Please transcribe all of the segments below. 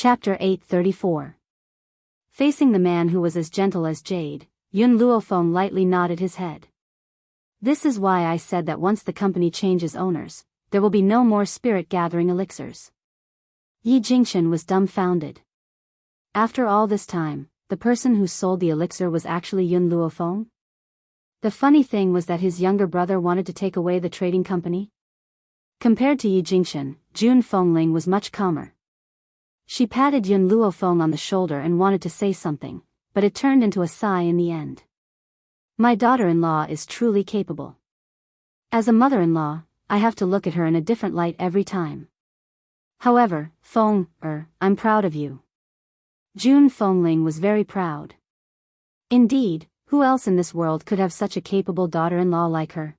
Chapter 834. Facing the man who was as gentle as jade, Yun Luofeng lightly nodded his head. This is why I said that once the company changes owners, there will be no more spirit-gathering elixirs. Yi Jingxian was dumbfounded. After all this time, the person who sold the elixir was actually Yun Luofeng? The funny thing was that his younger brother wanted to take away the trading company. Compared to Yi Jingxian, Jun Fengling was much calmer. She patted Yun Luofeng on the shoulder and wanted to say something, but it turned into a sigh in the end. My daughter-in-law is truly capable. As a mother-in-law, I have to look at her in a different light every time. However, I'm proud of you. Jun Fengling was very proud. Indeed, who else in this world could have such a capable daughter-in-law like her?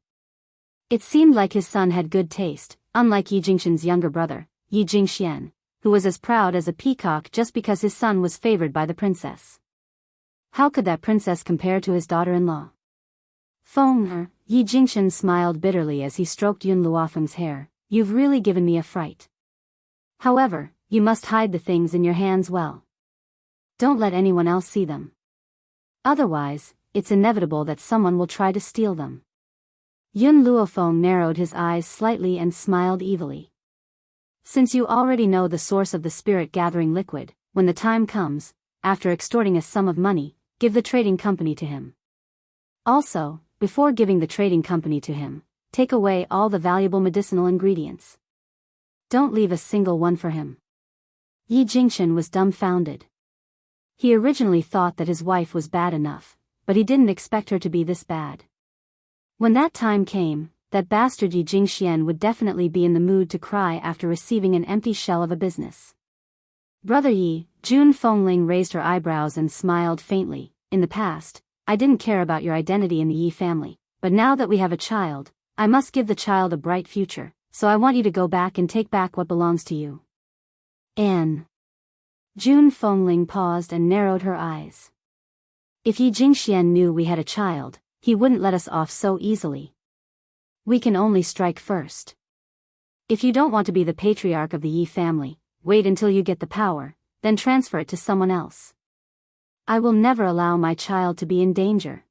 It seemed like his son had good taste, unlike Yi Jingxian's younger brother, Yi Jingxian, who was as proud as a peacock just because his son was favored by the princess. How could that princess compare to his daughter-in-law? Yi Jingxian smiled bitterly as he stroked Yun Luofeng's hair. You've really given me a fright. However, you must hide the things in your hands well. Don't let anyone else see them. Otherwise, it's inevitable that someone will try to steal them. Yun Luofeng narrowed his eyes slightly and smiled evilly. Since you already know the source of the spirit-gathering liquid, when the time comes, after extorting a sum of money, give the trading company to him. Also, before giving the trading company to him, take away all the valuable medicinal ingredients. Don't leave a single one for him. Yi Jingxian was dumbfounded. He originally thought that his wife was bad enough, but he didn't expect her to be this bad. When that time came, that bastard Yi Jingxian would definitely be in the mood to cry after receiving an empty shell of a business. Brother Yi, Jun Fengling raised her eyebrows and smiled faintly. In the past, I didn't care about your identity in the Yi family, but now that we have a child, I must give the child a bright future, so I want you to go back and take back what belongs to you. Jun Fengling paused and narrowed her eyes. If Yi Jingxian knew we had a child, he wouldn't let us off so easily. We can only strike first. If you don't want to be the patriarch of the Yi family, wait until you get the power, then transfer it to someone else. I will never allow my child to be in danger.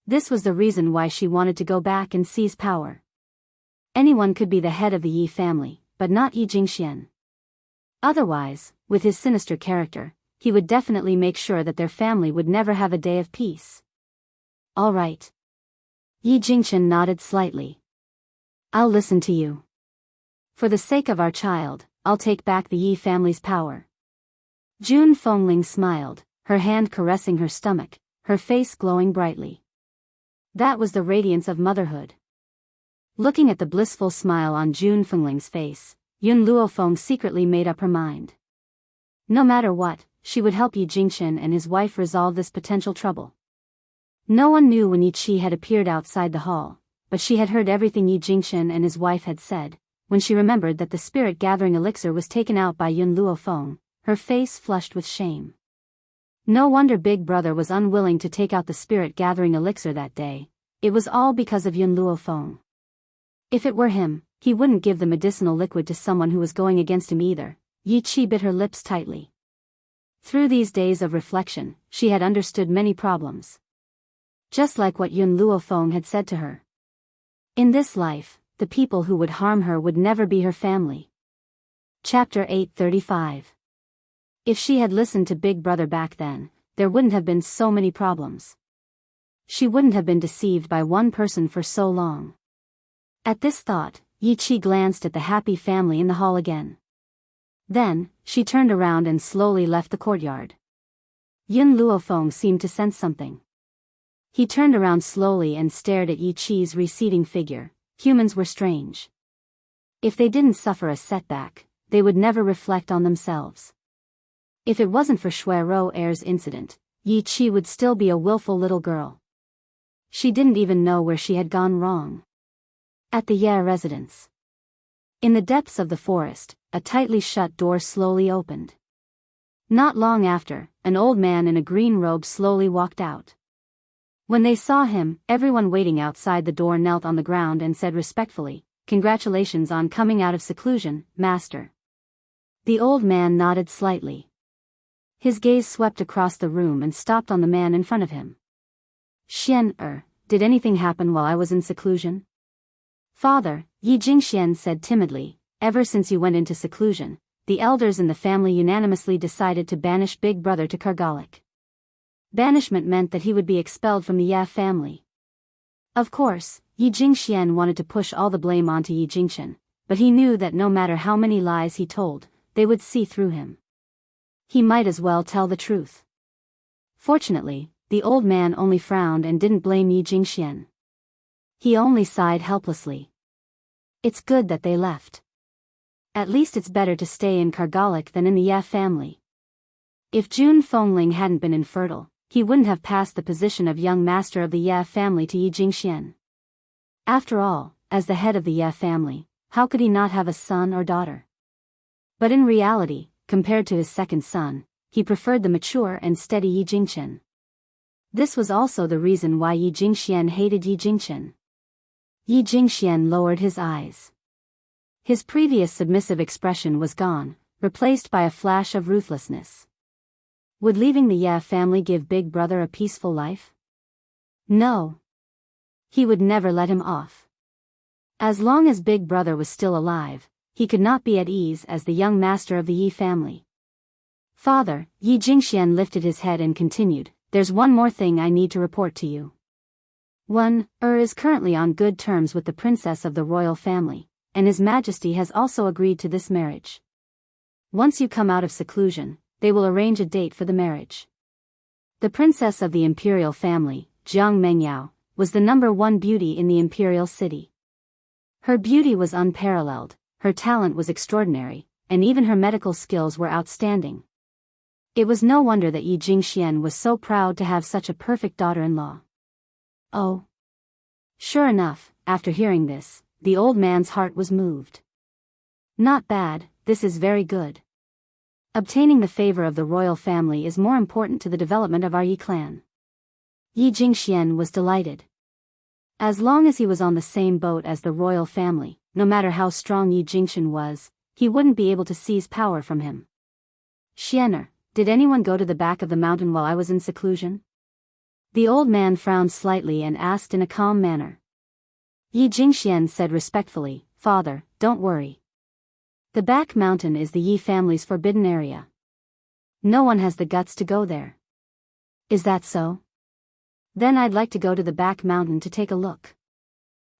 This was the reason why she wanted to go back and seize power. Anyone could be the head of the Yi family, but not Yi Jingxian. Otherwise, with his sinister character, he would definitely make sure that their family would never have a day of peace. All right. Yi Jingxian nodded slightly. I'll listen to you. For the sake of our child, I'll take back the Yi family's power. Jun Fengling smiled, her hand caressing her stomach, her face glowing brightly. That was the radiance of motherhood. Looking at the blissful smile on Jun Fengling's face, Yun Luofeng secretly made up her mind. No matter what, she would help Yi Jingxian and his wife resolve this potential trouble. No one knew when Yi Qi had appeared outside the hall, but she had heard everything Yi Jingxian and his wife had said. When she remembered that the spirit-gathering elixir was taken out by Yun Luofeng, her face flushed with shame. No wonder Big Brother was unwilling to take out the spirit-gathering elixir that day. It was all because of Yun Luofeng. If it were him, he wouldn't give the medicinal liquid to someone who was going against him either. Yi Qi bit her lips tightly. Through these days of reflection, she had understood many problems. Just like what Yun Luofeng had said to her. In this life, the people who would harm her would never be her family. Chapter 835. If she had listened to Big Brother back then, there wouldn't have been so many problems. She wouldn't have been deceived by one person for so long. At this thought, Yi Qi glanced at the happy family in the hall again. Then, she turned around and slowly left the courtyard. Yun Luofeng seemed to sense something. He turned around slowly and stared at Yi Qi's receding figure. Humans were strange. If they didn't suffer a setback, they would never reflect on themselves. If it wasn't for Shuai Er's incident, Yi Qi would still be a willful little girl. She didn't even know where she had gone wrong. At the Ye residence. In the depths of the forest, a tightly shut door slowly opened. Not long after, an old man in a green robe slowly walked out. When they saw him, everyone waiting outside the door knelt on the ground and said respectfully, "Congratulations on coming out of seclusion, Master." The old man nodded slightly. His gaze swept across the room and stopped on the man in front of him. Xian, did anything happen while I was in seclusion? Father, Yi Jingxian said timidly, ever since you went into seclusion, the elders in the family unanimously decided to banish Big Brother to Kargalik. Banishment meant that he would be expelled from the Ya family. Of course, Yi Jingxian wanted to push all the blame onto Yi Jingxian, but he knew that no matter how many lies he told, they would see through him. He might as well tell the truth. Fortunately, the old man only frowned and didn't blame Yi Jingxian. He only sighed helplessly. It's good that they left. At least it's better to stay in Kargalik than in the Ya family. If Jun Fengling hadn't been infertile, he wouldn't have passed the position of young master of the Ya family to Yi Jingxian. After all, as the head of the Ya family, how could he not have a son or daughter? But in reality, compared to his second son, he preferred the mature and steady Yi Jingxian. This was also the reason why Yi Jingxian hated Yi Jingxian. Yi Jingxian lowered his eyes. His previous submissive expression was gone, replaced by a flash of ruthlessness. Would leaving the Ya family give Big Brother a peaceful life? No. He would never let him off. As long as Big Brother was still alive, he could not be at ease as the young master of the Yi family. Father, Yi Jingxian lifted his head and continued, there's one more thing I need to report to you. 1. Is currently on good terms with the princess of the royal family, and His Majesty has also agreed to this marriage. Once you come out of seclusion, they will arrange a date for the marriage. The princess of the imperial family, Jiang Mengyao, was the #1 beauty in the imperial city. Her beauty was unparalleled, her talent was extraordinary, and even her medical skills were outstanding. It was no wonder that Yi Jingxian was so proud to have such a perfect daughter-in-law. Oh. Sure enough, after hearing this, the old man's heart was moved. Not bad, this is very good. Obtaining the favor of the royal family is more important to the development of our Yi clan. Yi Jingxian was delighted. As long as he was on the same boat as the royal family, no matter how strong Yi Jingxian was, he wouldn't be able to seize power from him. Xianer, did anyone go to the back of the mountain while I was in seclusion? The old man frowned slightly and asked in a calm manner. Yi Jingxian said respectfully, Father, don't worry. The back mountain is the Yi family's forbidden area. No one has the guts to go there. Is that so? Then I'd like to go to the back mountain to take a look.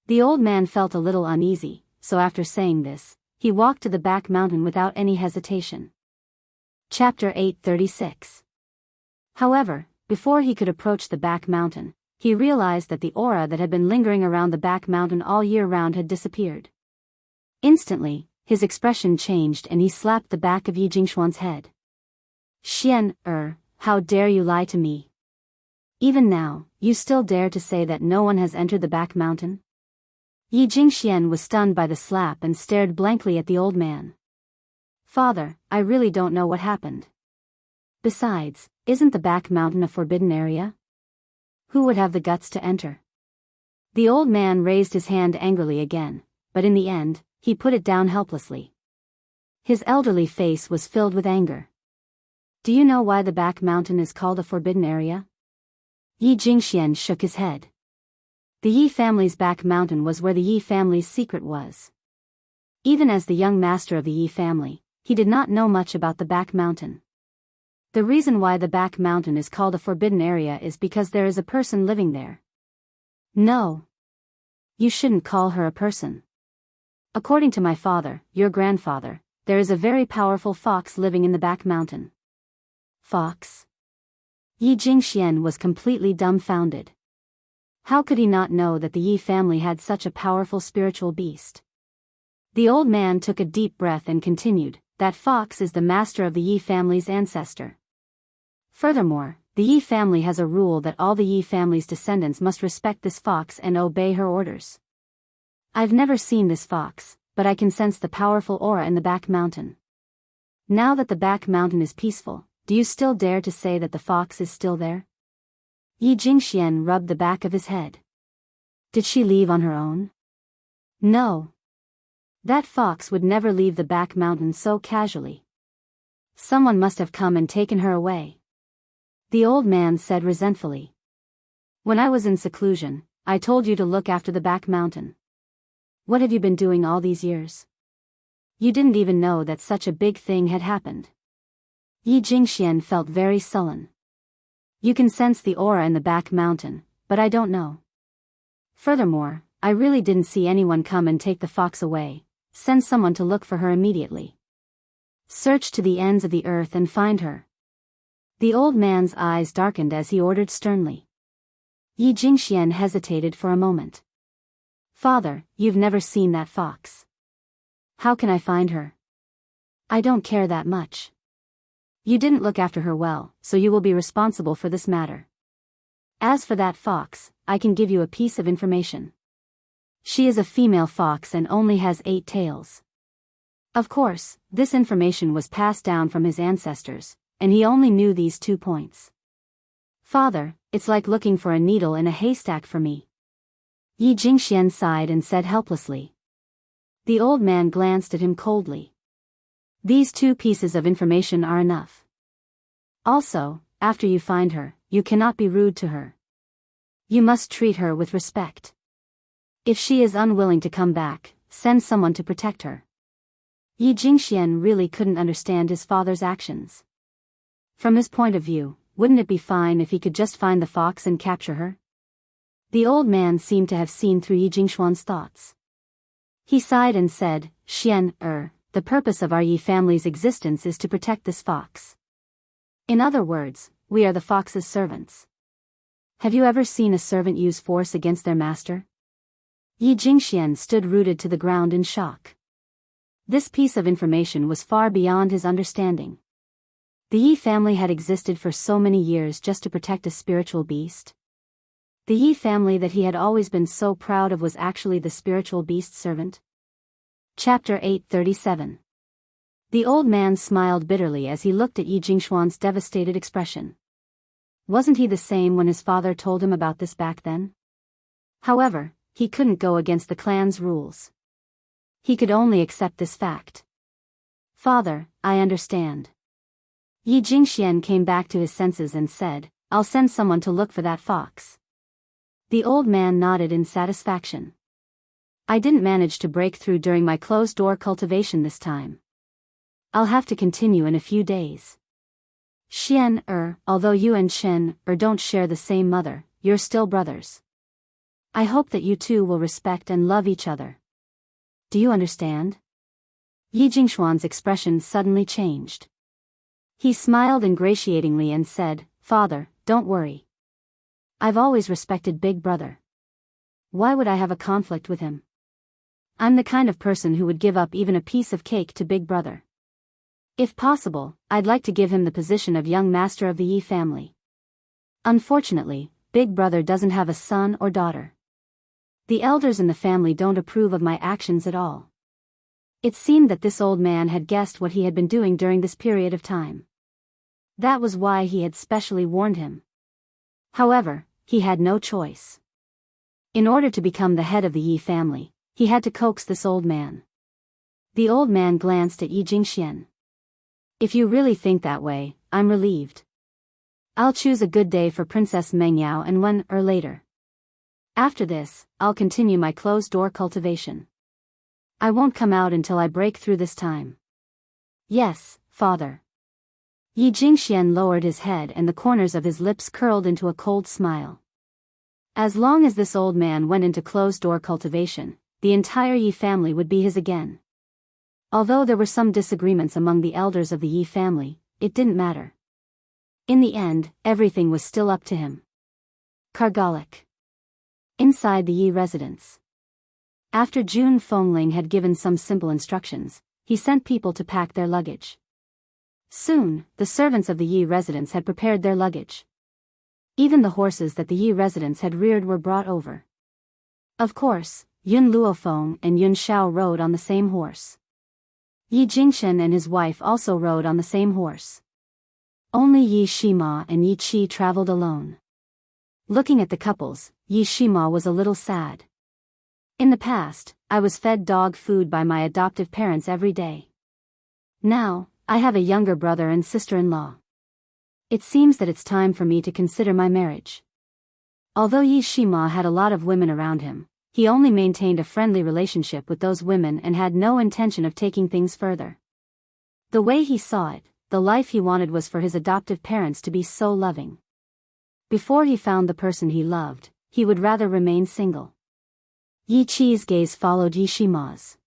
The old man felt a little uneasy, so after saying this, he walked to the back mountain without any hesitation. Chapter 836. However, before he could approach the back mountain, he realized that the aura that had been lingering around the back mountain all year round had disappeared. Instantly, his expression changed and he slapped the back of Yi Jingxian's head. Xian, how dare you lie to me? Even now, you still dare to say that no one has entered the back mountain? Yi Jingxian was stunned by the slap and stared blankly at the old man. Father, I really don't know what happened. Besides, isn't the back mountain a forbidden area? Who would have the guts to enter? The old man raised his hand angrily again, but in the end, he put it down helplessly. His elderly face was filled with anger. Do you know why the back mountain is called a forbidden area? Yi Jingxian shook his head. The Yi family's back mountain was where the Yi family's secret was. Even as the young master of the Yi family, he did not know much about the back mountain. The reason why the back mountain is called a forbidden area is because there is a person living there. No. You shouldn't call her a person. According to my father, your grandfather, there is a very powerful fox living in the back mountain. Fox? Yi Jingxian was completely dumbfounded. How could he not know that the Yi family had such a powerful spiritual beast? The old man took a deep breath and continued, that fox is the master of the Yi family's ancestor. Furthermore, the Yi family has a rule that all the Yi family's descendants must respect this fox and obey her orders. I've never seen this fox, but I can sense the powerful aura in the back mountain. Now that the back mountain is peaceful, do you still dare to say that the fox is still there? Yi Jingxian rubbed the back of his head. Did she leave on her own? No. That fox would never leave the back mountain so casually. Someone must have come and taken her away. The old man said resentfully. When I was in seclusion, I told you to look after the back mountain. What have you been doing all these years? You didn't even know that such a big thing had happened. Yi Jingxian felt very sullen. You can sense the aura in the back mountain, but I don't know. Furthermore, I really didn't see anyone come and take the fox away. Send someone to look for her immediately. Search to the ends of the earth and find her. The old man's eyes darkened as he ordered sternly. Yi Jingxian hesitated for a moment. Father, you've never seen that fox. How can I find her? I don't care that much. You didn't look after her well, so you will be responsible for this matter. As for that fox, I can give you a piece of information. She is a female fox and only has 8 tails. Of course, this information was passed down from his ancestors, and he only knew these 2 points. Father, it's like looking for a needle in a haystack for me. Yi Jingxian sighed and said helplessly. The old man glanced at him coldly. These 2 pieces of information are enough. Also, after you find her, you cannot be rude to her. You must treat her with respect. If she is unwilling to come back, send someone to protect her. Yi Jingxian really couldn't understand his father's actions. From his point of view, wouldn't it be fine if he could just find the fox and capture her? The old man seemed to have seen through Yi Jingxuan's thoughts. He sighed and said, the purpose of our Yi family's existence is to protect this fox. In other words, we are the fox's servants. Have you ever seen a servant use force against their master? Yi Jingxian stood rooted to the ground in shock. This piece of information was far beyond his understanding. The Yi family had existed for so many years just to protect a spiritual beast. The Yi family that he had always been so proud of was actually the spiritual beast's servant. Chapter 837. The old man smiled bitterly as he looked at Yi Jingxuan's devastated expression. Wasn't he the same when his father told him about this back then? However, he couldn't go against the clan's rules. He could only accept this fact. Father, I understand. Yi Jingxian came back to his senses and said, I'll send someone to look for that fox. The old man nodded in satisfaction. I didn't manage to break through during my closed-door cultivation this time. I'll have to continue in a few days. Although you and Shen don't share the same mother, you're still brothers. I hope that you two will respect and love each other. Do you understand? Yi Jingxuan's expression suddenly changed. He smiled ingratiatingly and said, Father, don't worry. I've always respected Big Brother. Why would I have a conflict with him? I'm the kind of person who would give up even a piece of cake to Big Brother. If possible, I'd like to give him the position of young master of the Yi family. Unfortunately, Big Brother doesn't have a son or daughter. The elders in the family don't approve of my actions at all. It seemed that this old man had guessed what he had been doing during this period of time. That was why he had specially warned him. However, he had no choice. In order to become the head of the Yi family, he had to coax this old man. The old man glanced at Yi Jingxian. If you really think that way, I'm relieved. I'll choose a good day for Princess Mengyao and when later. After this, I'll continue my closed-door cultivation. I won't come out until I break through this time. Yes, Father. Yi Jingxian lowered his head and the corners of his lips curled into a cold smile. As long as this old man went into closed-door cultivation, the entire Yi family would be his again. Although there were some disagreements among the elders of the Yi family, it didn't matter. In the end, everything was still up to him. Kargalik. Inside the Yi residence. After Jun Fengling had given some simple instructions, he sent people to pack their luggage. Soon, the servants of the Yi residence had prepared their luggage. Even the horses that the Yi residence had reared were brought over. Of course, Yun Luofeng and Yun Xiao rode on the same horse. Yi Jingxian and his wife also rode on the same horse. Only Yi Shima and Yi Qi traveled alone. Looking at the couples, Yi Shima was a little sad. In the past, I was fed dog food by my adoptive parents every day. Now, I have a younger brother and sister-in-law. It seems that it's time for me to consider my marriage. Although Yi Shima had a lot of women around him, he only maintained a friendly relationship with those women and had no intention of taking things further. The way he saw it, the life he wanted was for his adoptive parents to be so loving. Before he found the person he loved, he would rather remain single. Yi Chi's gaze followed Yi Shima's.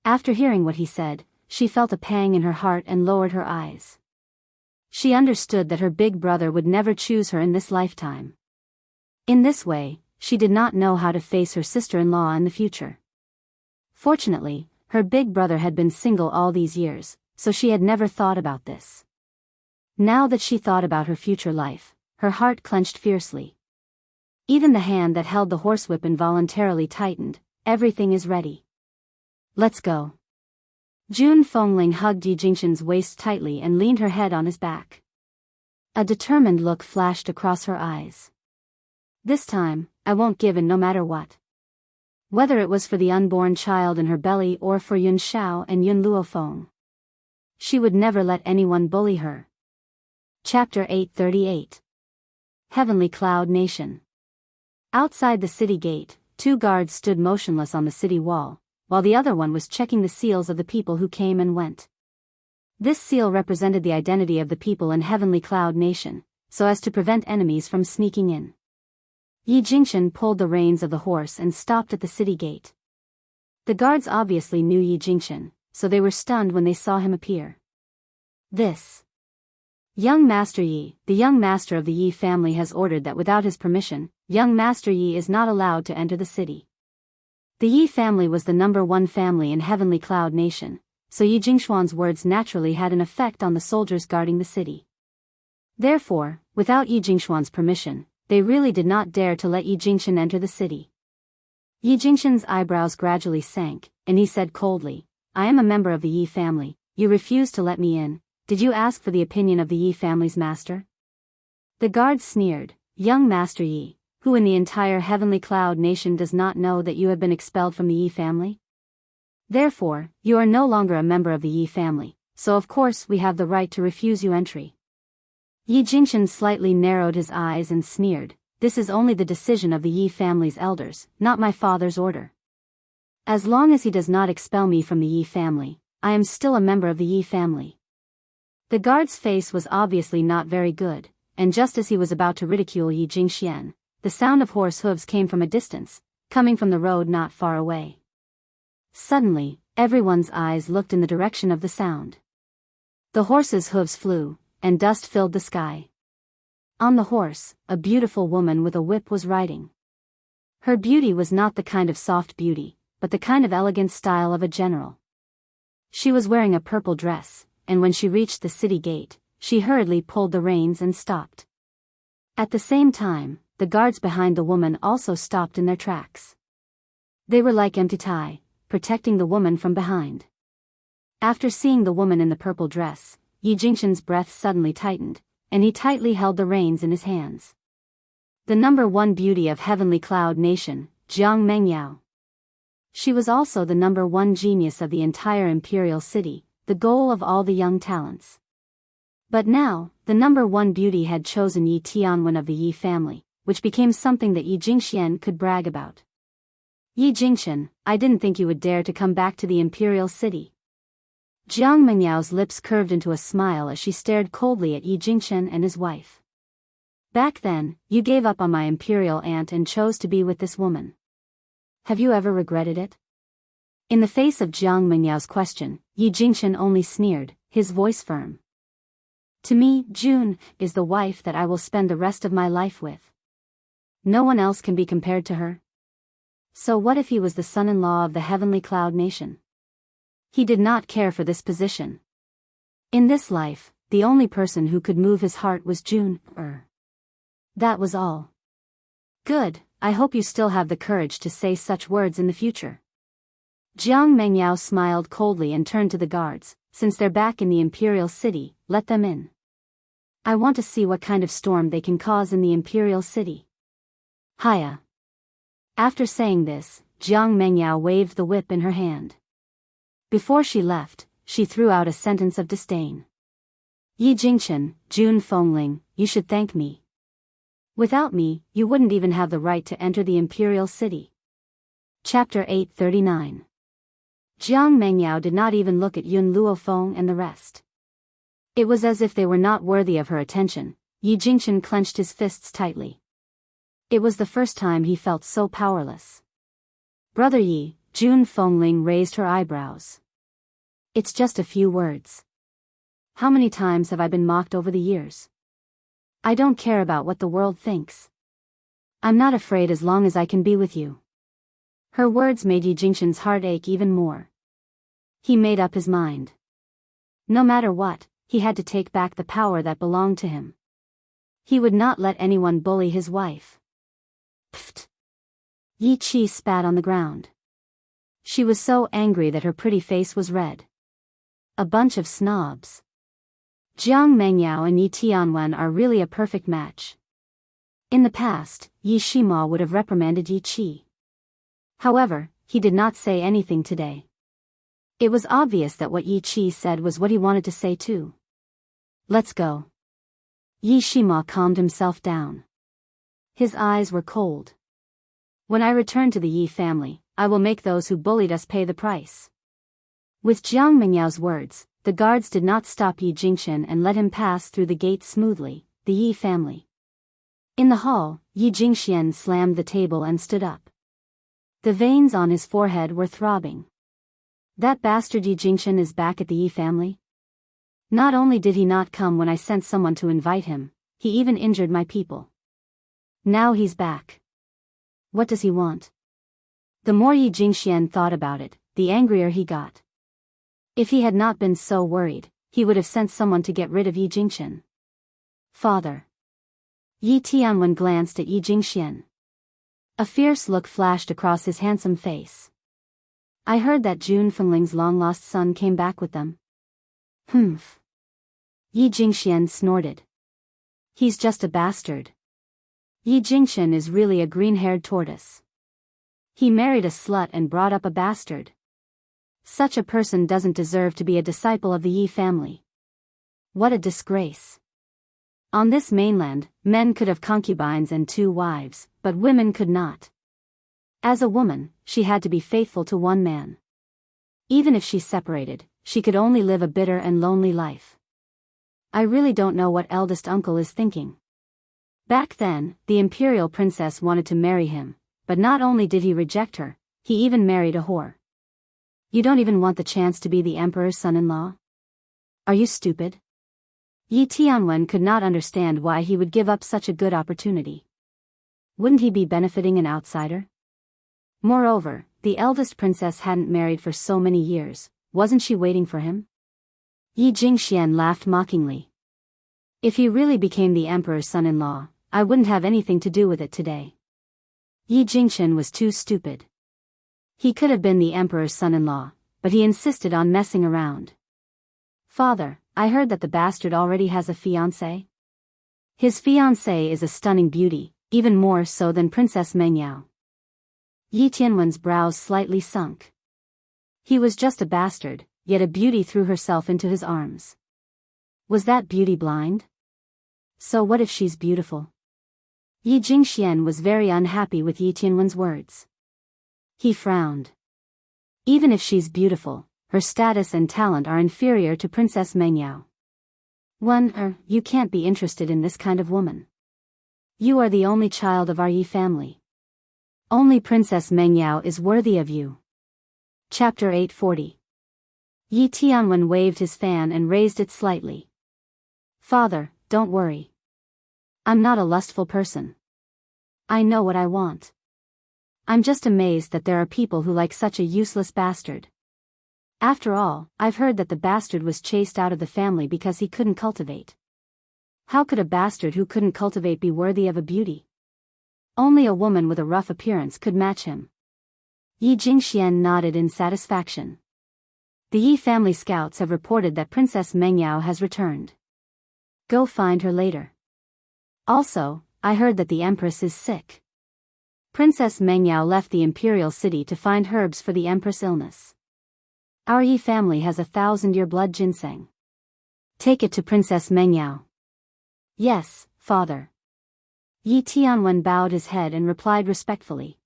After hearing what he said, she felt a pang in her heart and lowered her eyes. She understood that her big brother would never choose her in this lifetime. In this way, she did not know how to face her sister-in-law in the future. Fortunately, her big brother had been single all these years, so she had never thought about this. Now that she thought about her future life, her heart clenched fiercely. Even the hand that held the horsewhip involuntarily tightened. Everything is ready. Let's go. Jun Fengling hugged Yi Jingshan's waist tightly and leaned her head on his back. A determined look flashed across her eyes. This time, I won't give in no matter what. Whether it was for the unborn child in her belly or for Yun Xiao and Yun Luofeng. She would never let anyone bully her. Chapter 838. Heavenly Cloud Nation. Outside the city gate, 2 guards stood motionless on the city wall, while the other one was checking the seals of the people who came and went. This seal represented the identity of the people in Heavenly Cloud Nation, so as to prevent enemies from sneaking in. Yi Jingshan pulled the reins of the horse and stopped at the city gate. The guards obviously knew Yi Jingshan, so they were stunned when they saw him appear. This young Master Yi, the young master of the Yi family, has ordered that without his permission, young Master Yi is not allowed to enter the city. The Yi family was the #1 family in Heavenly Cloud Nation, so Yi Jingshuan's words naturally had an effect on the soldiers guarding the city. Therefore, without Yi Jingshuan's permission, they really did not dare to let Yi Jingshan enter the city. Yi Jingshan's eyebrows gradually sank, and he said coldly, I am a member of the Yi family, you refused to let me in. Did you ask for the opinion of the Yi family's master? The guard sneered, young Master Yi, who in the entire Heavenly Cloud Nation does not know that you have been expelled from the Yi family? Therefore, you are no longer a member of the Yi family, so of course we have the right to refuse you entry. Yi Jingshan slightly narrowed his eyes and sneered, this is only the decision of the Yi family's elders, not my father's order. As long as he does not expel me from the Yi family, I am still a member of the Yi family. The guard's face was obviously not very good, and just as he was about to ridicule Yi Jingshan, the sound of horse hooves came from a distance, coming from the road not far away. Suddenly, everyone's eyes looked in the direction of the sound. The horse's hooves flew, and dust filled the sky. On the horse, a beautiful woman with a whip was riding. Her beauty was not the kind of soft beauty, but the kind of elegant style of a general. She was wearing a purple dress, and when she reached the city gate, she hurriedly pulled the reins and stopped. At the same time, the guards behind the woman also stopped in their tracks. They were like empty tie, protecting the woman from behind. After seeing the woman in the purple dress, Yi Jingshan's breath suddenly tightened, and he tightly held the reins in his hands. The #1 beauty of Heavenly Cloud Nation, Jiang Mengyao. She was also the #1 genius of the entire imperial city, the goal of all the young talents. But now, the #1 beauty had chosen Yi Tianwen of the Yi family, which became something that Yi Jingshan could brag about. Yi Jingshan, I didn't think you would dare to come back to the imperial city. Jiang Mengyao's lips curved into a smile as she stared coldly at Yi Jingshan and his wife. Back then, you gave up on my imperial aunt and chose to be with this woman. Have you ever regretted it? In the face of Jiang Mengyao's question, Yi Jingshan only sneered, his voice firm. To me, June is the wife that I will spend the rest of my life with. No one else can be compared to her. So what if he was the son-in-law of the Heavenly Cloud Nation? He did not care for this position. In this life, the only person who could move his heart was June. That was all. Good, I hope you still have the courage to say such words in the future. Jiang Mengyao smiled coldly and turned to the guards, since they're back in the imperial city, let them in. I want to see what kind of storm they can cause in the imperial city. Hiya. After saying this, Jiang Mengyao waved the whip in her hand. Before she left, she threw out a sentence of disdain. Yi Jingchen, Jun Fengling, you should thank me. Without me, you wouldn't even have the right to enter the imperial city. Chapter 839. Jiang Mengyao did not even look at Yun Luofeng and the rest. It was as if they were not worthy of her attention. Yi Jingchen clenched his fists tightly. It was the first time he felt so powerless. Brother Yi, Jun Fengling raised her eyebrows. It's just a few words. How many times have I been mocked over the years? I don't care about what the world thinks. I'm not afraid as long as I can be with you. Her words made Yi Jingchen's heart ache even more. He made up his mind. No matter what, he had to take back the power that belonged to him. He would not let anyone bully his wife. Pfft! Yi Qi spat on the ground. She was so angry that her pretty face was red. A bunch of snobs. Jiang Mengyao and Yi Tianwen are really a perfect match. In the past, Yi Shima would have reprimanded Yi Qi. However, he did not say anything today. It was obvious that what Yi Qi said was what he wanted to say too. Let's go. Yi Shima calmed himself down. His eyes were cold. When I return to the Yi family, I will make those who bullied us pay the price. With Jiang Mengyao's words, the guards did not stop Yi Jingchen and let him pass through the gate smoothly. The Yi family. In the hall, Yi Jingxian slammed the table and stood up. The veins on his forehead were throbbing. That bastard Yi Jingchen is back at the Yi family? Not only did he not come when I sent someone to invite him, he even injured my people. Now he's back. What does he want? The more Yi Jingxian thought about it, the angrier he got. If he had not been so worried, he would have sent someone to get rid of Yi Jingchen. Father. Yi Tianwen glanced at Yi Jingxian. A fierce look flashed across his handsome face. I heard that Jun Fengling's long-lost son came back with them. Humph. Yi Jingxian snorted. He's just a bastard. Yi Jingchen is really a green-haired tortoise. He married a slut and brought up a bastard. Such a person doesn't deserve to be a disciple of the Yi family. What a disgrace. On this mainland, men could have concubines and 2 wives, but women could not. As a woman, she had to be faithful to one man. Even if she separated, she could only live a bitter and lonely life. I really don't know what eldest uncle is thinking. Back then, the imperial princess wanted to marry him, but not only did he reject her, he even married a whore. You don't even want the chance to be the emperor's son-in-law? Are you stupid? Yi Tianwen could not understand why he would give up such a good opportunity. Wouldn't he be benefiting an outsider? Moreover, the eldest princess hadn't married for so many years, wasn't she waiting for him? Yi Jingxian laughed mockingly. If he really became the emperor's son-in-law, I wouldn't have anything to do with it today. Yi Jingchen was too stupid. He could have been the emperor's son-in-law, but he insisted on messing around. Father, I heard that the bastard already has a fiancée. His fiancée is a stunning beauty, even more so than Princess Mengyao. Yi Tianwen's brows slightly sunk. He was just a bastard, yet a beauty threw herself into his arms. Was that beauty blind? So what if she's beautiful? Yi Jingxian was very unhappy with Yi Tianwen's words. He frowned. Even if she's beautiful, her status and talent are inferior to Princess Mengyao. You can't be interested in this kind of woman. You are the only child of our Yi family. Only Princess Mengyao is worthy of you. Chapter 840. Yi Tianwen waved his fan and raised it slightly. Father, don't worry. I'm not a lustful person. I know what I want. I'm just amazed that there are people who like such a useless bastard. After all, I've heard that the bastard was chased out of the family because he couldn't cultivate. How could a bastard who couldn't cultivate be worthy of a beauty? Only a woman with a rough appearance could match him. Yi Jingxian nodded in satisfaction. The Yi family scouts have reported that Princess Mengyao has returned. Go find her later. Also, I heard that the Empress is sick. Princess Mengyao left the imperial city to find herbs for the Empress' illness. Our Yi family has 1,000-year blood ginseng. Take it to Princess Mengyao. Yes, father. Yi Tianwen bowed his head and replied respectfully.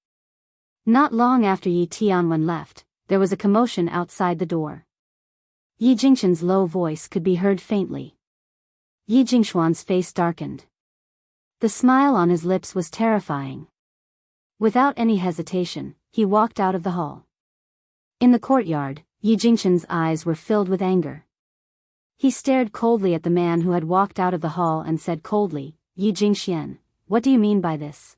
Not long after Yi Tianwen left, there was a commotion outside the door. Yi Jingshan's low voice could be heard faintly. Yi Jingshuan's face darkened. The smile on his lips was terrifying. Without any hesitation, he walked out of the hall. In the courtyard, Yi Jingshan's eyes were filled with anger. He stared coldly at the man who had walked out of the hall and said coldly, Yi Jingxian, what do you mean by this?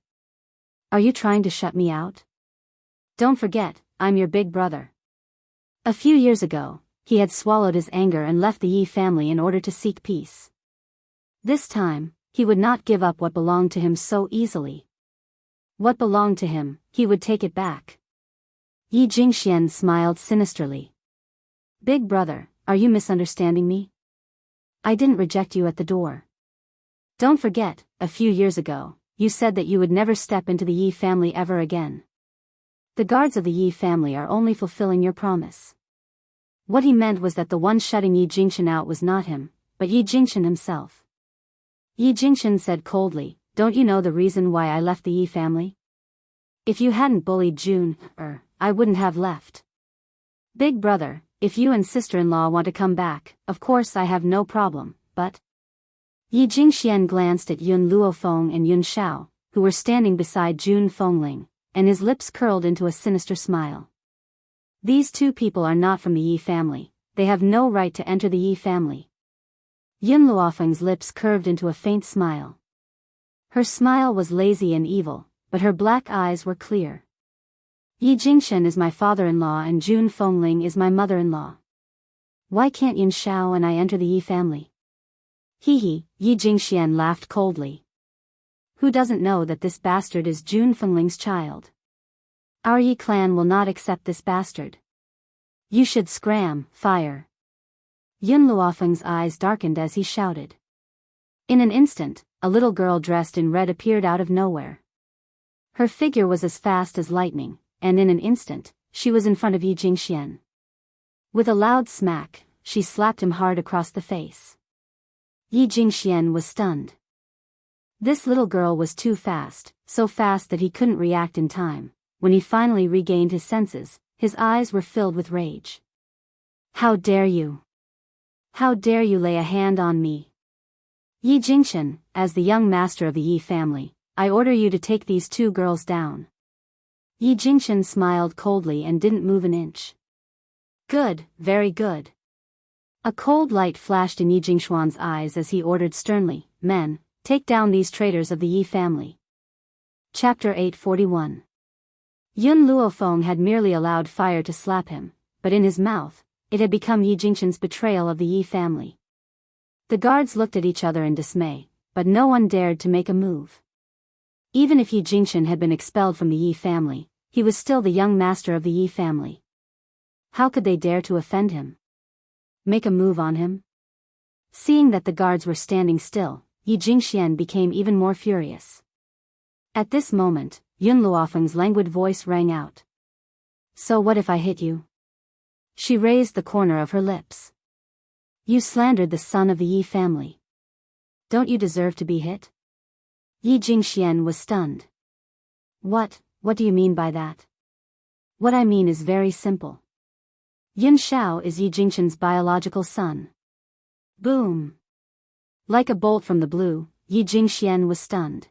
Are you trying to shut me out? Don't forget, I'm your big brother. A few years ago, he had swallowed his anger and left the Yi family in order to seek peace. This time, he would not give up what belonged to him so easily. What belonged to him, he would take it back. Yi Jingxian smiled sinisterly. Big brother, are you misunderstanding me? I didn't reject you at the door. Don't forget, a few years ago, you said that you would never step into the Yi family ever again. The guards of the Yi family are only fulfilling your promise. What he meant was that the one shutting Yi Jingshan out was not him, but Yi Jingshan himself. Yi Jingshan said coldly, don't you know the reason why I left the Yi family? If you hadn't bullied June, I wouldn't have left. Big brother, if you and sister-in-law want to come back, of course I have no problem, but... Yi Jingxian glanced at Yun Luofeng and Yun Shao, who were standing beside Jun Fengling, and his lips curled into a sinister smile. These two people are not from the Yi family, they have no right to enter the Yi family. Yun Luofeng's lips curved into a faint smile. Her smile was lazy and evil, but her black eyes were clear. Yi Jingshan is my father-in-law and Jun Fengling is my mother-in-law. Why can't Yun Shao and I enter the Yi family? Hee, Yi Jingxian laughed coldly. Who doesn't know that this bastard is Jun Fengling's child? Our Yi clan will not accept this bastard. You should scram, fire. Yun Luofeng's eyes darkened as he shouted. In an instant, a little girl dressed in red appeared out of nowhere. Her figure was as fast as lightning, and in an instant, she was in front of Yi Jingxian. With a loud smack, she slapped him hard across the face. Yi Jingxian was stunned. This little girl was too fast, so fast that he couldn't react in time. When he finally regained his senses, his eyes were filled with rage. How dare you? How dare you lay a hand on me? Yi Jingshan, as the young master of the Yi family, I order you to take these two girls down. Yi Jingshan smiled coldly and didn't move an inch. Good, very good. A cold light flashed in Yi Jingshuan's eyes as he ordered sternly, men, take down these traitors of the Yi family. Chapter 841. Yun Luofeng had merely allowed fire to slap him, but in his mouth, it had become Yi Jingshan's betrayal of the Yi family. The guards looked at each other in dismay, but no one dared to make a move. Even if Yi Jingshan had been expelled from the Yi family, he was still the young master of the Yi family. How could they dare to offend him? Make a move on him? Seeing that the guards were standing still, Yi Jingxian became even more furious. At this moment, Yun Luofeng's languid voice rang out. So what if I hit you? She raised the corner of her lips. You slandered the son of the Yi family. Don't you deserve to be hit? Yi Jingxian was stunned. What do you mean by that? What I mean is very simple. Yun Shao is Yi Jingshan's biological son. Boom! Like a bolt from the blue, Yi Jingxian was stunned.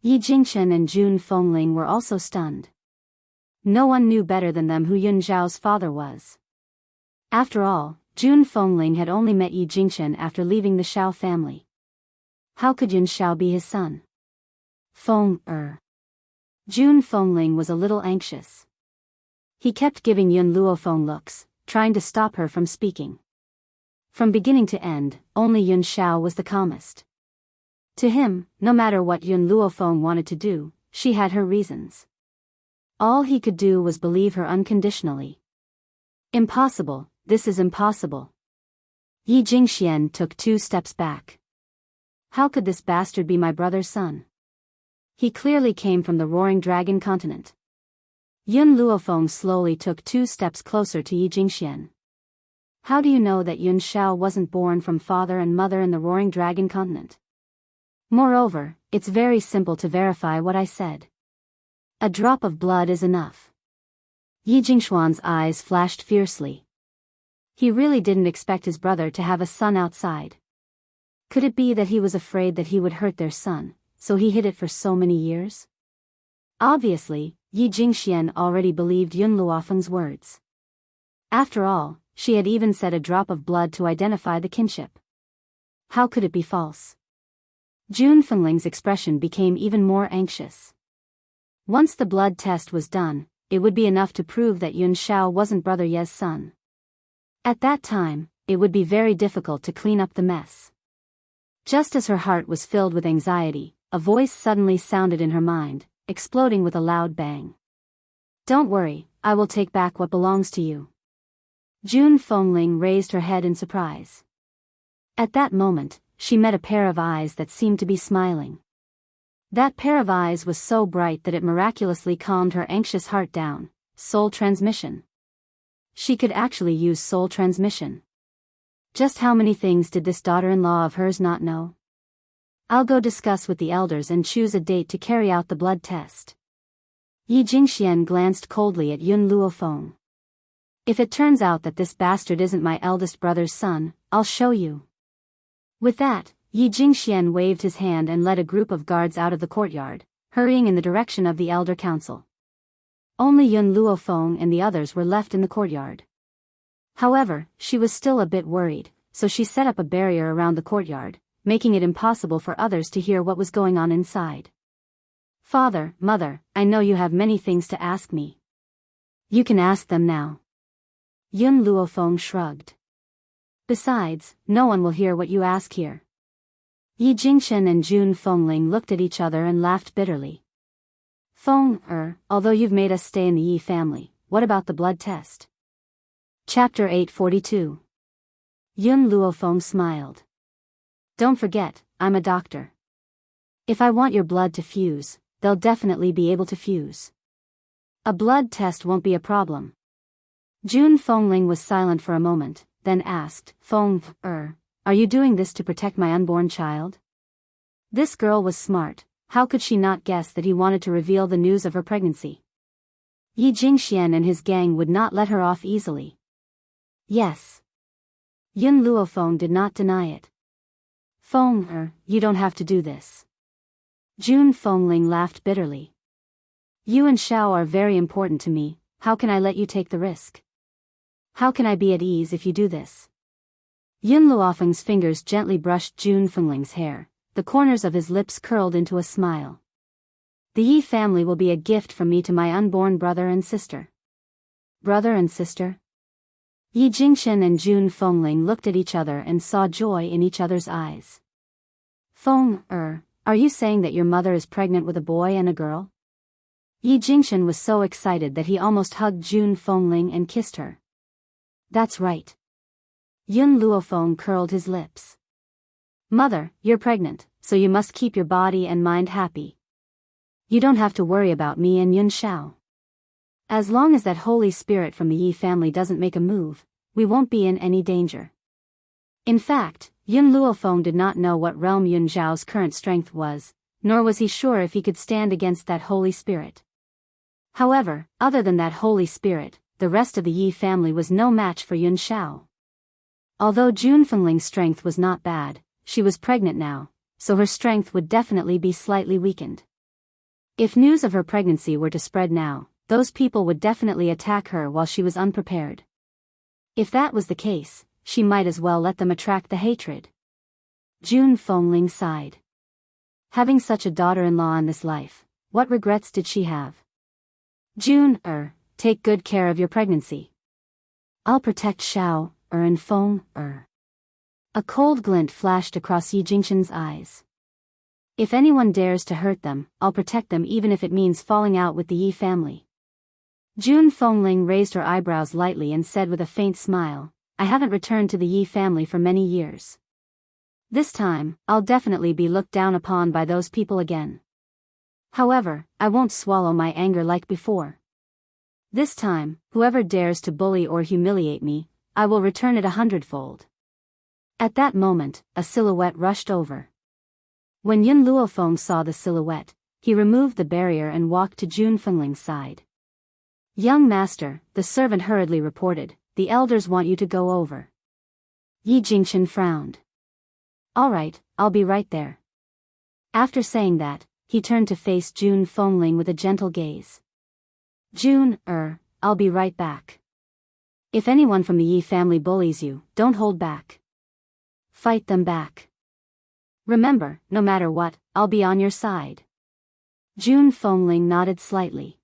Yi Jingshan and Jun Fengling were also stunned. No one knew better than them who Yun Zhao's father was. After all, Jun Fengling had only met Yi Jingshan after leaving the Shao family. How could Yun Shao be his son? Jun Fengling was a little anxious. He kept giving Yun Luofeng looks, trying to stop her from speaking. From beginning to end, only Yun Shao was the calmest. To him, no matter what Yun Luofeng wanted to do, she had her reasons. All he could do was believe her unconditionally. Impossible, this is impossible. Yi Jingxian took 2 steps back. How could this bastard be my brother's son? He clearly came from the Roaring Dragon continent. Yun Luofeng slowly took 2 steps closer to Yi Jingxian. How do you know that Yun Shao wasn't born from father and mother in the Roaring Dragon continent? Moreover, it's very simple to verify what I said. A drop of blood is enough. Yi Jingxuan's eyes flashed fiercely. He really didn't expect his brother to have a son outside. Could it be that he was afraid that he would hurt their son, so he hid it for so many years? Obviously, Yi Jingxian already believed Yun Luofeng's words. After all, she had even said a drop of blood to identify the kinship. How could it be false? Jun Fengling's expression became even more anxious. Once the blood test was done, it would be enough to prove that Yun Shao wasn't Brother Ye's son. At that time, it would be very difficult to clean up the mess. Just as her heart was filled with anxiety, a voice suddenly sounded in her mind, exploding with a loud bang. Don't worry, I will take back what belongs to you. Jun Fengling raised her head in surprise. At that moment, she met a pair of eyes that seemed to be smiling. That pair of eyes was so bright that it miraculously calmed her anxious heart down. Soul transmission. She could actually use soul transmission. Just how many things did this daughter-in-law of hers not know? I'll go discuss with the elders and choose a date to carry out the blood test. Yi Jingxian glanced coldly at Yun Luofeng. If it turns out that this bastard isn't my eldest brother's son, I'll show you. With that, Yi Jingxian waved his hand and led a group of guards out of the courtyard, hurrying in the direction of the elder council. Only Yun Luofeng and the others were left in the courtyard. However, she was still a bit worried, so she set up a barrier around the courtyard, making it impossible for others to hear what was going on inside. Father, Mother, I know you have many things to ask me. You can ask them now. Yun Luofeng shrugged. Besides, no one will hear what you ask here. Yi Jingxian and Jun Fengling looked at each other and laughed bitterly. Although you've made us stay in the Yi family, what about the blood test? Chapter 842. Yun Luofeng smiled. Don't forget, I'm a doctor. If I want your blood to fuse, they'll definitely be able to fuse. A blood test won't be a problem. Jun Fengling was silent for a moment, then asked, are you doing this to protect my unborn child? This girl was smart. How could she not guess that he wanted to reveal the news of her pregnancy? Yi Jingxian and his gang would not let her off easily. Yes. Yun Luofeng did not deny it. You don't have to do this. Jun Fengling laughed bitterly. You and Shao are very important to me, how can I let you take the risk? How can I be at ease if you do this? Yun Luofeng's fingers gently brushed Jun Fengling's hair. The corners of his lips curled into a smile. The Yi family will be a gift from me to my unborn brother and sister. Brother and sister? Yi Jingxian and Jun Fengling looked at each other and saw joy in each other's eyes. Are you saying that your mother is pregnant with a boy and a girl? Yi Jingxian was so excited that he almost hugged Jun Fengling and kissed her. That's right. Yun Luofeng curled his lips. Mother, you're pregnant, so you must keep your body and mind happy. You don't have to worry about me and Yun Shao. As long as that Holy Spirit from the Yi family doesn't make a move, we won't be in any danger. In fact, Yun Luofeng did not know what realm Yun Zhao's current strength was, nor was he sure if he could stand against that Holy Spirit. However, other than that Holy Spirit, the rest of the Yi family was no match for Yun Shao. Although Jun Fengling's strength was not bad, she was pregnant now, so her strength would definitely be slightly weakened. If news of her pregnancy were to spread now, those people would definitely attack her while she was unprepared. If that was the case, she might as well let them attract the hatred. Jun Fengling sighed. Having such a daughter-in-law in this life, what regrets did she have? Jun, take good care of your pregnancy. I'll protect Shao, and Feng, A cold glint flashed across Yi Jingxian's eyes. If anyone dares to hurt them, I'll protect them even if it means falling out with the Yi family. Jun Fengling raised her eyebrows lightly and said with a faint smile, I haven't returned to the Yi family for many years. This time, I'll definitely be looked down upon by those people again. However, I won't swallow my anger like before. This time, whoever dares to bully or humiliate me, I will return it 100-fold. At that moment, a silhouette rushed over. When Yun Luofeng saw the silhouette, he removed the barrier and walked to Jun Fengling's side. Young master, the servant hurriedly reported, the elders want you to go over. Yi Jingchen frowned. All right, I'll be right there. After saying that, he turned to face Jun Fengling with a gentle gaze. Jun, I'll be right back. If anyone from the Yi family bullies you, don't hold back. Fight them back. Remember, no matter what, I'll be on your side. Jun Fengling nodded slightly.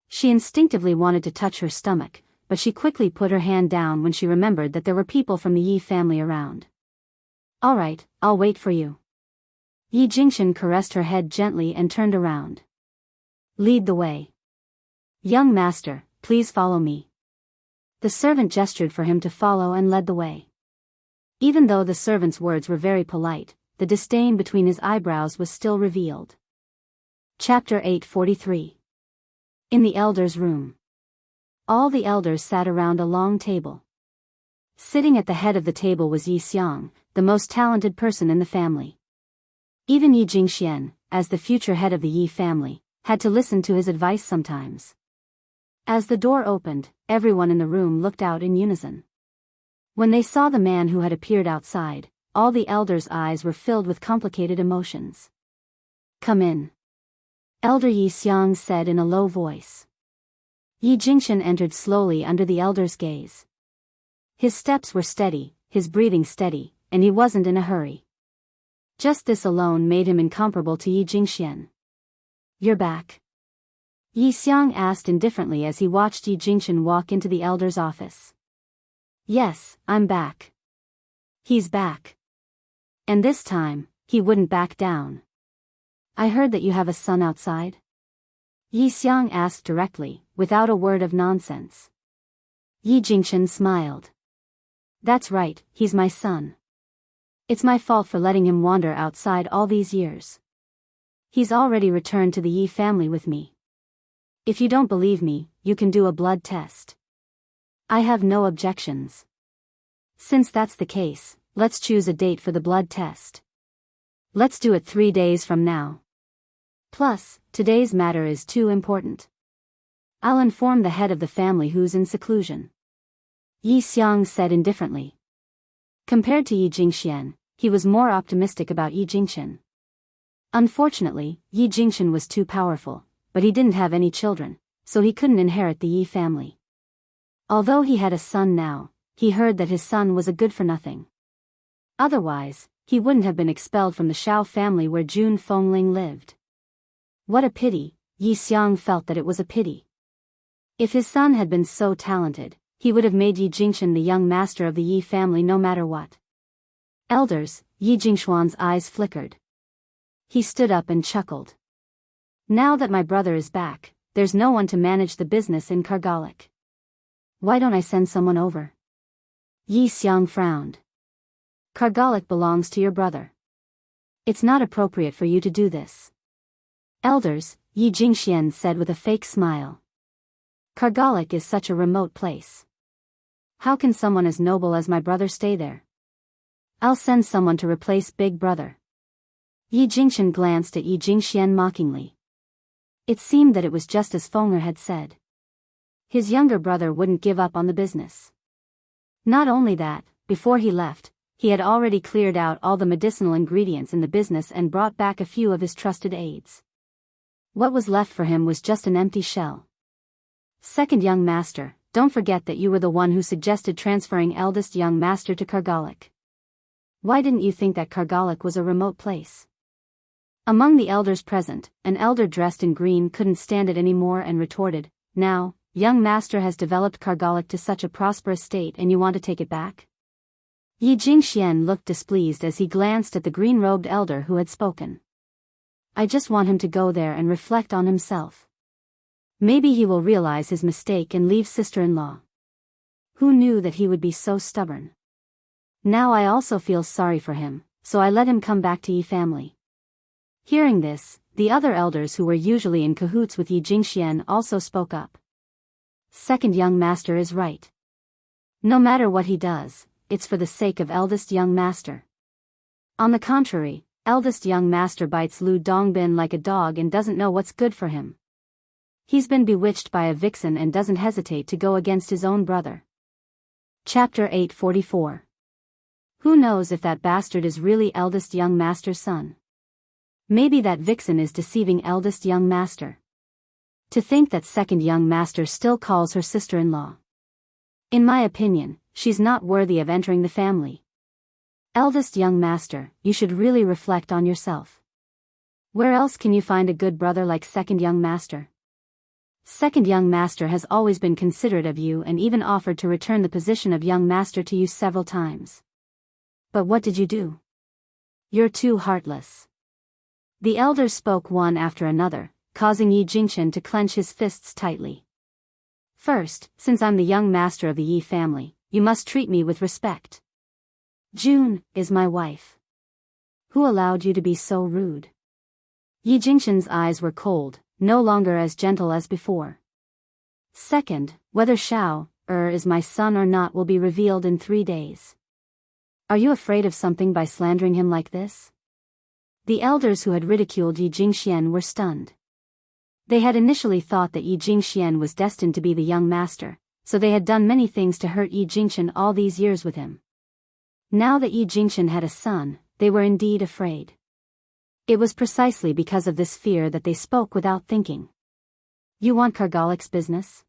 She instinctively wanted to touch her stomach, but she quickly put her hand down when she remembered that there were people from the Yi family around. All right, I'll wait for you. Yi Jingchen caressed her head gently and turned around. Lead the way. Young master, please follow me. The servant gestured for him to follow and led the way. Even though the servant's words were very polite, the disdain between his eyebrows was still revealed. Chapter 843. In the elders' room. All the elders sat around a long table. Sitting at the head of the table was Yi Xiang, the most talented person in the family. Even Yi Jingxian, as the future head of the Yi family, had to listen to his advice sometimes. As the door opened, everyone in the room looked out in unison. When they saw the man who had appeared outside, all the elders' eyes were filled with complicated emotions. Come in. Elder Yi Xiang said in a low voice. Yi Jingxian entered slowly under the elder's gaze. His steps were steady, his breathing steady, and he wasn't in a hurry. Just this alone made him incomparable to Yi Jingxian. You're back? Yi Xiang asked indifferently as he watched Yi Jingxian walk into the elder's office. Yes, I'm back. He's back. And this time, he wouldn't back down. I heard that you have a son outside? Yi Xiang asked directly, without a word of nonsense. Yi Jingxian smiled. That's right, he's my son. It's my fault for letting him wander outside all these years. He's already returned to the Yi family with me. If you don't believe me, you can do a blood test. I have no objections. Since that's the case, let's choose a date for the blood test. Let's do it 3 days from now. Plus, today's matter is too important. I'll inform the head of the family who's in seclusion. Yi Xiang said indifferently. Compared to Yi Jingxian, he was more optimistic about Yi Jingchen. Unfortunately, Yi Jingchen was too powerful, but he didn't have any children, so he couldn't inherit the Yi family. Although he had a son now, he heard that his son was a good-for-nothing. Otherwise, he wouldn't have been expelled from the Shao family where Jun Fengling lived. What a pity, Yi Xiang felt that it was a pity. If his son had been so talented, he would have made Yi Jingxian the young master of the Yi family no matter what. Elders, Yi Jingxuan's eyes flickered. He stood up and chuckled. Now that my brother is back, there's no one to manage the business in Kargalik. Why don't I send someone over? Yi Xiang frowned. Kargalik belongs to your brother. It's not appropriate for you to do this. Elders, Yi Jingxian said with a fake smile. Kargalik is such a remote place. How can someone as noble as my brother stay there? I'll send someone to replace Big Brother. Yi Jingxian glanced at Yi Jingxian mockingly. It seemed that it was just as Fenger had said. His younger brother wouldn't give up on the business. Not only that, before he left, he had already cleared out all the medicinal ingredients in the business and brought back a few of his trusted aides. What was left for him was just an empty shell. Second young master, don't forget that you were the one who suggested transferring eldest young master to Kargalik. Why didn't you think that Kargalik was a remote place? Among the elders present, an elder dressed in green couldn't stand it anymore and retorted, now, young master has developed Kargalik to such a prosperous state and you want to take it back? Yi Jingxian looked displeased as he glanced at the green-robed elder who had spoken. I just want him to go there and reflect on himself. Maybe he will realize his mistake and leave sister-in-law. Who knew that he would be so stubborn? Now I also feel sorry for him, so I let him come back to Yi family. Hearing this, the other elders who were usually in cahoots with Yi Jingxian also spoke up. Second young master is right. No matter what he does, it's for the sake of eldest young master. On the contrary, eldest young master bites Lu Dongbin like a dog and doesn't know what's good for him. He's been bewitched by a vixen and doesn't hesitate to go against his own brother. Chapter 844. Who knows if that bastard is really eldest young master's son? Maybe that vixen is deceiving eldest young master. To think that second young master still calls her sister-in-law. In my opinion, she's not worthy of entering the family. Eldest young master, you should really reflect on yourself. Where else can you find a good brother like second young master? Second young master has always been considerate of you and even offered to return the position of young master to you several times. But what did you do? You're too heartless. The elders spoke one after another, causing Yi Jingchen to clench his fists tightly. First, since I'm the young master of the Yi family, you must treat me with respect. June is my wife. Who allowed you to be so rude? Yi Jingchen's eyes were cold, no longer as gentle as before. Second, whether Xiao is my son or not will be revealed in 3 days. Are you afraid of something by slandering him like this? The elders who had ridiculed Yi Jingxian were stunned. They had initially thought that Yi Jingxian was destined to be the young master, so they had done many things to hurt Yi Jingchen all these years with him. Now that Yi Jingchen had a son, they were indeed afraid. It was precisely because of this fear that they spoke without thinking. You want Kargalik's business?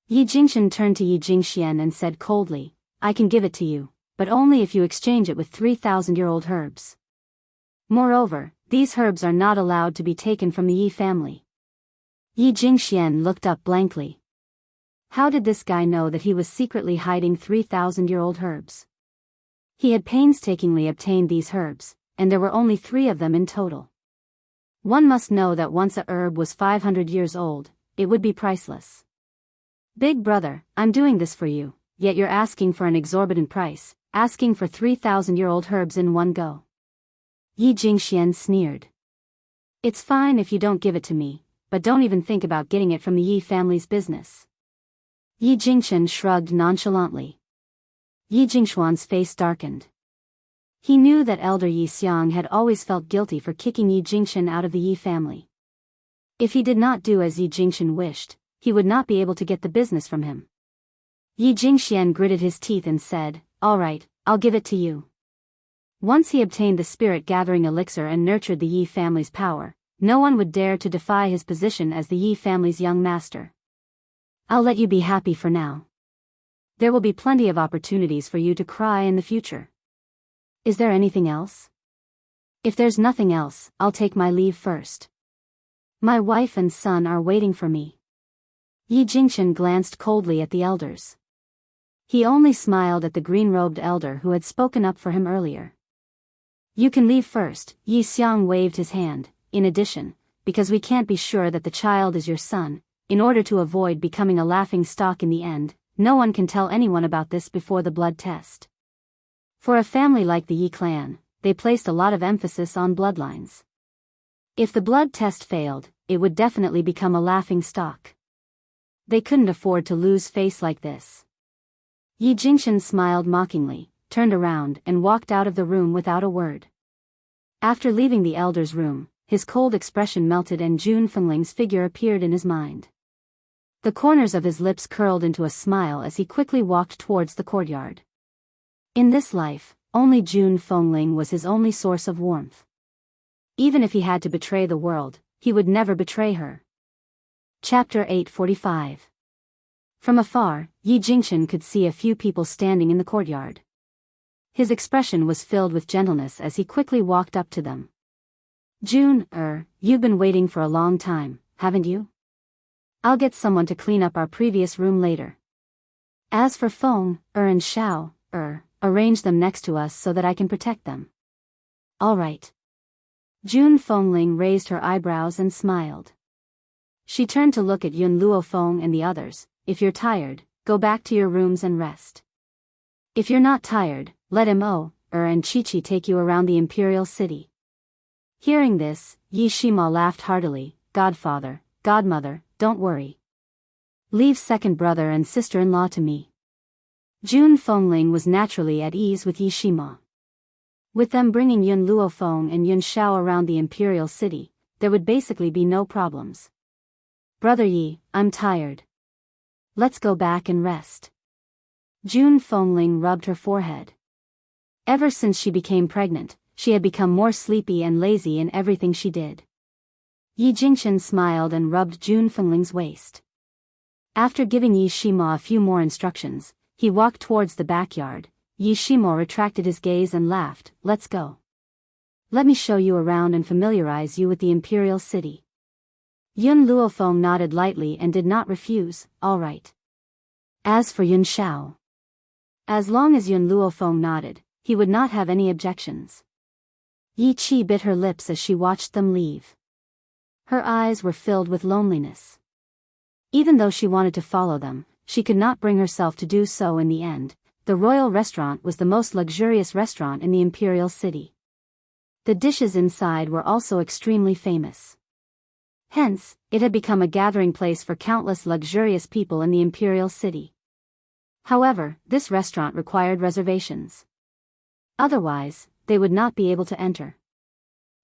Yi Jingchen turned to Yi Jingxian and said coldly, I can give it to you, but only if you exchange it with 3,000-year-old herbs. Moreover, these herbs are not allowed to be taken from the Yi family. Yi Jingxian looked up blankly. How did this guy know that he was secretly hiding 3,000-year-old herbs? He had painstakingly obtained these herbs, and there were only 3 of them in total. One must know that once a herb was 500 years old, it would be priceless. Big brother, I'm doing this for you, yet you're asking for an exorbitant price, asking for 3,000-year-old herbs in one go. Yi Jingxian sneered. It's fine if you don't give it to me, but don't even think about getting it from the Yi family's business. Yi Jingchen shrugged nonchalantly. Yi Jingshuan's face darkened. He knew that elder Yi Xiang had always felt guilty for kicking Yi Jingchen out of the Yi family. If he did not do as Yi Jingchen wished, he would not be able to get the business from him. Yi Jingxian gritted his teeth and said, all right, I'll give it to you. Once he obtained the spirit-gathering elixir and nurtured the Yi family's power, no one would dare to defy his position as the Yi family's young master. I'll let you be happy for now. There will be plenty of opportunities for you to cry in the future. Is there anything else? If there's nothing else, I'll take my leave first. My wife and son are waiting for me. Yi Jingchen glanced coldly at the elders. He only smiled at the green-robed elder who had spoken up for him earlier. You can leave first, Yi Xiang waved his hand. In addition, because we can't be sure that the child is your son, in order to avoid becoming a laughing stock in the end, no one can tell anyone about this before the blood test. For a family like the Yi clan, they placed a lot of emphasis on bloodlines. If the blood test failed, it would definitely become a laughing stock. They couldn't afford to lose face like this. Yi Jingchen smiled mockingly, turned around and walked out of the room without a word. After leaving the elder's room, his cold expression melted and Jun Fengling's figure appeared in his mind. The corners of his lips curled into a smile as he quickly walked towards the courtyard. In this life, only Jun Fengling was his only source of warmth. Even if he had to betray the world, he would never betray her. Chapter 845. From afar, Yi Jingchen could see a few people standing in the courtyard. His expression was filled with gentleness as he quickly walked up to them. June, you've been waiting for a long time, haven't you? I'll get someone to clean up our previous room later. As for Feng, and Xiao, arrange them next to us so that I can protect them. All right. Jun Fengling raised her eyebrows and smiled. She turned to look at Yun Luofeng and the others. If you're tired, go back to your rooms and rest. If you're not tired, let Mo, and Chi-Chi take you around the imperial city. Hearing this, Yi Shima laughed heartily. Godfather, godmother, don't worry. Leave second brother and sister-in-law to me. Jun Fengling was naturally at ease with Yi Shima. With them bringing Yun Luofeng and Yun Shao around the imperial city, there would basically be no problems. Brother Yi, I'm tired. Let's go back and rest. Jun Fengling rubbed her forehead. Ever since she became pregnant, she had become more sleepy and lazy in everything she did. Yi Jingchen smiled and rubbed Jun Fengling's waist. After giving Yi Shima a few more instructions, he walked towards the backyard. Yi Shima retracted his gaze and laughed. Let's go. Let me show you around and familiarize you with the imperial city. Yun Luofeng nodded lightly and did not refuse. All right. As for Yun Shao, as long as Yun Luofeng nodded, he would not have any objections. Yi Qi bit her lips as she watched them leave. Her eyes were filled with loneliness. Even though she wanted to follow them, she could not bring herself to do so in the end. The royal restaurant was the most luxurious restaurant in the imperial city. The dishes inside were also extremely famous. Hence, it had become a gathering place for countless luxurious people in the imperial city. However, this restaurant required reservations. Otherwise, they would not be able to enter.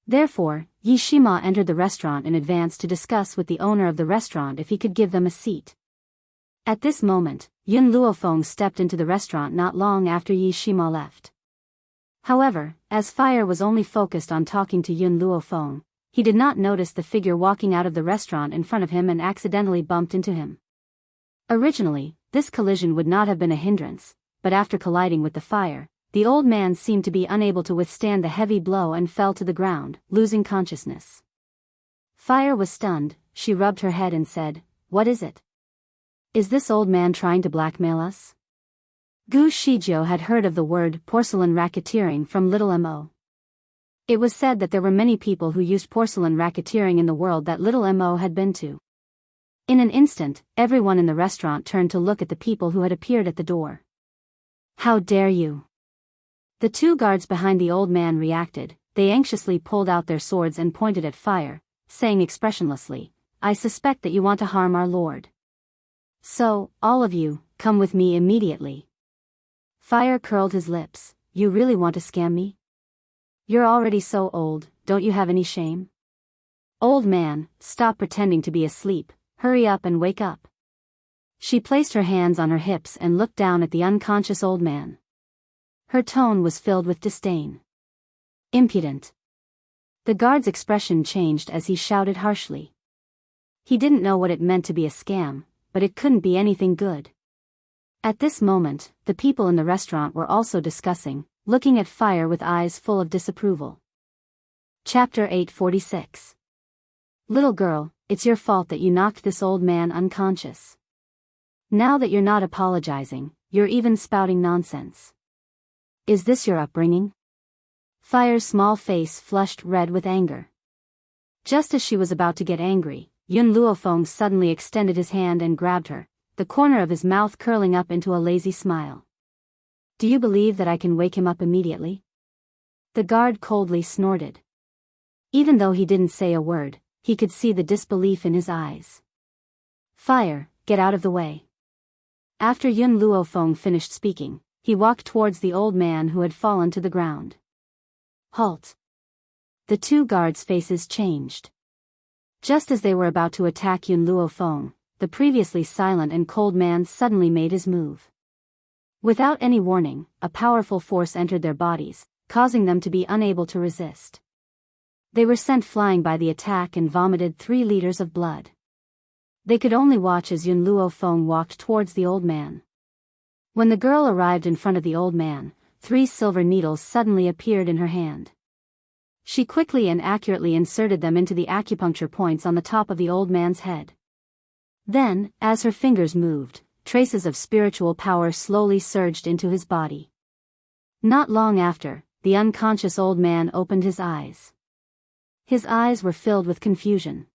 Therefore, Yi Shima entered the restaurant in advance to discuss with the owner of the restaurant if he could give them a seat. At this moment, Yun Luofeng stepped into the restaurant not long after Yi Shima left. However, as Fire was only focused on talking to Yun Luofeng, he did not notice the figure walking out of the restaurant in front of him and accidentally bumped into him. Originally, this collision would not have been a hindrance, but after colliding with the fire, the old man seemed to be unable to withstand the heavy blow and fell to the ground, losing consciousness. Fire was stunned. She rubbed her head and said, "What is it? Is this old man trying to blackmail us?" Gu Shijiu had heard of the word porcelain racketeering from Little Mo. It was said that there were many people who used porcelain racketeering in the world that Little Mo had been to. In an instant, everyone in the restaurant turned to look at the people who had appeared at the door. "How dare you!" The two guards behind the old man reacted. They anxiously pulled out their swords and pointed at Fire, saying expressionlessly, "I suspect that you want to harm our lord. So, all of you, come with me immediately." Fire curled his lips. "You really want to scam me? You're already so old, don't you have any shame? Old man, stop pretending to be asleep, hurry up and wake up." She placed her hands on her hips and looked down at the unconscious old man. Her tone was filled with disdain. "Impudent." The guard's expression changed as he shouted harshly. He didn't know what it meant to be a scam, but it couldn't be anything good. At this moment, the people in the restaurant were also discussing, looking at Fire with eyes full of disapproval. Chapter 846. Little girl, it's your fault that you knocked this old man unconscious. Now that you're not apologizing, you're even spouting nonsense. Is this your upbringing? Fire's small face flushed red with anger. Just as she was about to get angry, Yun Luofeng suddenly extended his hand and grabbed her, the corner of his mouth curling up into a lazy smile. "Do you believe that I can wake him up immediately?" The guard coldly snorted. Even though he didn't say a word, he could see the disbelief in his eyes. "Fire, get out of the way." After Yun Luofeng finished speaking, he walked towards the old man who had fallen to the ground. "Halt!" The two guards' faces changed. Just as they were about to attack Yun Luofeng, the previously silent and cold man suddenly made his move. Without any warning, a powerful force entered their bodies, causing them to be unable to resist. They were sent flying by the attack and vomited 3 liters of blood. They could only watch as Yun Luofeng walked towards the old man. When the girl arrived in front of the old man, 3 silver needles suddenly appeared in her hand. She quickly and accurately inserted them into the acupuncture points on the top of the old man's head. Then, as her fingers moved, traces of spiritual power slowly surged into his body. Not long after, the unconscious old man opened his eyes. His eyes were filled with confusion.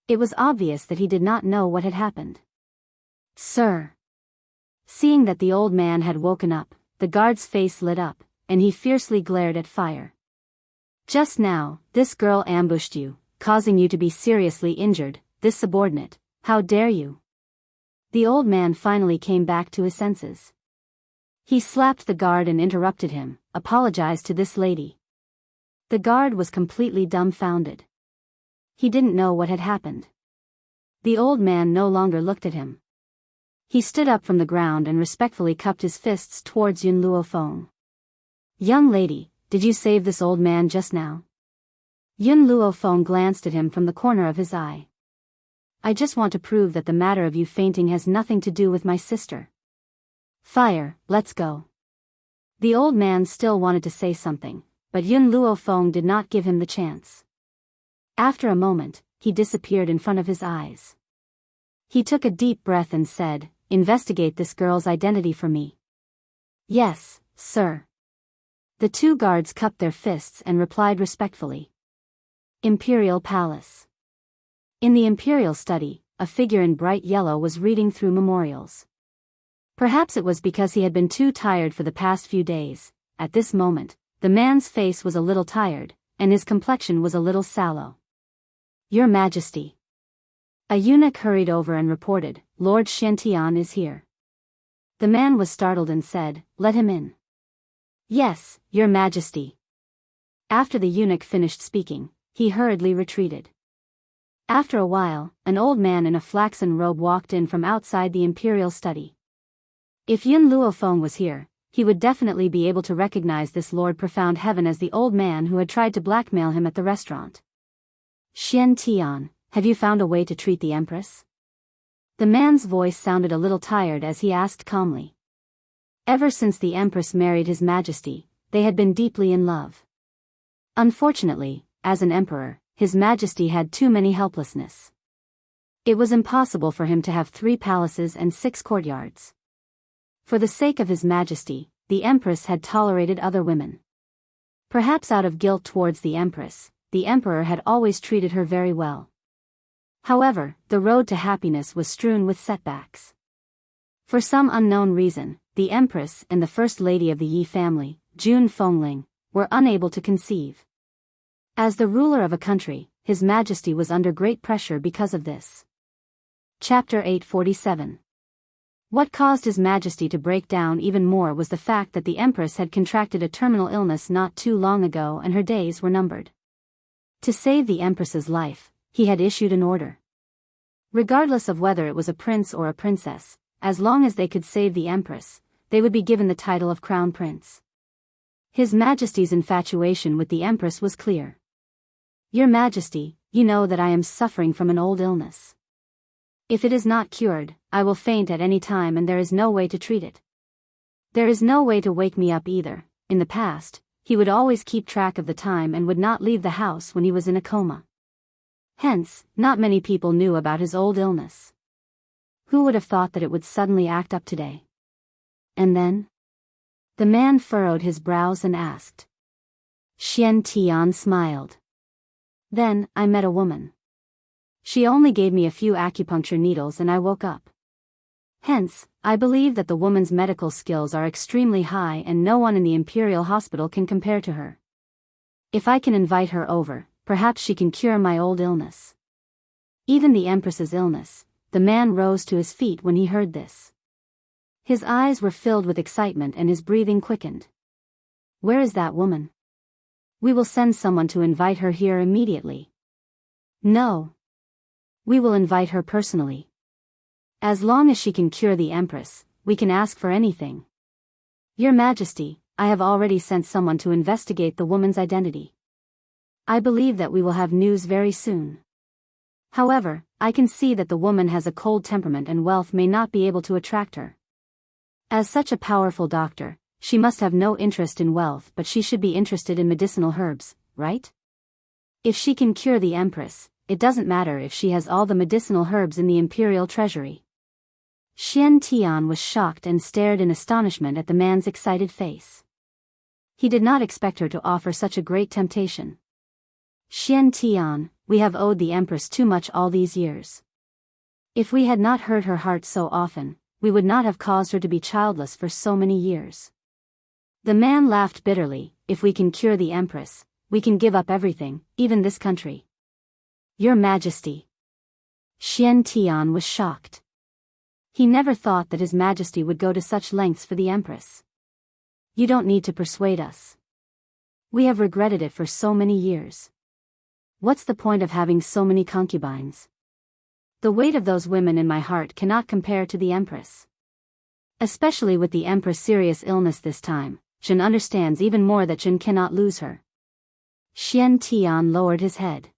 It was obvious that he did not know what had happened. "Sir." Seeing that the old man had woken up, the guard's face lit up, and he fiercely glared at Fire. "Just now, this girl ambushed you, causing you to be seriously injured, this subordinate, how dare you?" The old man finally came back to his senses. He slapped the guard and interrupted him, apologized to this lady. The guard was completely dumbfounded. He didn't know what had happened. The old man no longer looked at him. He stood up from the ground and respectfully cupped his fists towards Yun Luofeng. Young lady, did you save this old man just now? Yun Luofeng glanced at him from the corner of his eye. I just want to prove that the matter of you fainting has nothing to do with my sister. Fire, let's go. The old man still wanted to say something, but Yun Luofeng did not give him the chance. After a moment, he disappeared in front of his eyes. He took a deep breath and said, investigate this girl's identity for me. Yes, sir. The two guards cupped their fists and replied respectfully. Imperial Palace. In the Imperial study, a figure in bright yellow was reading through memorials. Perhaps it was because he had been too tired for the past few days. At this moment, the man's face was a little tired, and his complexion was a little sallow. Your Majesty. A eunuch hurried over and reported, Lord Xiantian is here. The man was startled and said, let him in. Yes, Your Majesty. After the eunuch finished speaking, he hurriedly retreated. After a while, an old man in a flaxen robe walked in from outside the imperial study. If Yun Luofeng was here, he would definitely be able to recognize this Lord Profound Heaven as the old man who had tried to blackmail him at the restaurant. Xiantian, have you found a way to treat the Empress? The man's voice sounded a little tired as he asked calmly. Ever since the Empress married His Majesty, they had been deeply in love. Unfortunately, as an emperor, His Majesty had too many helplessness. It was impossible for him to have 3 palaces and 6 courtyards. For the sake of His Majesty, the Empress had tolerated other women. Perhaps out of guilt towards the Empress, the Emperor had always treated her very well. However, the road to happiness was strewn with setbacks. For some unknown reason, the Empress and the First Lady of the Yi family, Jun Fengling, were unable to conceive. As the ruler of a country, His Majesty was under great pressure because of this. Chapter 847. What caused His Majesty to break down even more was the fact that the Empress had contracted a terminal illness not too long ago and her days were numbered. To save the Empress's life, he had issued an order. Regardless of whether it was a prince or a princess, as long as they could save the Empress, they would be given the title of Crown Prince. His Majesty's infatuation with the Empress was clear. Your Majesty, you know that I am suffering from an old illness. If it is not cured, I will faint at any time and there is no way to treat it. There is no way to wake me up either. In the past, he would always keep track of the time and would not leave the house when he was in a coma. Hence, not many people knew about his old illness. Who would have thought that it would suddenly act up today? And then? The man furrowed his brows and asked. Xiantian smiled. Then, I met a woman. She only gave me a few acupuncture needles and I woke up. Hence, I believe that the woman's medical skills are extremely high and no one in the Imperial Hospital can compare to her. If I can invite her over, perhaps she can cure my old illness. Even the Empress's illness. The man rose to his feet when he heard this. His eyes were filled with excitement and his breathing quickened. Where is that woman? We will send someone to invite her here immediately. No. We will invite her personally. As long as she can cure the Empress, we can ask for anything. Your Majesty, I have already sent someone to investigate the woman's identity. I believe that we will have news very soon. However, I can see that the woman has a cold temperament and wealth may not be able to attract her. As such a powerful doctor, she must have no interest in wealth but she should be interested in medicinal herbs, right? If she can cure the Empress, it doesn't matter if she has all the medicinal herbs in the imperial treasury. Xiantian was shocked and stared in astonishment at the man's excited face. He did not expect her to offer such a great temptation. Xiantian, we have owed the Empress too much all these years. If we had not hurt her heart so often, we would not have caused her to be childless for so many years. The man laughed bitterly. If we can cure the Empress, we can give up everything, even this country. Your Majesty. Xiantian was shocked. He never thought that His Majesty would go to such lengths for the Empress. You don't need to persuade us. We have regretted it for so many years. What's the point of having so many concubines? The weight of those women in my heart cannot compare to the Empress. Especially with the Empress' serious illness this time, Jin understands even more that Jin cannot lose her. Xian Tian lowered his head.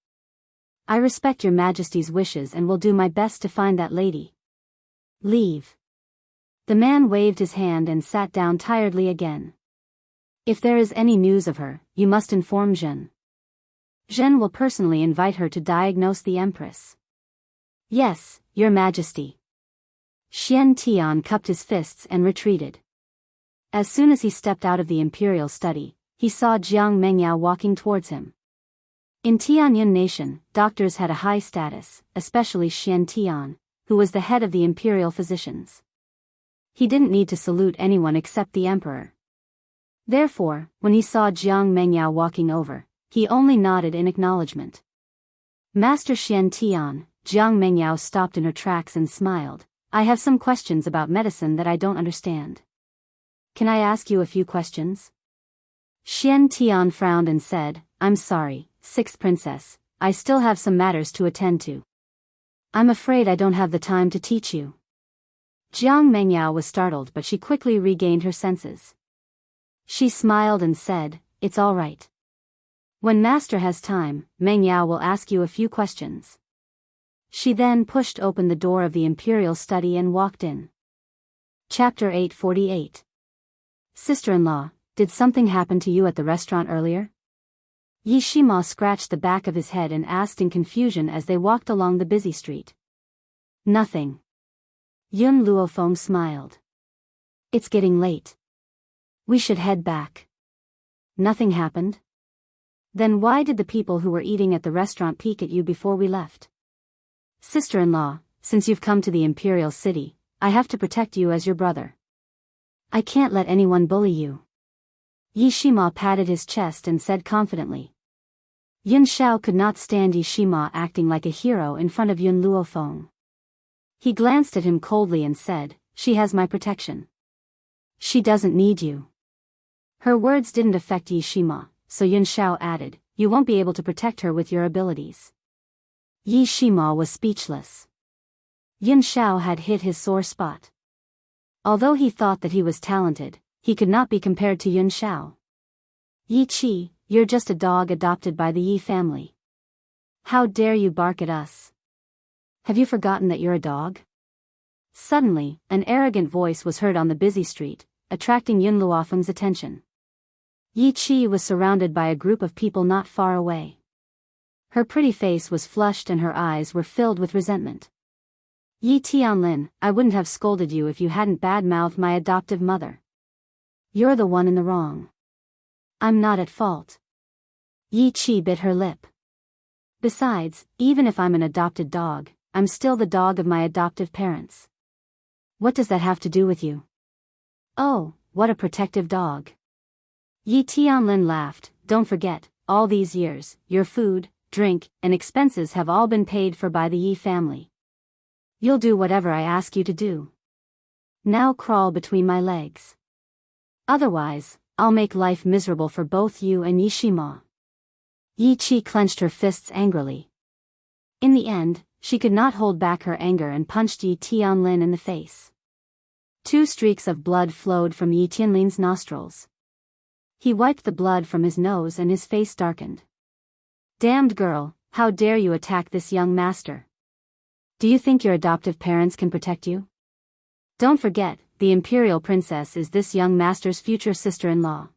I respect your Majesty's wishes and will do my best to find that lady. Leave. The man waved his hand and sat down tiredly again. If there is any news of her, you must inform Zhen. Zhen will personally invite her to diagnose the Empress. Yes, Your Majesty. Xian Tian cupped his fists and retreated. As soon as he stepped out of the imperial study, he saw Jiang Mengyao walking towards him. In Tianyun Nation, doctors had a high status, especially Xian Tian, who was the head of the imperial physicians. He didn't need to salute anyone except the emperor. Therefore, when he saw Jiang Mengyao walking over, he only nodded in acknowledgement. Master Xian Tian, Jiang Mengyao stopped in her tracks and smiled. I have some questions about medicine that I don't understand. Can I ask you a few questions? Xian Tian frowned and said, I'm sorry, Sixth Princess, I still have some matters to attend to. I'm afraid I don't have the time to teach you. Jiang Mengyao was startled, but she quickly regained her senses. She smiled and said, it's all right. When Master has time, Mengyao will ask you a few questions. She then pushed open the door of the imperial study and walked in. Chapter 848. Sister-in-law, did something happen to you at the restaurant earlier? Yi Shima scratched the back of his head and asked in confusion as they walked along the busy street. Nothing. Yun Luofeng smiled. It's getting late. We should head back. Nothing happened? Then why did the people who were eating at the restaurant peek at you before we left? Sister-in-law, since you've come to the imperial city, I have to protect you as your brother. I can't let anyone bully you. Yi Shima patted his chest and said confidently. Yun Xiao could not stand Yi Shima acting like a hero in front of Yun Luofeng. He glanced at him coldly and said, she has my protection. She doesn't need you. Her words didn't affect Yi Shima, so Yun Xiao added, you won't be able to protect her with your abilities. Yi Shima was speechless. Yun Xiao had hit his sore spot. Although he thought that he was talented, he could not be compared to Yun Xiao. Yi Qi, you're just a dog adopted by the Yi family. How dare you bark at us? Have you forgotten that you're a dog? Suddenly, an arrogant voice was heard on the busy street, attracting Yun Luofeng's attention. Yi Qi was surrounded by a group of people not far away. Her pretty face was flushed and her eyes were filled with resentment. Yi Tianlin, I wouldn't have scolded you if you hadn't bad-mouthed my adoptive mother. You're the one in the wrong. I'm not at fault. Yi Qi bit her lip. Besides, even if I'm an adopted dog, I'm still the dog of my adoptive parents. What does that have to do with you? Oh, what a protective dog. Yi Tianlin laughed. Don't forget, all these years, your food, drink, and expenses have all been paid for by the Yi family. You'll do whatever I ask you to do. Now crawl between my legs. Otherwise, I'll make life miserable for both you and Yi Shima. Yi Qi clenched her fists angrily. In the end, she could not hold back her anger and punched Yi Tianlin in the face. 2 streaks of blood flowed from Yi Tianlin's nostrils. He wiped the blood from his nose and his face darkened. Damned girl, how dare you attack this young master? Do you think your adoptive parents can protect you? Don't forget, the imperial princess is this young master's future sister-in-law.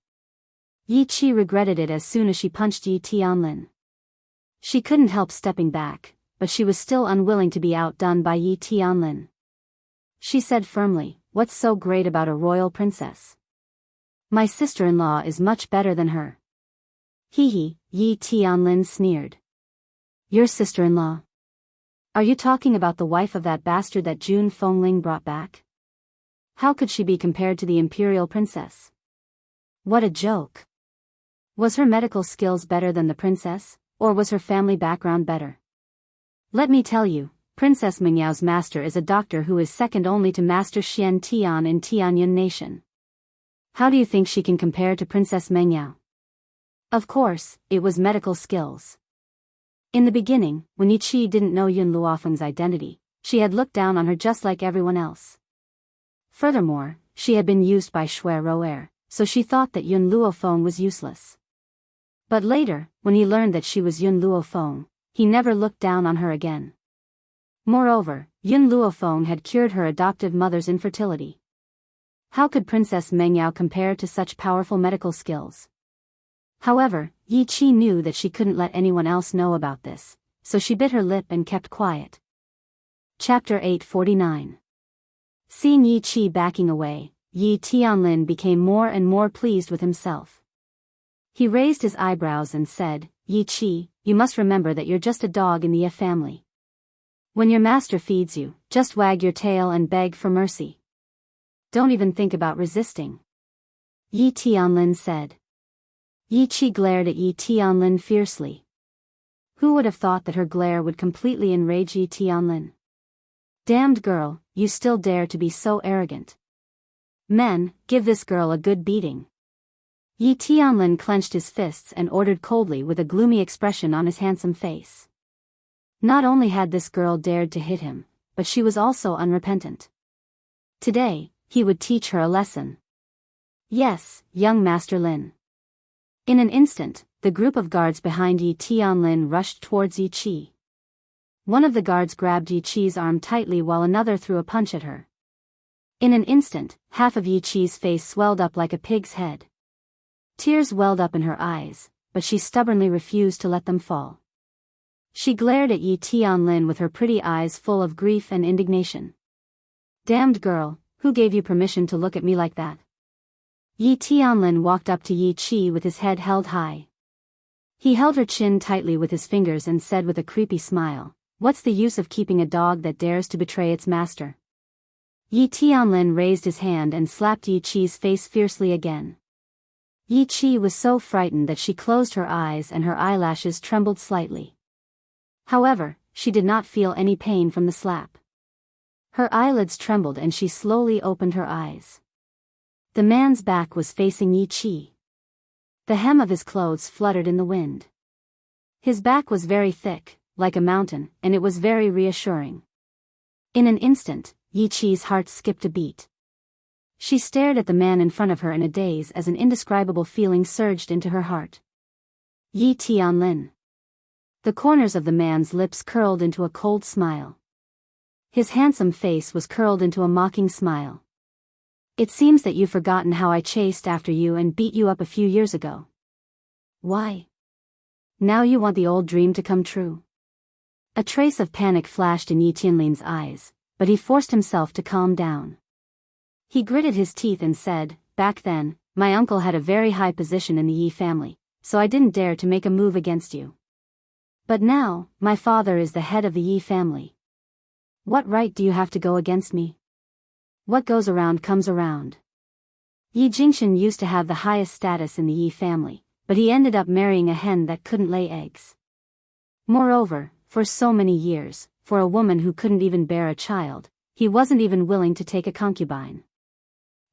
Yi Qi regretted it as soon as she punched Yi Tianlin. She couldn't help stepping back, but she was still unwilling to be outdone by Yi Tianlin. She said firmly, what's so great about a royal princess? My sister-in-law is much better than her. Hee, Yi Tianlin sneered. Your sister-in-law? Are you talking about the wife of that bastard that Jun Fengling brought back? How could she be compared to the imperial princess? What a joke. Was her medical skills better than the princess, or was her family background better? Let me tell you, Princess Mengyao's master is a doctor who is second only to Master Xian Tian in Tianyun Nation. How do you think she can compare to Princess Mengyao? Of course, it was medical skills. In the beginning, when Yi Qi didn't know Yun Luofeng's identity, she had looked down on her just like everyone else. Furthermore, she had been used by Shui Roer, so she thought that Yun Luofeng was useless. But later, when he learned that she was Yun Luofeng, he never looked down on her again. Moreover, Yun Luofeng had cured her adoptive mother's infertility. How could Princess Mengyao compare to such powerful medical skills? However, Yi Qi knew that she couldn't let anyone else know about this, so she bit her lip and kept quiet. Chapter 849. Seeing Yi Qi backing away, Yi Tianlin became more and more pleased with himself. He raised his eyebrows and said, "Yi Qi, you must remember that you're just a dog in the Ye family. When your master feeds you, just wag your tail and beg for mercy. Don't even think about resisting," Yi Tianlin said. Yi Qi glared at Yi Tianlin fiercely. Who would have thought that her glare would completely enrage Yi Tianlin? Damned girl, you still dare to be so arrogant. Men, give this girl a good beating. Yi Tianlin clenched his fists and ordered coldly with a gloomy expression on his handsome face. Not only had this girl dared to hit him, but she was also unrepentant. Today, he would teach her a lesson. Yes, young Master Lin. In an instant, the group of guards behind Yi Tianlin rushed towards Yi Qi. One of the guards grabbed Yi Qi's arm tightly while another threw a punch at her. In an instant, half of Yi Qi's face swelled up like a pig's head. Tears welled up in her eyes, but she stubbornly refused to let them fall. She glared at Yi Tianlin with her pretty eyes full of grief and indignation. Damned girl, who gave you permission to look at me like that? Yi Tianlin walked up to Yi Qi with his head held high. He held her chin tightly with his fingers and said with a creepy smile, "What's the use of keeping a dog that dares to betray its master?" Yi Tianlin raised his hand and slapped Yi Qi's face fiercely again. Yi Qi was so frightened that she closed her eyes and her eyelashes trembled slightly. However, she did not feel any pain from the slap. Her eyelids trembled and she slowly opened her eyes. The man's back was facing Yi Qi. The hem of his clothes fluttered in the wind. His back was very thick, like a mountain, and it was very reassuring. In an instant, Yi Qi's heart skipped a beat. She stared at the man in front of her in a daze as an indescribable feeling surged into her heart. Yi Tianlin. The corners of the man's lips curled into a cold smile. His handsome face was curled into a mocking smile. It seems that you've forgotten how I chased after you and beat you up a few years ago. Why? Now you want the old dream to come true. A trace of panic flashed in Yi Tianlin's eyes, but he forced himself to calm down. He gritted his teeth and said, "Back then, my uncle had a very high position in the Yi family, so I didn't dare to make a move against you. But now, my father is the head of the Yi family. What right do you have to go against me? What goes around comes around." Yi Jingshan used to have the highest status in the Yi family, but he ended up marrying a hen that couldn't lay eggs. Moreover, for so many years, for a woman who couldn't even bear a child, he wasn't even willing to take a concubine.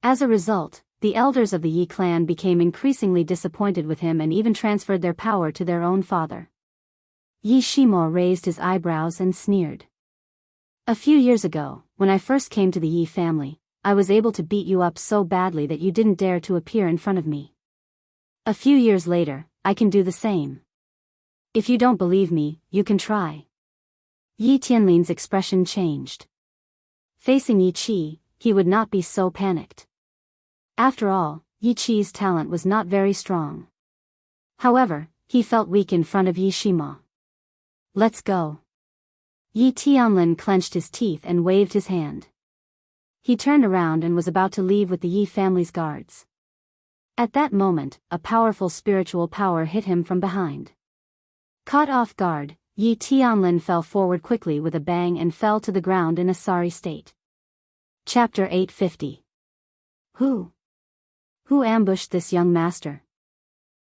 As a result, the elders of the Yi clan became increasingly disappointed with him and even transferred their power to their own father. Yi Shimo raised his eyebrows and sneered. "A few years ago, when I first came to the Yi family, I was able to beat you up so badly that you didn't dare to appear in front of me. A few years later, I can do the same. If you don't believe me, you can try." Yi Tianlin's expression changed. Facing Yi Qi, he would not be so panicked. After all, Yi Qi's talent was not very strong. However, he felt weak in front of Yi Shimo. "Let's go." Yi Tianlin clenched his teeth and waved his hand. He turned around and was about to leave with the Yi family's guards. At that moment, a powerful spiritual power hit him from behind. Caught off guard, Yi Tianlin fell forward quickly with a bang and fell to the ground in a sorry state. Chapter 850. Who ambushed this young master?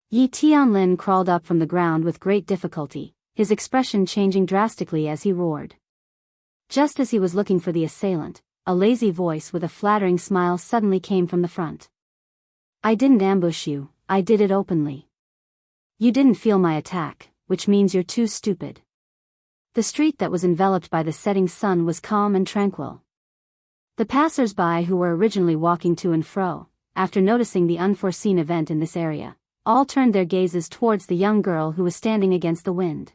Yi Tianlin crawled up from the ground with great difficulty, his expression changing drastically as he roared. Just as he was looking for the assailant, a lazy voice with a flattering smile suddenly came from the front. I didn't ambush you, I did it openly. You didn't feel my attack, which means you're too stupid. The street that was enveloped by the setting sun was calm and tranquil. The passers-by who were originally walking to and fro, after noticing the unforeseen event in this area, all turned their gazes towards the young girl who was standing against the wind.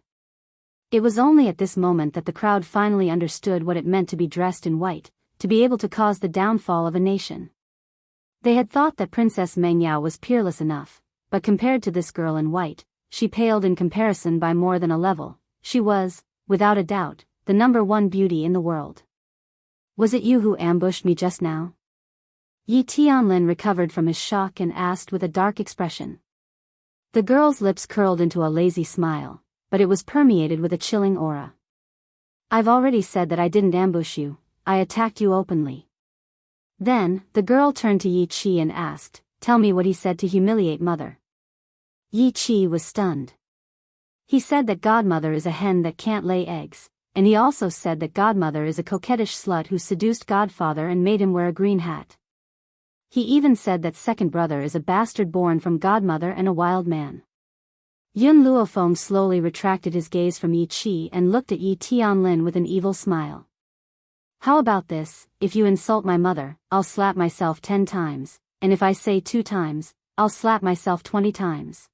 It was only at this moment that the crowd finally understood what it meant to be dressed in white, to be able to cause the downfall of a nation. They had thought that Princess Mengyao was peerless enough, but compared to this girl in white, she paled in comparison by more than a level. She was, without a doubt, the #1 beauty in the world. Was it you who ambushed me just now? Yi Tianlin recovered from his shock and asked with a dark expression. The girl's lips curled into a lazy smile, but it was permeated with a chilling aura. I've already said that I didn't ambush you, I attacked you openly. Then, the girl turned to Yi Qi and asked, tell me what he said to humiliate mother. Yi Qi was stunned. He said that godmother is a hen that can't lay eggs, and he also said that godmother is a coquettish slut who seduced godfather and made him wear a green hat. He even said that second brother is a bastard born from godmother and a wild man. Yun Luofeng slowly retracted his gaze from Yi Qi and looked at Yi Tianlin with an evil smile. How about this, if you insult my mother, I'll slap myself 10 times, and if I say 2 times, I'll slap myself 20 times.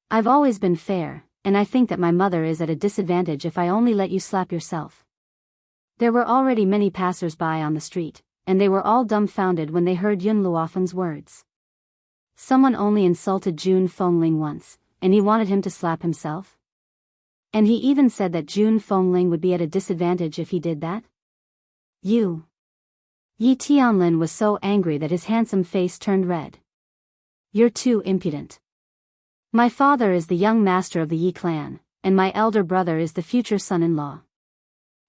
I've always been fair, and I think that my mother is at a disadvantage if I only let you slap yourself. There were already many passers-by on the street, and they were all dumbfounded when they heard Yun Luofeng's words. Someone only insulted Jun Fengling once, and he wanted him to slap himself? And he even said that Jun Fengling would be at a disadvantage if he did that? You. Yi Tianlin was so angry that his handsome face turned red. You're too impudent. My father is the young master of the Yi clan, and my elder brother is the future son-in-law.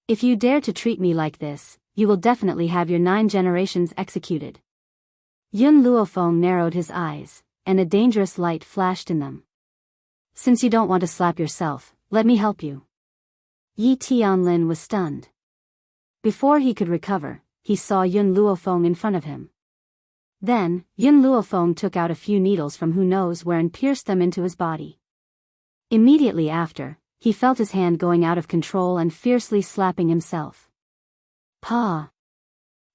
If you dare to treat me like this, you will definitely have your 9 generations executed. Yun Luofeng narrowed his eyes, and a dangerous light flashed in them. Since you don't want to slap yourself, let me help you. Yi Tianlin was stunned. Before he could recover, he saw Yun Luofeng in front of him. Then, Yun Luofeng took out a few needles from who knows where and pierced them into his body. Immediately after, he felt his hand going out of control and fiercely slapping himself. Pa!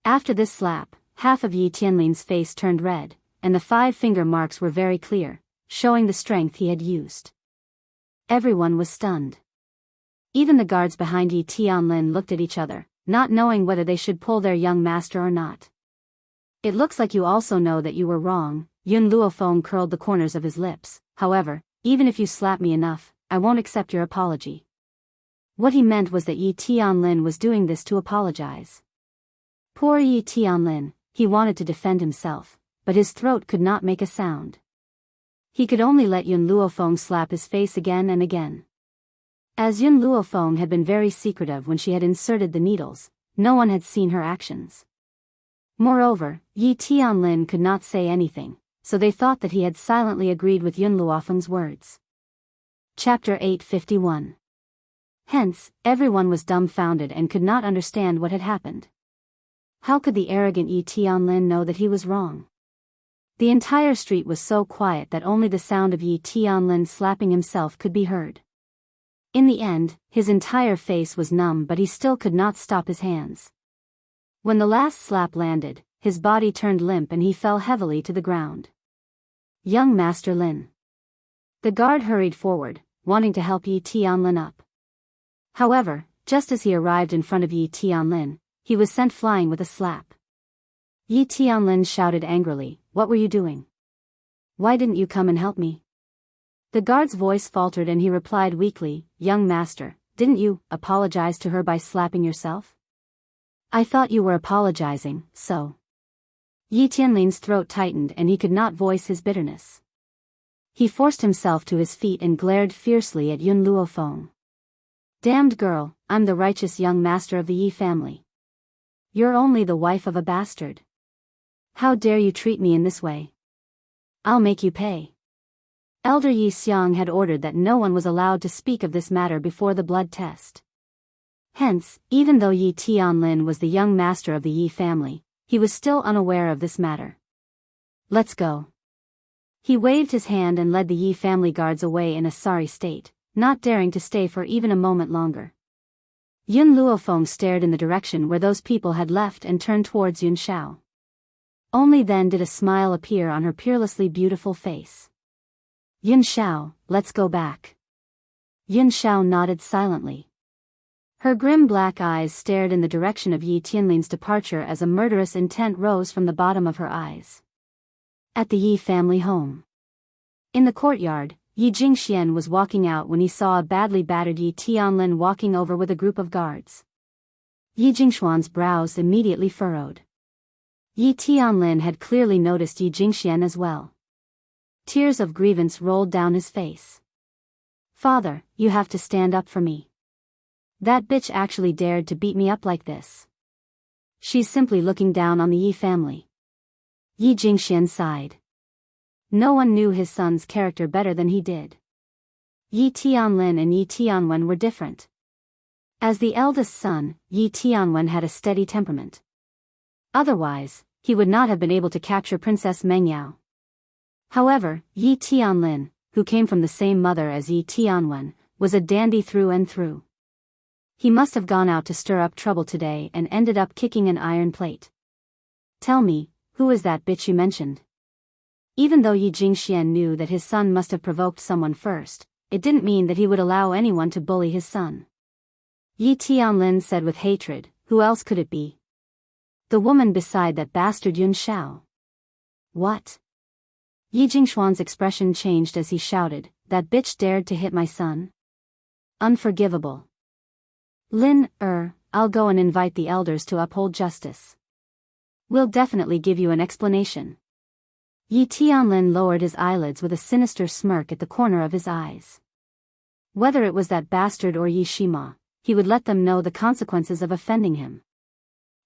After this slap, half of Yi Tianlin's face turned red, and the 5 finger marks were very clear, showing the strength he had used. Everyone was stunned. Even the guards behind Yi Tianlin looked at each other, not knowing whether they should pull their young master or not. It looks like you also know that you were wrong. Yun Luofeng curled the corners of his lips. However, even if you slap me enough, I won't accept your apology. What he meant was that Yi Tianlin was doing this to apologize. Poor Yi Tianlin, he wanted to defend himself, but his throat could not make a sound. He could only let Yun Luofeng slap his face again and again. As Yun Luofeng had been very secretive when she had inserted the needles, no one had seen her actions. Moreover, Yi Tianlin could not say anything, so they thought that he had silently agreed with Yun Luofeng's words. Chapter 851. Hence, everyone was dumbfounded and could not understand what had happened. How could the arrogant Yi Tianlin know that he was wrong? The entire street was so quiet that only the sound of Yi Tianlin slapping himself could be heard. In the end, his entire face was numb, but he still could not stop his hands. When the last slap landed, his body turned limp and he fell heavily to the ground. Young Master Lin. The guard hurried forward, wanting to help Yi Tianlin up. However, just as he arrived in front of Yi Tianlin, he was sent flying with a slap. Yi Tianlin shouted angrily, "What were you doing? Why didn't you come and help me?" The guard's voice faltered and he replied weakly, "Young master, didn't you apologize to her by slapping yourself?" "I thought you were apologizing, so." Yi Tianlin's throat tightened and he could not voice his bitterness. He forced himself to his feet and glared fiercely at Yun Luofeng. "Damned girl, I'm the righteous young master of the Yi family. You're only the wife of a bastard. How dare you treat me in this way? I'll make you pay." Elder Yi Xiang had ordered that no one was allowed to speak of this matter before the blood test. Hence, even though Yi Tianlin was the young master of the Yi family, he was still unaware of this matter. Let's go. He waved his hand and led the Yi family guards away in a sorry state, not daring to stay for even a moment longer. Yun Luofeng stared in the direction where those people had left and turned towards Yun Xiao. Only then did a smile appear on her peerlessly beautiful face. Yun Xiao, let's go back. Yun Xiao nodded silently. Her grim black eyes stared in the direction of Yi Tianlin's departure as a murderous intent rose from the bottom of her eyes. At the Yi family home. In the courtyard, Yi Jingxian was walking out when he saw a badly battered Yi Tianlin walking over with a group of guards. Yi Jingshuan's brows immediately furrowed. Yi Tianlin had clearly noticed Yi Jingxian as well. Tears of grievance rolled down his face. Father, you have to stand up for me. That bitch actually dared to beat me up like this. She's simply looking down on the Yi family. Yi Jingxian sighed. No one knew his son's character better than he did. Yi Tianlin and Yi Tianwen were different. As the eldest son, Yi Tianwen had a steady temperament. Otherwise, he would not have been able to capture Princess Mengyao. However, Yi Tianlin, who came from the same mother as Yi Tianwen, was a dandy through and through. He must have gone out to stir up trouble today and ended up kicking an iron plate. Tell me, who is that bitch you mentioned? Even though Yi Jingxian knew that his son must have provoked someone first, it didn't mean that he would allow anyone to bully his son. Yi Tianlin said with hatred, who else could it be? The woman beside that bastard Yun Xiao. What? Yi Jingshuan's expression changed as he shouted, that bitch dared to hit my son? Unforgivable. I'll go and invite the elders to uphold justice. We'll definitely give you an explanation. Yi Tianlin lowered his eyelids with a sinister smirk at the corner of his eyes. Whether it was that bastard or Yi Shima, he would let them know the consequences of offending him.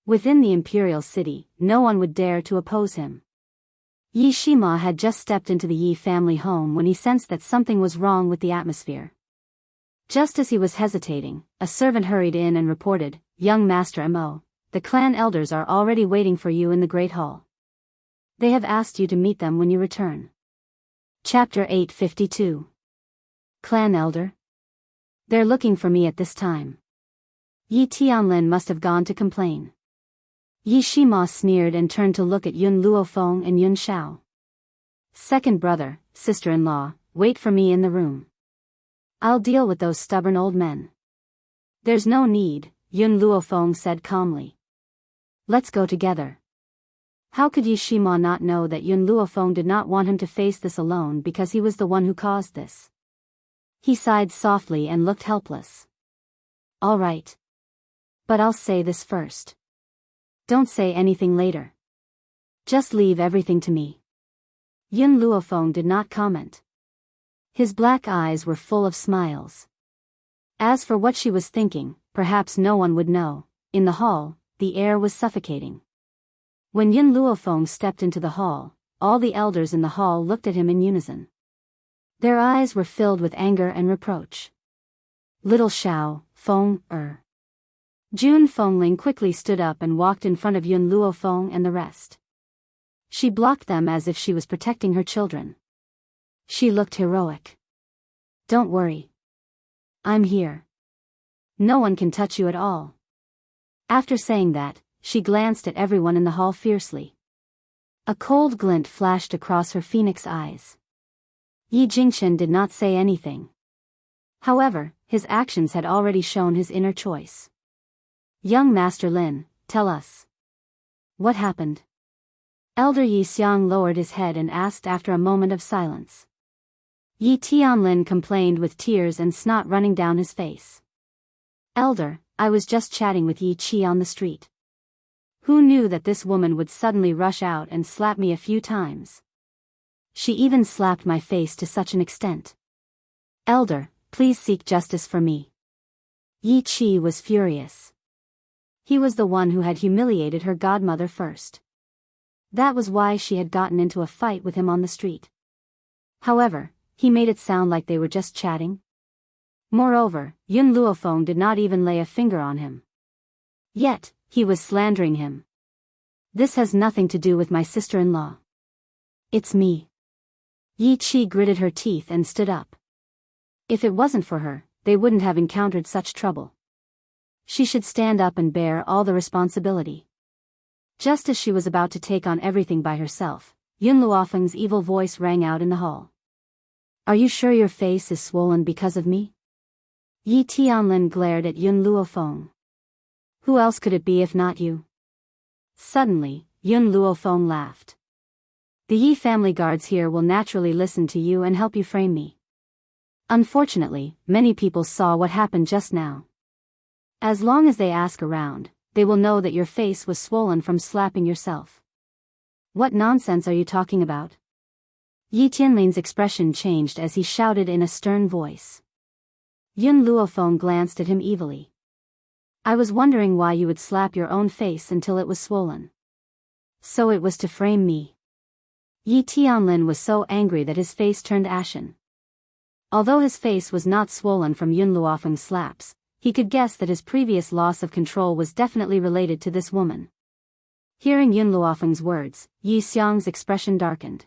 Within the imperial city, no one would dare to oppose him. Yi Shima had just stepped into the Yi family home when he sensed that something was wrong with the atmosphere. Just as he was hesitating, a servant hurried in and reported, "Young Master Mo, the clan elders are already waiting for you in the Great Hall. They have asked you to meet them when you return." Chapter 852. Clan Elder? They're looking for me at this time. Yi Tianlin must have gone to complain. Yi Shima sneered and turned to look at Yun Luofeng and Yun Xiao. Second brother, sister-in-law, wait for me in the room. I'll deal with those stubborn old men. There's no need, Yun Luofeng said calmly. Let's go together. How could Yi Shima not know that Yun Luofeng did not want him to face this alone because he was the one who caused this? He sighed softly and looked helpless. All right. But I'll say this first. Don't say anything later. Just leave everything to me. Yun Luofeng did not comment. His black eyes were full of smiles. As for what she was thinking, perhaps no one would know. In the hall, the air was suffocating. When Yun Luofeng stepped into the hall, all the elders in the hall looked at him in unison. Their eyes were filled with anger and reproach. Little Xiao, Feng, June Fengling quickly stood up and walked in front of Yun Luofeng and the rest. She blocked them as if she was protecting her children. She looked heroic. Don't worry. I'm here. No one can touch you at all. After saying that, she glanced at everyone in the hall fiercely. A cold glint flashed across her phoenix eyes. Yi Jingxian did not say anything. However, his actions had already shown his inner choice. Young Master Lin, tell us. What happened? Elder Yi Xiang lowered his head and asked after a moment of silence. Yi Tianlin complained with tears and snot running down his face. Elder, I was just chatting with Yi Qi on the street. Who knew that this woman would suddenly rush out and slap me a few times? She even slapped my face to such an extent. Elder, please seek justice for me. Yi Qi was furious. He was the one who had humiliated her godmother first. That was why she had gotten into a fight with him on the street. However, he made it sound like they were just chatting. Moreover, Yun Luofeng did not even lay a finger on him. Yet, he was slandering him. This has nothing to do with my sister-in-law. It's me. Yi Qi gritted her teeth and stood up. If it wasn't for her, they wouldn't have encountered such trouble. She should stand up and bear all the responsibility. Just as she was about to take on everything by herself, Yun Luofeng's evil voice rang out in the hall. Are you sure your face is swollen because of me? Yi Tianlin glared at Yun Luofeng. Who else could it be if not you? Suddenly, Yun Luofeng laughed. The Yi family guards here will naturally listen to you and help you frame me. Unfortunately, many people saw what happened just now. As long as they ask around, they will know that your face was swollen from slapping yourself. What nonsense are you talking about? Yi Tianlin's expression changed as he shouted in a stern voice. Yun Luofeng glanced at him evilly. I was wondering why you would slap your own face until it was swollen. So it was to frame me. Yi Tianlin was so angry that his face turned ashen. Although his face was not swollen from Yun Luofeng's slaps, he could guess that his previous loss of control was definitely related to this woman. Hearing Yun Luofeng's words, Yi Xiang's expression darkened.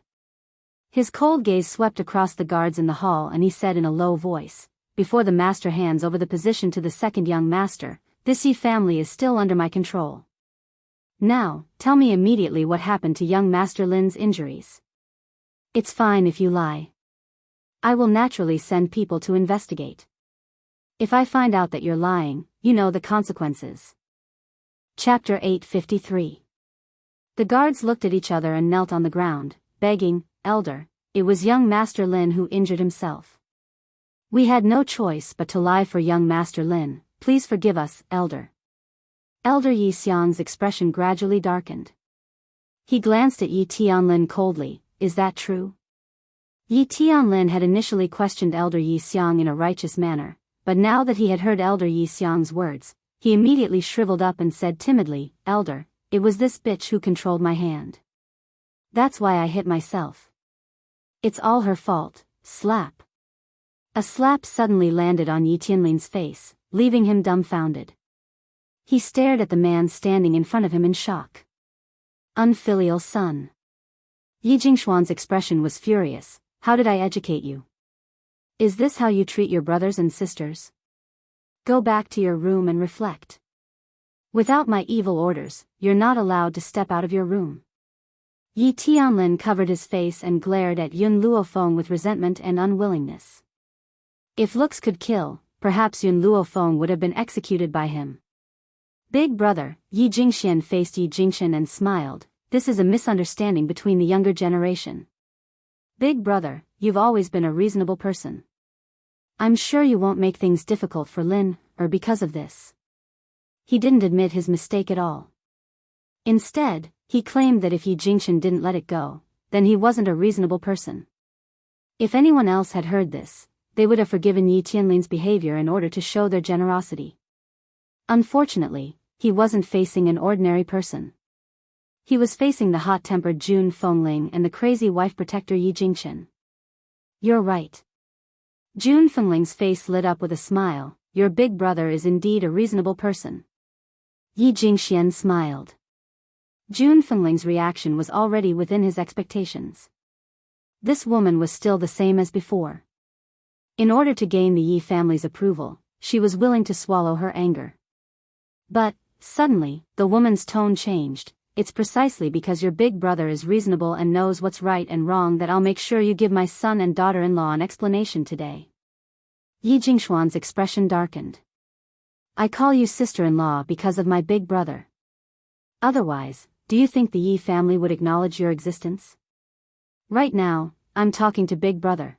His cold gaze swept across the guards in the hall and he said in a low voice, before the master hands over the position to the second young master, this Yi family is still under my control. Now, tell me immediately what happened to young Master Lin's injuries. It's fine if you lie. I will naturally send people to investigate. If I find out that you're lying, you know the consequences. Chapter 853. The guards looked at each other and knelt on the ground, begging, Elder, it was young Master Lin who injured himself. We had no choice but to lie for young Master Lin, please forgive us, Elder. Elder Yi Xiang's expression gradually darkened. He glanced at Yi Tianlin coldly, is that true? Yi Tianlin had initially questioned Elder Yi Xiang in a righteous manner, but now that he had heard Elder Yi Xiang's words, he immediately shriveled up and said timidly, Elder, it was this bitch who controlled my hand. That's why I hit myself. It's all her fault, slap. A slap suddenly landed on Yi Tianlin's face, leaving him dumbfounded. He stared at the man standing in front of him in shock. Unfilial son. Yi Jingshuan's expression was furious, how did I educate you? Is this how you treat your brothers and sisters? Go back to your room and reflect. Without my evil orders, you're not allowed to step out of your room. Yi Tianlin covered his face and glared at Yun Luofeng with resentment and unwillingness. If looks could kill, perhaps Yun Luofeng would have been executed by him. Big brother, Yi Jingxian faced Yi Jingxian and smiled, this is a misunderstanding between the younger generation. Big brother, you've always been a reasonable person. I'm sure you won't make things difficult for Lin, or because of this. He didn't admit his mistake at all. Instead, he claimed that if Yi Jingxian didn't let it go, then he wasn't a reasonable person. If anyone else had heard this, they would have forgiven Yi Tianlin's behavior in order to show their generosity. Unfortunately, he wasn't facing an ordinary person. He was facing the hot-tempered Jun Fengling and the crazy wife protector Yi Jingxian. You're right. Jun Fengling's face lit up with a smile, your big brother is indeed a reasonable person. Yi Jingxian smiled. Jun Fengling's reaction was already within his expectations. This woman was still the same as before. In order to gain the Yi family's approval, she was willing to swallow her anger. But, suddenly, the woman's tone changed. It's precisely because your big brother is reasonable and knows what's right and wrong that I'll make sure you give my son and daughter-in-law an explanation today. Yi Jingshuan's expression darkened. I call you sister-in-law because of my big brother. Otherwise, do you think the Yi family would acknowledge your existence? Right now, I'm talking to big brother.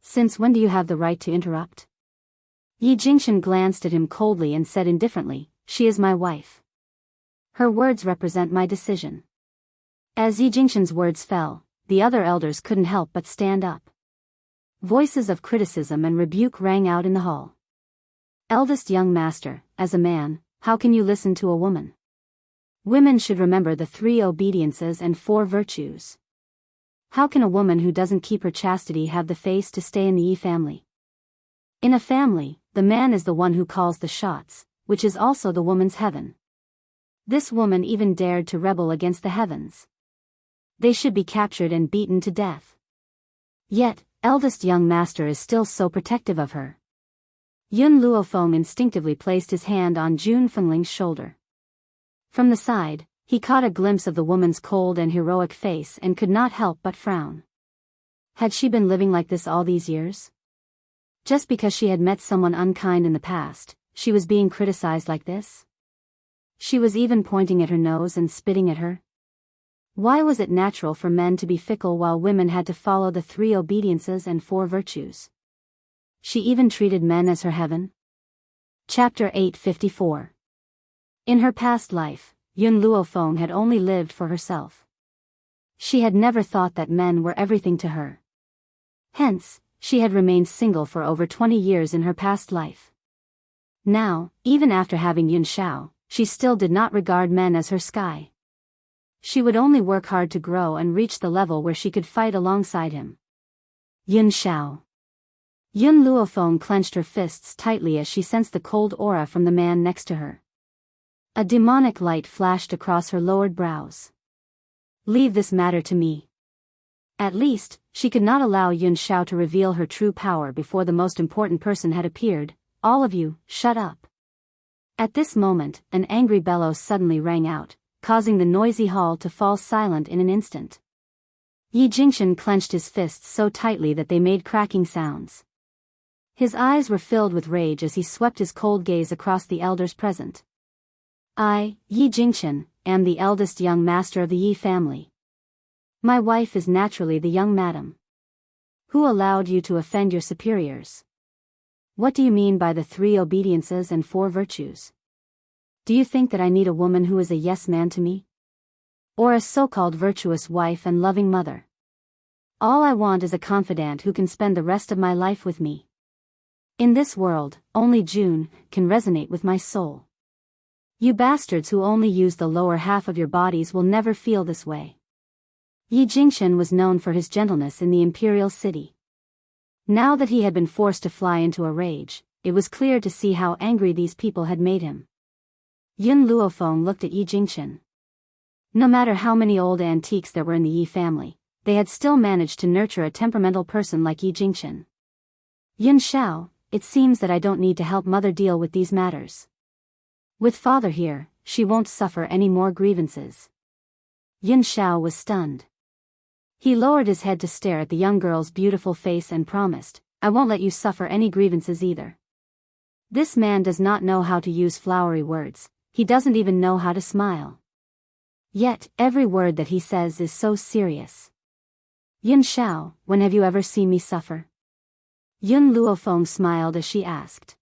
Since when do you have the right to interrupt? Yi Jingxian glanced at him coldly and said indifferently, she is my wife. Her words represent my decision. As Yi Jingxian's words fell, the other elders couldn't help but stand up. Voices of criticism and rebuke rang out in the hall. Eldest young master, as a man, how can you listen to a woman? Women should remember the 3 obediences and 4 virtues. How can a woman who doesn't keep her chastity have the face to stay in the Yi family? In a family, the man is the one who calls the shots, which is also the woman's heaven. This woman even dared to rebel against the heavens. They should be captured and beaten to death. Yet, eldest young master is still so protective of her. Yun Luofeng instinctively placed his hand on Jun Fengling's shoulder. From the side, he caught a glimpse of the woman's cold and heroic face and could not help but frown. Had she been living like this all these years? Just because she had met someone unkind in the past, she was being criticized like this? She was even pointing at her nose and spitting at her? Why was it natural for men to be fickle while women had to follow the 3 obediences and 4 virtues? She even treated men as her heaven? Chapter 854. In her past life, Yun Luofeng had only lived for herself. She had never thought that men were everything to her. Hence, she had remained single for over 20 years in her past life. Now, even after having Yun Xiao, she still did not regard men as her sky. She would only work hard to grow and reach the level where she could fight alongside him. Yun Xiao. Yun Luofeng clenched her fists tightly as she sensed the cold aura from the man next to her. A demonic light flashed across her lowered brows. Leave this matter to me. At least, she could not allow Yun Xiao to reveal her true power before the most important person had appeared. All of you, shut up. At this moment, an angry bellow suddenly rang out, causing the noisy hall to fall silent in an instant. Yi Jingchen clenched his fists so tightly that they made cracking sounds. His eyes were filled with rage as he swept his cold gaze across the elders present. I, Yi Jingchen, am the eldest young master of the Yi family. My wife is naturally the young madam. Who allowed you to offend your superiors? What do you mean by the 3 obediences and 4 virtues? Do you think that I need a woman who is a yes man to me? Or a so-called virtuous wife and loving mother? All I want is a confidant who can spend the rest of my life with me. In this world, only June can resonate with my soul. You bastards who only use the lower half of your bodies will never feel this way. Yi Jingchen was known for his gentleness in the imperial city. Now that he had been forced to fly into a rage, it was clear to see how angry these people had made him. Yun Luofeng looked at Yi Jingchen. No matter how many old antiques there were in the Yi family, they had still managed to nurture a temperamental person like Yi Jingchen. Yun Xiao, it seems that I don't need to help mother deal with these matters. With father here, she won't suffer any more grievances. Yun Xiao was stunned. He lowered his head to stare at the young girl's beautiful face and promised, I won't let you suffer any grievances either. This man does not know how to use flowery words, he doesn't even know how to smile. Yet, every word that he says is so serious. Yun Xiao, when have you ever seen me suffer? Yun Luofeng smiled as she asked.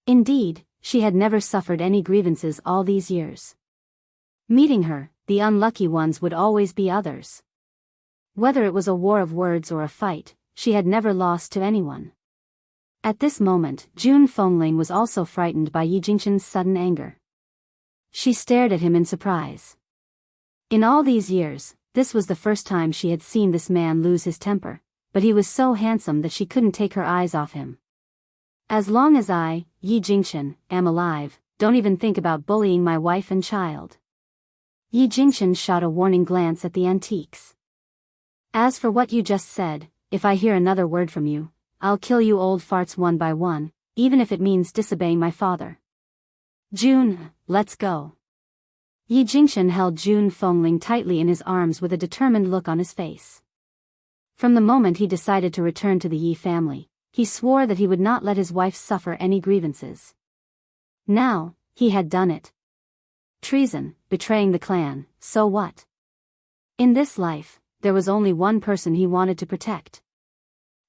Indeed, she had never suffered any grievances all these years. Meeting her, the unlucky ones would always be others. Whether it was a war of words or a fight, she had never lost to anyone. At this moment, Jun Fengling was also frightened by Yi Jingchen's sudden anger. She stared at him in surprise. In all these years, this was the first time she had seen this man lose his temper, but he was so handsome that she couldn't take her eyes off him. As long as I, Yi Jingchen, am alive, don't even think about bullying my wife and child. Yi Jingchen shot a warning glance at the antiques. As for what you just said, if I hear another word from you, I'll kill you old farts one by one, even if it means disobeying my father. June, let's go. Yi Jingchen held Jun Fengling tightly in his arms with a determined look on his face. From the moment he decided to return to the Yi family, he swore that he would not let his wife suffer any grievances. Now, he had done it. Treason, betraying the clan, so what? In this life, there was only one person he wanted to protect.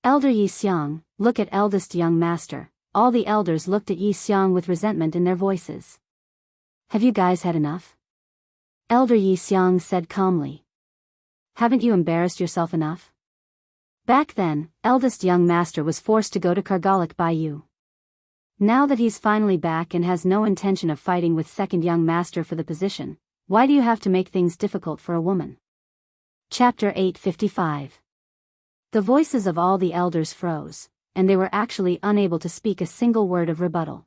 Elder Yi Xiang, look at eldest young master. All the elders looked at Yi Xiang with resentment in their voices. Have you guys had enough? Elder Yi Xiang said calmly. Haven't you embarrassed yourself enough? Back then, eldest young master was forced to go to Kargalik by you. Now that he's finally back and has no intention of fighting with second young master for the position, why do you have to make things difficult for a woman? Chapter 855. The voices of all the elders froze, and they were actually unable to speak a single word of rebuttal.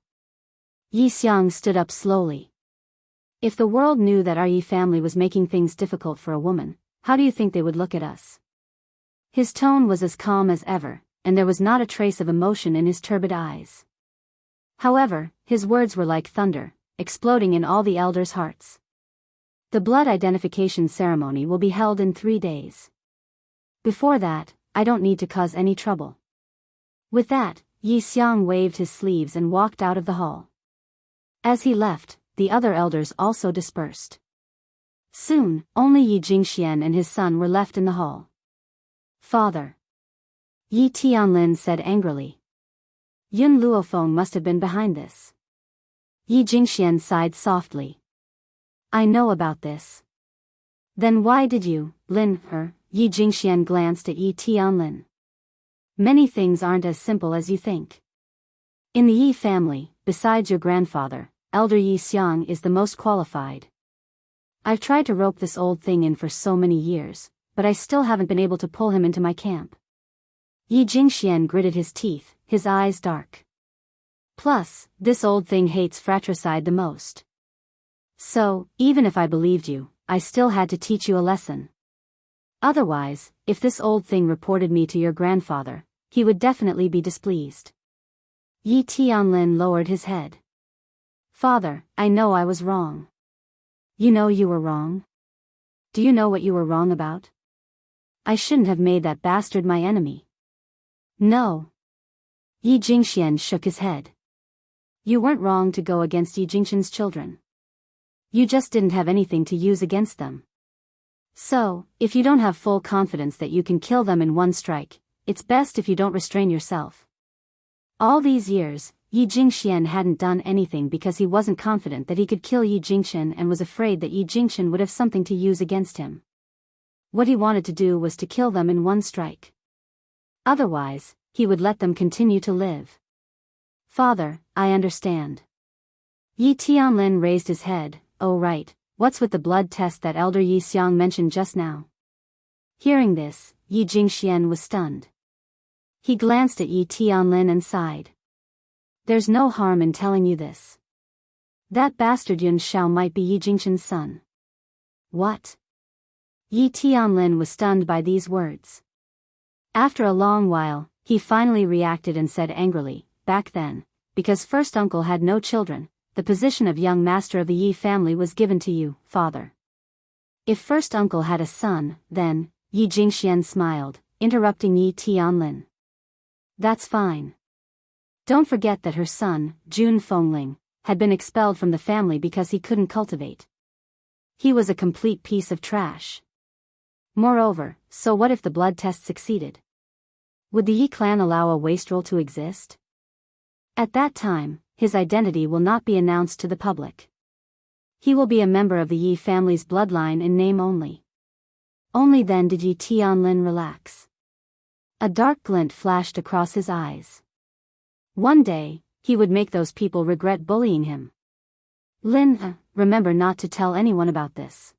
Yi Xiang stood up slowly. If the world knew that our Yi family was making things difficult for a woman, how do you think they would look at us? His tone was as calm as ever, and there was not a trace of emotion in his turbid eyes. However, his words were like thunder, exploding in all the elders' hearts. The blood identification ceremony will be held in 3 days. Before that, I don't need to cause any trouble. With that, Yi Xiang waved his sleeves and walked out of the hall. As he left, the other elders also dispersed. Soon, only Yi Jingxian and his son were left in the hall. Father. Yi Tianlin said angrily. Yun Luofeng must have been behind this. Yi Jingxian sighed softly. I know about this. Then why did you, Lin, Yi Jingxian glanced at Yi Tianlin. Many things aren't as simple as you think. In the Yi family, besides your grandfather, Elder Yi Xiang is the most qualified. I've tried to rope this old thing in for so many years, but I still haven't been able to pull him into my camp. Yi Jingxian gritted his teeth, his eyes dark. Plus, this old thing hates fratricide the most. So, even if I believed you, I still had to teach you a lesson. Otherwise, if this old thing reported me to your grandfather, he would definitely be displeased. Yi Tianlin lowered his head. Father, I know I was wrong. You know you were wrong? Do you know what you were wrong about? I shouldn't have made that bastard my enemy. No. Yi Jingxian shook his head. You weren't wrong to go against Yi Jingxian's children. You just didn't have anything to use against them. So, if you don't have full confidence that you can kill them in one strike, it's best if you don't restrain yourself. All these years, Yi Jingxian hadn't done anything because he wasn't confident that he could kill Yi Jingxian and was afraid that Yi Jingxian would have something to use against him. What he wanted to do was to kill them in one strike. Otherwise, he would let them continue to live. Father, I understand. Yi Tianlin raised his head. Oh right, what's with the blood test that Elder Yi Xiang mentioned just now? Hearing this, Yi Jingxian was stunned. He glanced at Yi Tianlin and sighed. There's no harm in telling you this. That bastard Yun Shao might be Yi Jingxian's son. What? Yi Tianlin was stunned by these words. After a long while, he finally reacted and said angrily, back then, because first uncle had no children, the position of young master of the Yi family was given to you, father. If first uncle had a son, then, Yi Jingxian smiled, interrupting Yi Tianlin. That's fine. Don't forget that her son, Jun Fengling, had been expelled from the family because he couldn't cultivate. He was a complete piece of trash. Moreover, so what if the blood test succeeded? Would the Yi clan allow a wastrel to exist? At that time, his identity will not be announced to the public. He will be a member of the Yi family's bloodline in name only. Only then did Yi Tianlin relax. A dark glint flashed across his eyes. One day, he would make those people regret bullying him. Lin, remember not to tell anyone about this.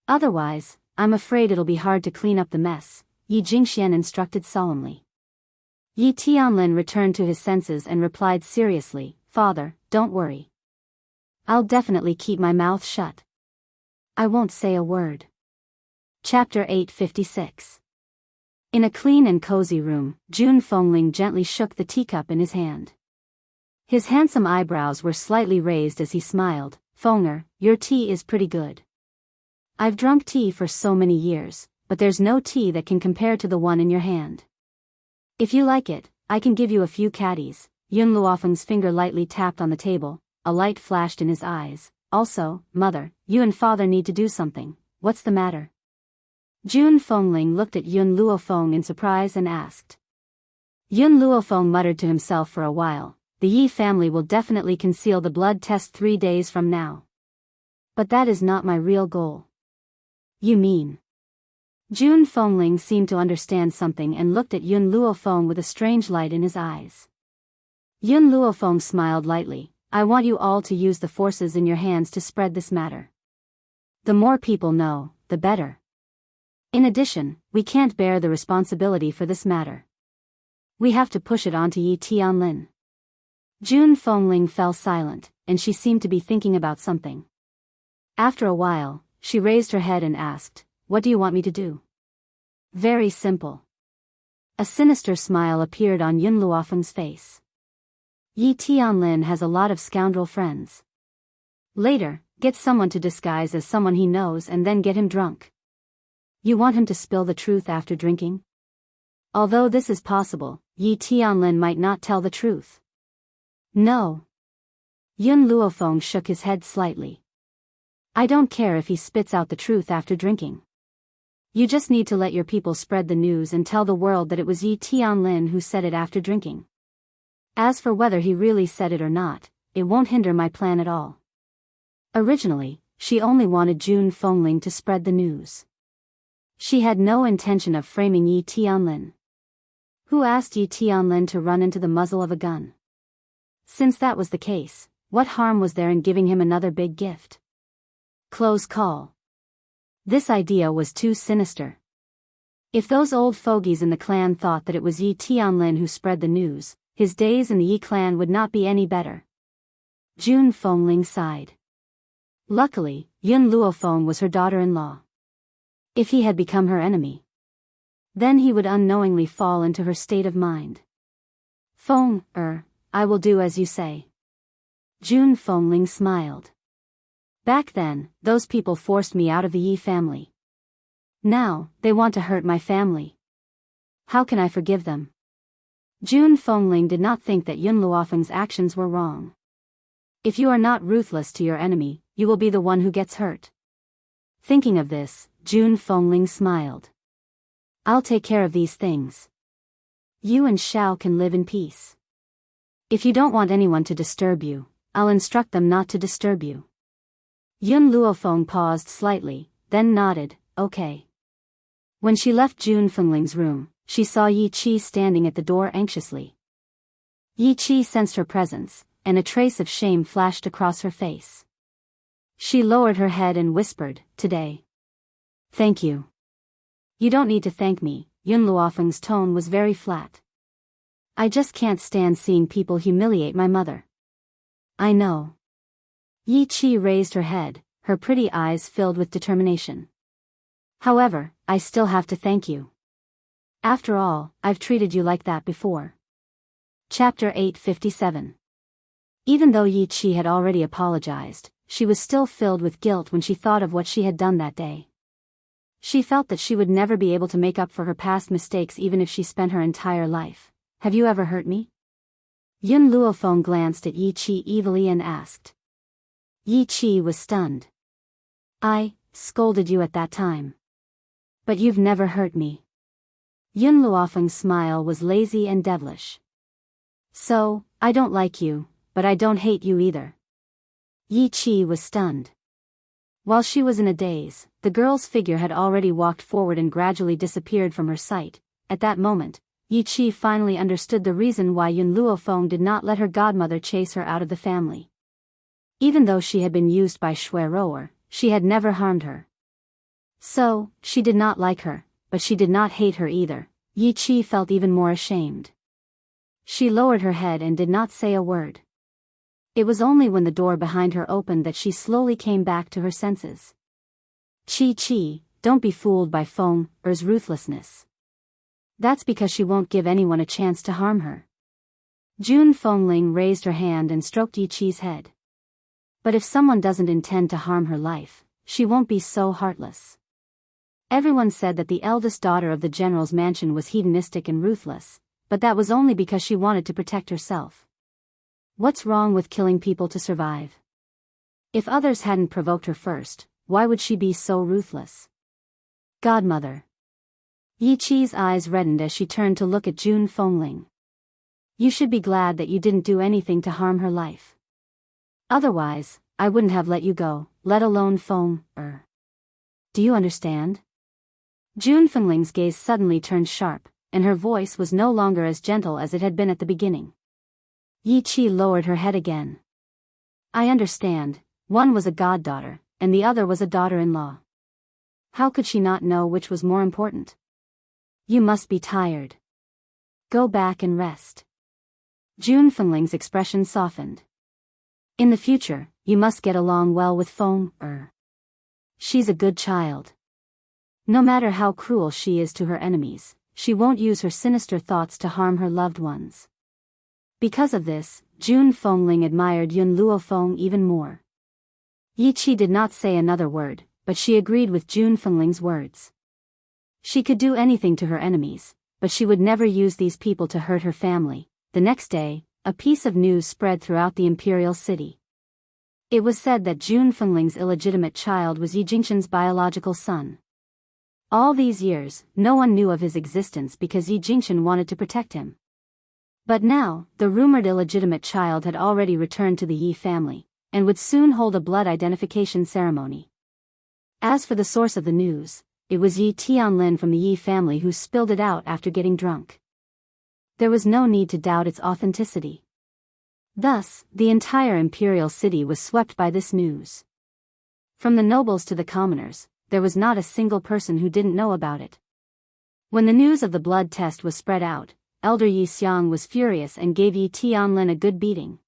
Otherwise, I'm afraid it'll be hard to clean up the mess, Yi Jingxian instructed solemnly. Yi Tianlin returned to his senses and replied seriously, Father, don't worry. I'll definitely keep my mouth shut. I won't say a word. Chapter 856. In a clean and cozy room, Jun Fengling gently shook the teacup in his hand. His handsome eyebrows were slightly raised as he smiled. Fenger, your tea is pretty good. I've drunk tea for so many years, but there's no tea that can compare to the one in your hand. If you like it, I can give you a few caddies. Yun Luofeng's finger lightly tapped on the table, a light flashed in his eyes. Also, mother, you and father need to do something. What's the matter? Jun Fengling looked at Yun Luofeng in surprise and asked. Yun Luofeng muttered to himself for a while. The Yi family will definitely conceal the blood test 3 days from now. But that is not my real goal. You mean? Jun Fengling seemed to understand something and looked at Yun Luofeng with a strange light in his eyes. Yun Luofeng smiled lightly. I want you all to use the forces in your hands to spread this matter. The more people know, the better. In addition, we can't bear the responsibility for this matter. We have to push it onto Yi Tianlin. Jun Fengling fell silent, and she seemed to be thinking about something. After a while, she raised her head and asked, "What do you want me to do?" "Very simple." A sinister smile appeared on Yun Luofeng's face. "Yi Tianlin has a lot of scoundrel friends. Later, get someone to disguise as someone he knows and then get him drunk. You want him to spill the truth after drinking? Although this is possible, Yi Tianlin might not tell the truth." "No." Yun Luofeng shook his head slightly. "I don't care if he spits out the truth after drinking. You just need to let your people spread the news and tell the world that it was Yi Tianlin who said it after drinking. As for whether he really said it or not, it won't hinder my plan at all." Originally, she only wanted Jun Fengling to spread the news. She had no intention of framing Yi Tianlin. Who asked Yi Tianlin to run into the muzzle of a gun? Since that was the case, what harm was there in giving him another big gift? Close call. This idea was too sinister. If those old fogies in the clan thought that it was Yi Tianlin who spread the news, his days in the Yi clan would not be any better. Jun Fengling sighed. Luckily, Yun Luofeng was her daughter-in-law. If he had become her enemy, then he would unknowingly fall into her state of mind. "Feng, I will do as you say." Jun Fengling smiled. "Back then, those people forced me out of the Yi family. Now, they want to hurt my family. How can I forgive them?" Jun Fengling did not think that Yun Luofeng's actions were wrong. If you are not ruthless to your enemy, you will be the one who gets hurt. Thinking of this, Jun Fengling smiled. "I'll take care of these things. You and Xiao can live in peace. If you don't want anyone to disturb you, I'll instruct them not to disturb you." Yun Luofeng paused slightly, then nodded, "Okay." When she left Jun Fengling's room, she saw Yi Qi standing at the door anxiously. Yi Qi sensed her presence, and a trace of shame flashed across her face. She lowered her head and whispered, "Today." "Thank you." "You don't need to thank me," Yun Luofeng's tone was very flat. "I just can't stand seeing people humiliate my mother." "I know." Yi Qi raised her head, her pretty eyes filled with determination. "However, I still have to thank you. After all, I've treated you like that before." Chapter 857. Even though Yi Qi had already apologized, she was still filled with guilt when she thought of what she had done that day. She felt that she would never be able to make up for her past mistakes even if she spent her entire life. "Have you ever hurt me?" Yun Luofeng glanced at Yi Qi evilly and asked. Yi Qi was stunned. "I scolded you at that time. But you've never hurt me." Yun Luofeng's smile was lazy and devilish. "So, I don't like you, but I don't hate you either." Yi Qi was stunned. While she was in a daze, the girl's figure had already walked forward and gradually disappeared from her sight. At that moment, Yi Qi finally understood the reason why Yun Luofeng did not let her godmother chase her out of the family. Even though she had been used by Shui Roer, she had never harmed her. So, she did not like her, but she did not hate her either. Yi Qi felt even more ashamed. She lowered her head and did not say a word. It was only when the door behind her opened that she slowly came back to her senses. Qi, don't be fooled by Feng Er's ruthlessness. That's because she won't give anyone a chance to harm her." Jun Fengling raised her hand and stroked Yi Qi's head. "But if someone doesn't intend to harm her life, she won't be so heartless. Everyone said that the eldest daughter of the general's mansion was hedonistic and ruthless, but that was only because she wanted to protect herself. What's wrong with killing people to survive? If others hadn't provoked her first, why would she be so ruthless?" "Godmother." Yi Qi's eyes reddened as she turned to look at Jun Fengling. "You should be glad that you didn't do anything to harm her life. Otherwise, I wouldn't have let you go, let alone Feng Er. Do you understand?" Jun Fengling's gaze suddenly turned sharp, and her voice was no longer as gentle as it had been at the beginning. Yi Qi lowered her head again. "I understand, one was a goddaughter, and the other was a daughter-in-law. How could she not know which was more important? You must be tired." Go back and rest. June Fengling's expression softened. In the future, you must get along well with Feng. She's a good child. No matter how cruel she is to her enemies, she won't use her sinister thoughts to harm her loved ones. Because of this, June Fengling admired Yun Luofeng even more. Yi Qi did not say another word, but she agreed with June Fengling's words. She could do anything to her enemies, but she would never use these people to hurt her family. The next day, a piece of news spread throughout the imperial city. It was said that June Fengling's illegitimate child was Yi Jingxin's biological son. All these years, no one knew of his existence because Yi Jingxin wanted to protect him. But now, the rumored illegitimate child had already returned to the Yi family, and would soon hold a blood identification ceremony. As for the source of the news, it was Yi Tianlin from the Yi family who spilled it out after getting drunk. There was no need to doubt its authenticity. Thus, the entire imperial city was swept by this news. From the nobles to the commoners, there was not a single person who didn't know about it. When the news of the blood test was spread out, Elder Yi Xiang was furious and gave Yi Tianlin a good beating.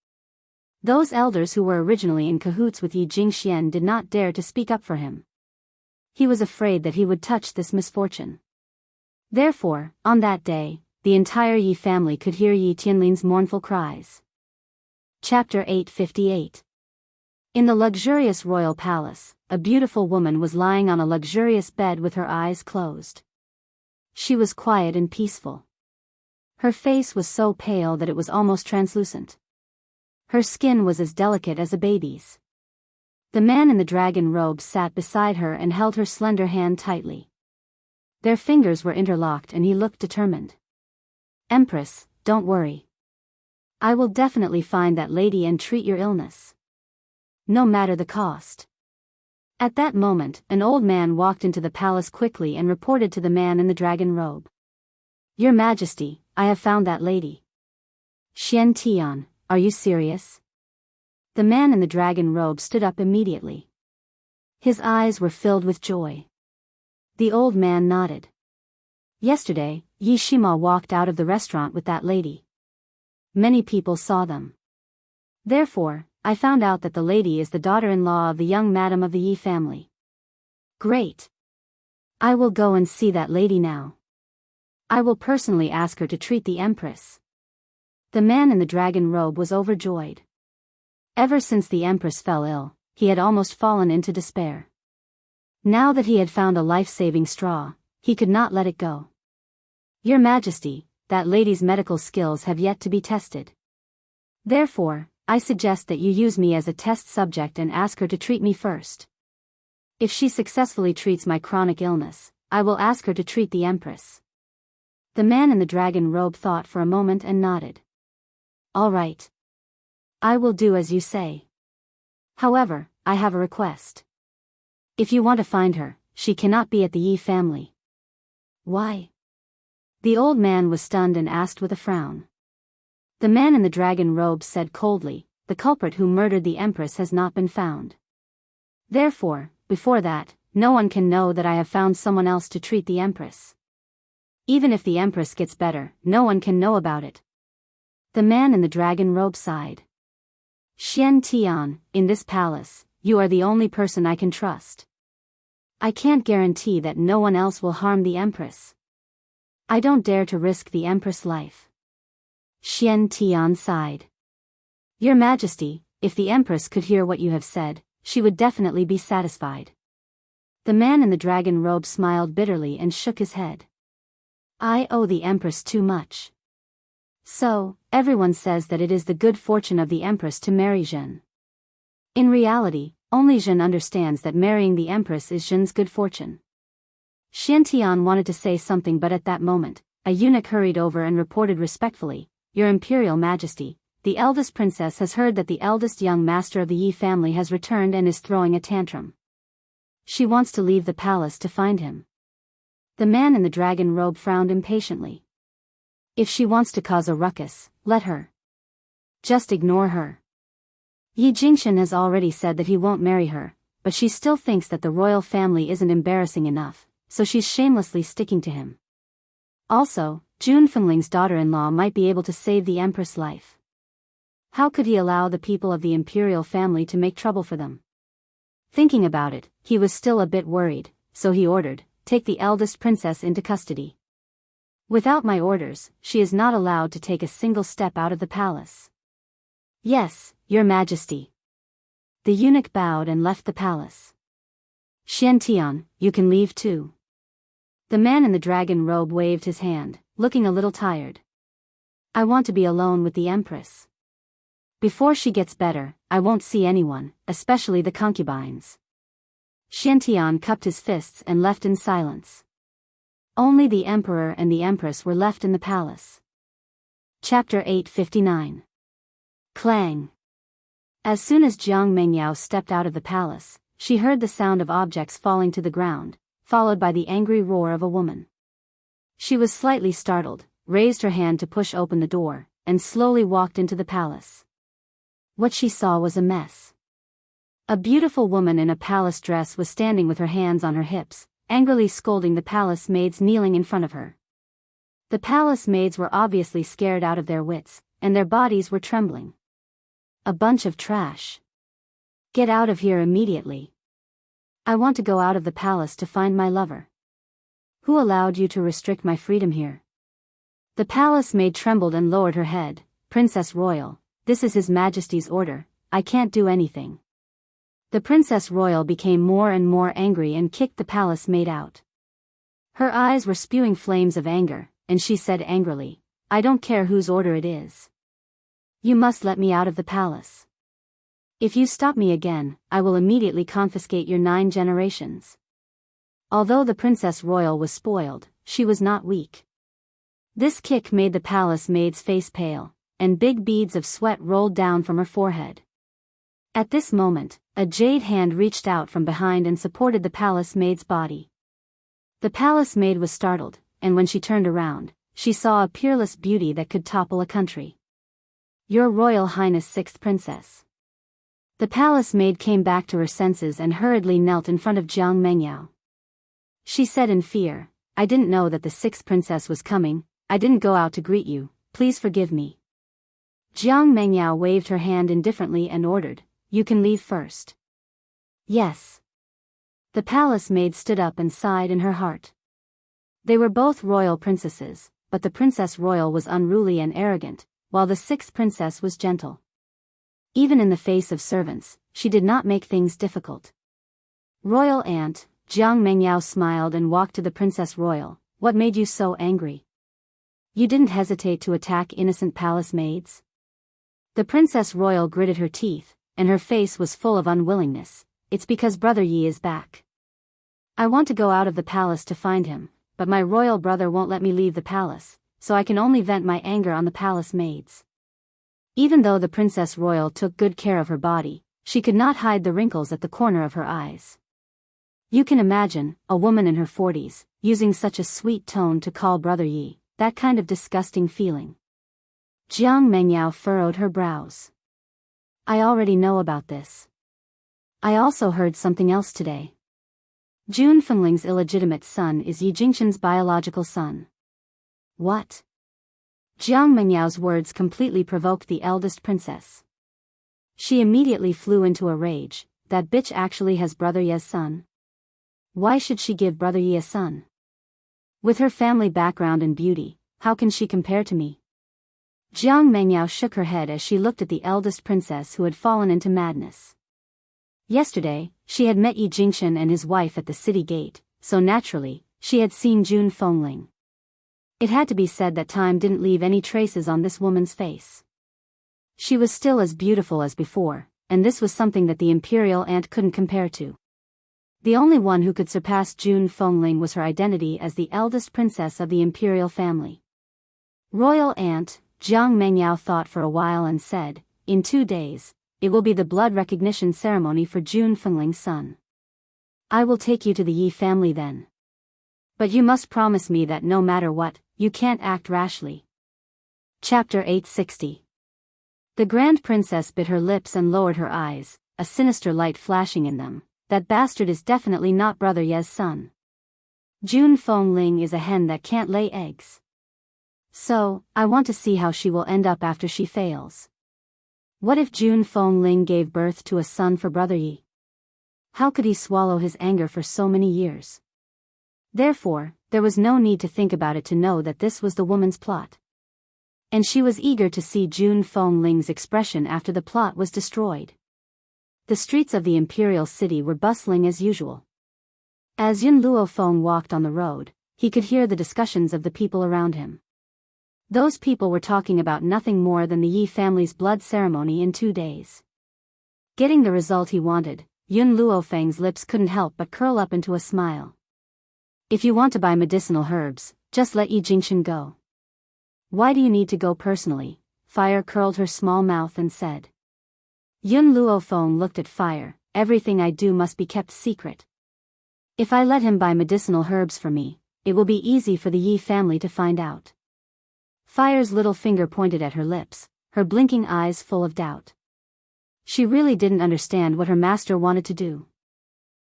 Those elders who were originally in cahoots with Yi Jingxian did not dare to speak up for him. He was afraid that he would touch this misfortune. Therefore, on that day, the entire Yi family could hear Yi Tianlin's mournful cries. Chapter 858. In the luxurious royal palace, a beautiful woman was lying on a luxurious bed with her eyes closed. She was quiet and peaceful. Her face was so pale that it was almost translucent. Her skin was as delicate as a baby's. The man in the dragon robe sat beside her and held her slender hand tightly. Their fingers were interlocked and he looked determined. "Empress, don't worry. I will definitely find that lady and treat your illness. No matter the cost." At that moment, an old man walked into the palace quickly and reported to the man in the dragon robe. "Your Majesty, I have found that lady." "Xian Tian, are you serious?" The man in the dragon robe stood up immediately. His eyes were filled with joy. The old man nodded. "Yesterday, Yi Shima walked out of the restaurant with that lady. Many people saw them. Therefore, I found out that the lady is the daughter-in-law of the young madam of the Yi family." "Great. I will go and see that lady now. I will personally ask her to treat the empress." The man in the dragon robe was overjoyed. Ever since the empress fell ill, he had almost fallen into despair. Now that he had found a life-saving straw, he could not let it go. "Your Majesty, that lady's medical skills have yet to be tested. Therefore, I suggest that you use me as a test subject and ask her to treat me first. If she successfully treats my chronic illness, I will ask her to treat the empress." The man in the dragon robe thought for a moment and nodded. "All right. I will do as you say. However, I have a request. If you want to find her, she cannot be at the Yi family." "Why?" The old man was stunned and asked with a frown. The man in the dragon robe said coldly, "The culprit who murdered the empress has not been found. Therefore, before that, no one can know that I have found someone else to treat the empress. Even if the empress gets better, no one can know about it." The man in the dragon robe sighed. "Xian Tian, in this palace, you are the only person I can trust. I can't guarantee that no one else will harm the empress. I don't dare to risk the empress' life." Xian Tian sighed. "Your Majesty, if the empress could hear what you have said, she would definitely be satisfied." The man in the dragon robe smiled bitterly and shook his head. "I owe the empress too much. So, everyone says that it is the good fortune of the empress to marry Zhen. In reality, only Zhen understands that marrying the empress is Zhen's good fortune." Xian Tian wanted to say something, but at that moment, a eunuch hurried over and reported respectfully, "Your Imperial Majesty, the eldest princess has heard that the eldest young master of the Yi family has returned and is throwing a tantrum. She wants to leave the palace to find him." The man in the dragon robe frowned impatiently. "If she wants to cause a ruckus, let her. Just ignore her. Yi Jingxin has already said that he won't marry her, but she still thinks that the royal family isn't embarrassing enough, so she's shamelessly sticking to him. Also, Jun Fengling's daughter-in-law might be able to save the Empress' life. How could he allow the people of the imperial family to make trouble for them? Thinking about it, he was still a bit worried, so he ordered, "Take the eldest princess into custody. Without my orders, she is not allowed to take a single step out of the palace." "Yes, Your Majesty." The eunuch bowed and left the palace. "Xiantian, you can leave too." The man in the dragon robe waved his hand, looking a little tired. "I want to be alone with the Empress. Before she gets better, I won't see anyone, especially the concubines." Xiantian cupped his fists and left in silence. Only the Emperor and the Empress were left in the palace. Chapter 859. Clang. As soon as Jiang Mengyao stepped out of the palace, she heard the sound of objects falling to the ground, followed by the angry roar of a woman. She was slightly startled, raised her hand to push open the door, and slowly walked into the palace. What she saw was a mess. A beautiful woman in a palace dress was standing with her hands on her hips, angrily scolding the palace maids kneeling in front of her. The palace maids were obviously scared out of their wits, and their bodies were trembling. "A bunch of trash. Get out of here immediately. I want to go out of the palace to find my lover. Who allowed you to restrict my freedom here?" The palace maid trembled and lowered her head. "Princess Royal, this is His Majesty's order, I can't do anything." The Princess Royal became more and more angry and kicked the palace maid out. Her eyes were spewing flames of anger, and she said angrily, "I don't care whose order it is. You must let me out of the palace. If you stop me again, I will immediately confiscate your 9 generations." Although the Princess Royal was spoiled, she was not weak. This kick made the palace maid's face pale, and big beads of sweat rolled down from her forehead. At this moment, a jade hand reached out from behind and supported the palace maid's body. The palace maid was startled, and when she turned around, she saw a peerless beauty that could topple a country. "Your Royal Highness 6th Princess." The palace maid came back to her senses and hurriedly knelt in front of Jiang Mengyao. She said in fear, "I didn't know that the 6th princess was coming, I didn't go out to greet you, please forgive me." Jiang Mengyao waved her hand indifferently and ordered, "You can leave first." "Yes." The palace maid stood up and sighed in her heart. They were both royal princesses, but the Princess Royal was unruly and arrogant, while the 6th princess was gentle. Even in the face of servants, she did not make things difficult. "Royal aunt," Jiang Mengyao smiled and walked to the Princess Royal, "What made you so angry? You didn't hesitate to attack innocent palace maids?" The Princess Royal gritted her teeth, and her face was full of unwillingness. "It's because Brother Yi is back. I want to go out of the palace to find him, but my royal brother won't let me leave the palace, so I can only vent my anger on the palace maids." Even though the Princess Royal took good care of her body, she could not hide the wrinkles at the corner of her eyes. You can imagine, a woman in her 40s, using such a sweet tone to call Brother Yi, that kind of disgusting feeling. Jiang Mengyao furrowed her brows. "I already know about this. I also heard something else today. Jun Fengling's illegitimate son is Yi Jingqian's biological son." "What?" Jiang Mengyao's words completely provoked the eldest princess. She immediately flew into a rage. "That bitch actually has Brother Ye's son? Why should she give Brother Yi a son? With her family background and beauty, how can she compare to me?" Jiang Mengyao shook her head as she looked at the eldest princess who had fallen into madness. Yesterday, she had met Yi Jingqian and his wife at the city gate, so naturally, she had seen Jun Fengling. It had to be said that time didn't leave any traces on this woman's face. She was still as beautiful as before, and this was something that the imperial aunt couldn't compare to. The only one who could surpass Jun Fengling was her identity as the eldest princess of the imperial family. "Royal aunt," Jiang Mengyao thought for a while and said, "In 2 days, it will be the blood recognition ceremony for Jun Fengling's son. I will take you to the Yi family then. But you must promise me that no matter what, you can't act rashly." Chapter 860. The Grand Princess bit her lips and lowered her eyes, a sinister light flashing in them. "That bastard is definitely not Brother Ye's son. Jun Fengling is a hen that can't lay eggs." So, I want to see how she will end up after she fails. What if Jun Feng Ling gave birth to a son for Brother Yi? How could he swallow his anger for so many years? Therefore, there was no need to think about it to know that this was the woman's plot. And she was eager to see Jun Feng Ling's expression after the plot was destroyed. The streets of the imperial city were bustling as usual. As Yun Luofeng walked on the road, he could hear the discussions of the people around him. Those people were talking about nothing more than the Yi family's blood ceremony in 2 days. Getting the result he wanted, Yun Luofeng's lips couldn't help but curl up into a smile. If you want to buy medicinal herbs, just let Yi Jingshan go. Why do you need to go personally? Fire curled her small mouth and said. Yun Luofeng looked at Fire. Everything I do must be kept secret. If I let him buy medicinal herbs for me, it will be easy for the Yi family to find out. Fire's little finger pointed at her lips, her blinking eyes full of doubt. She really didn't understand what her master wanted to do.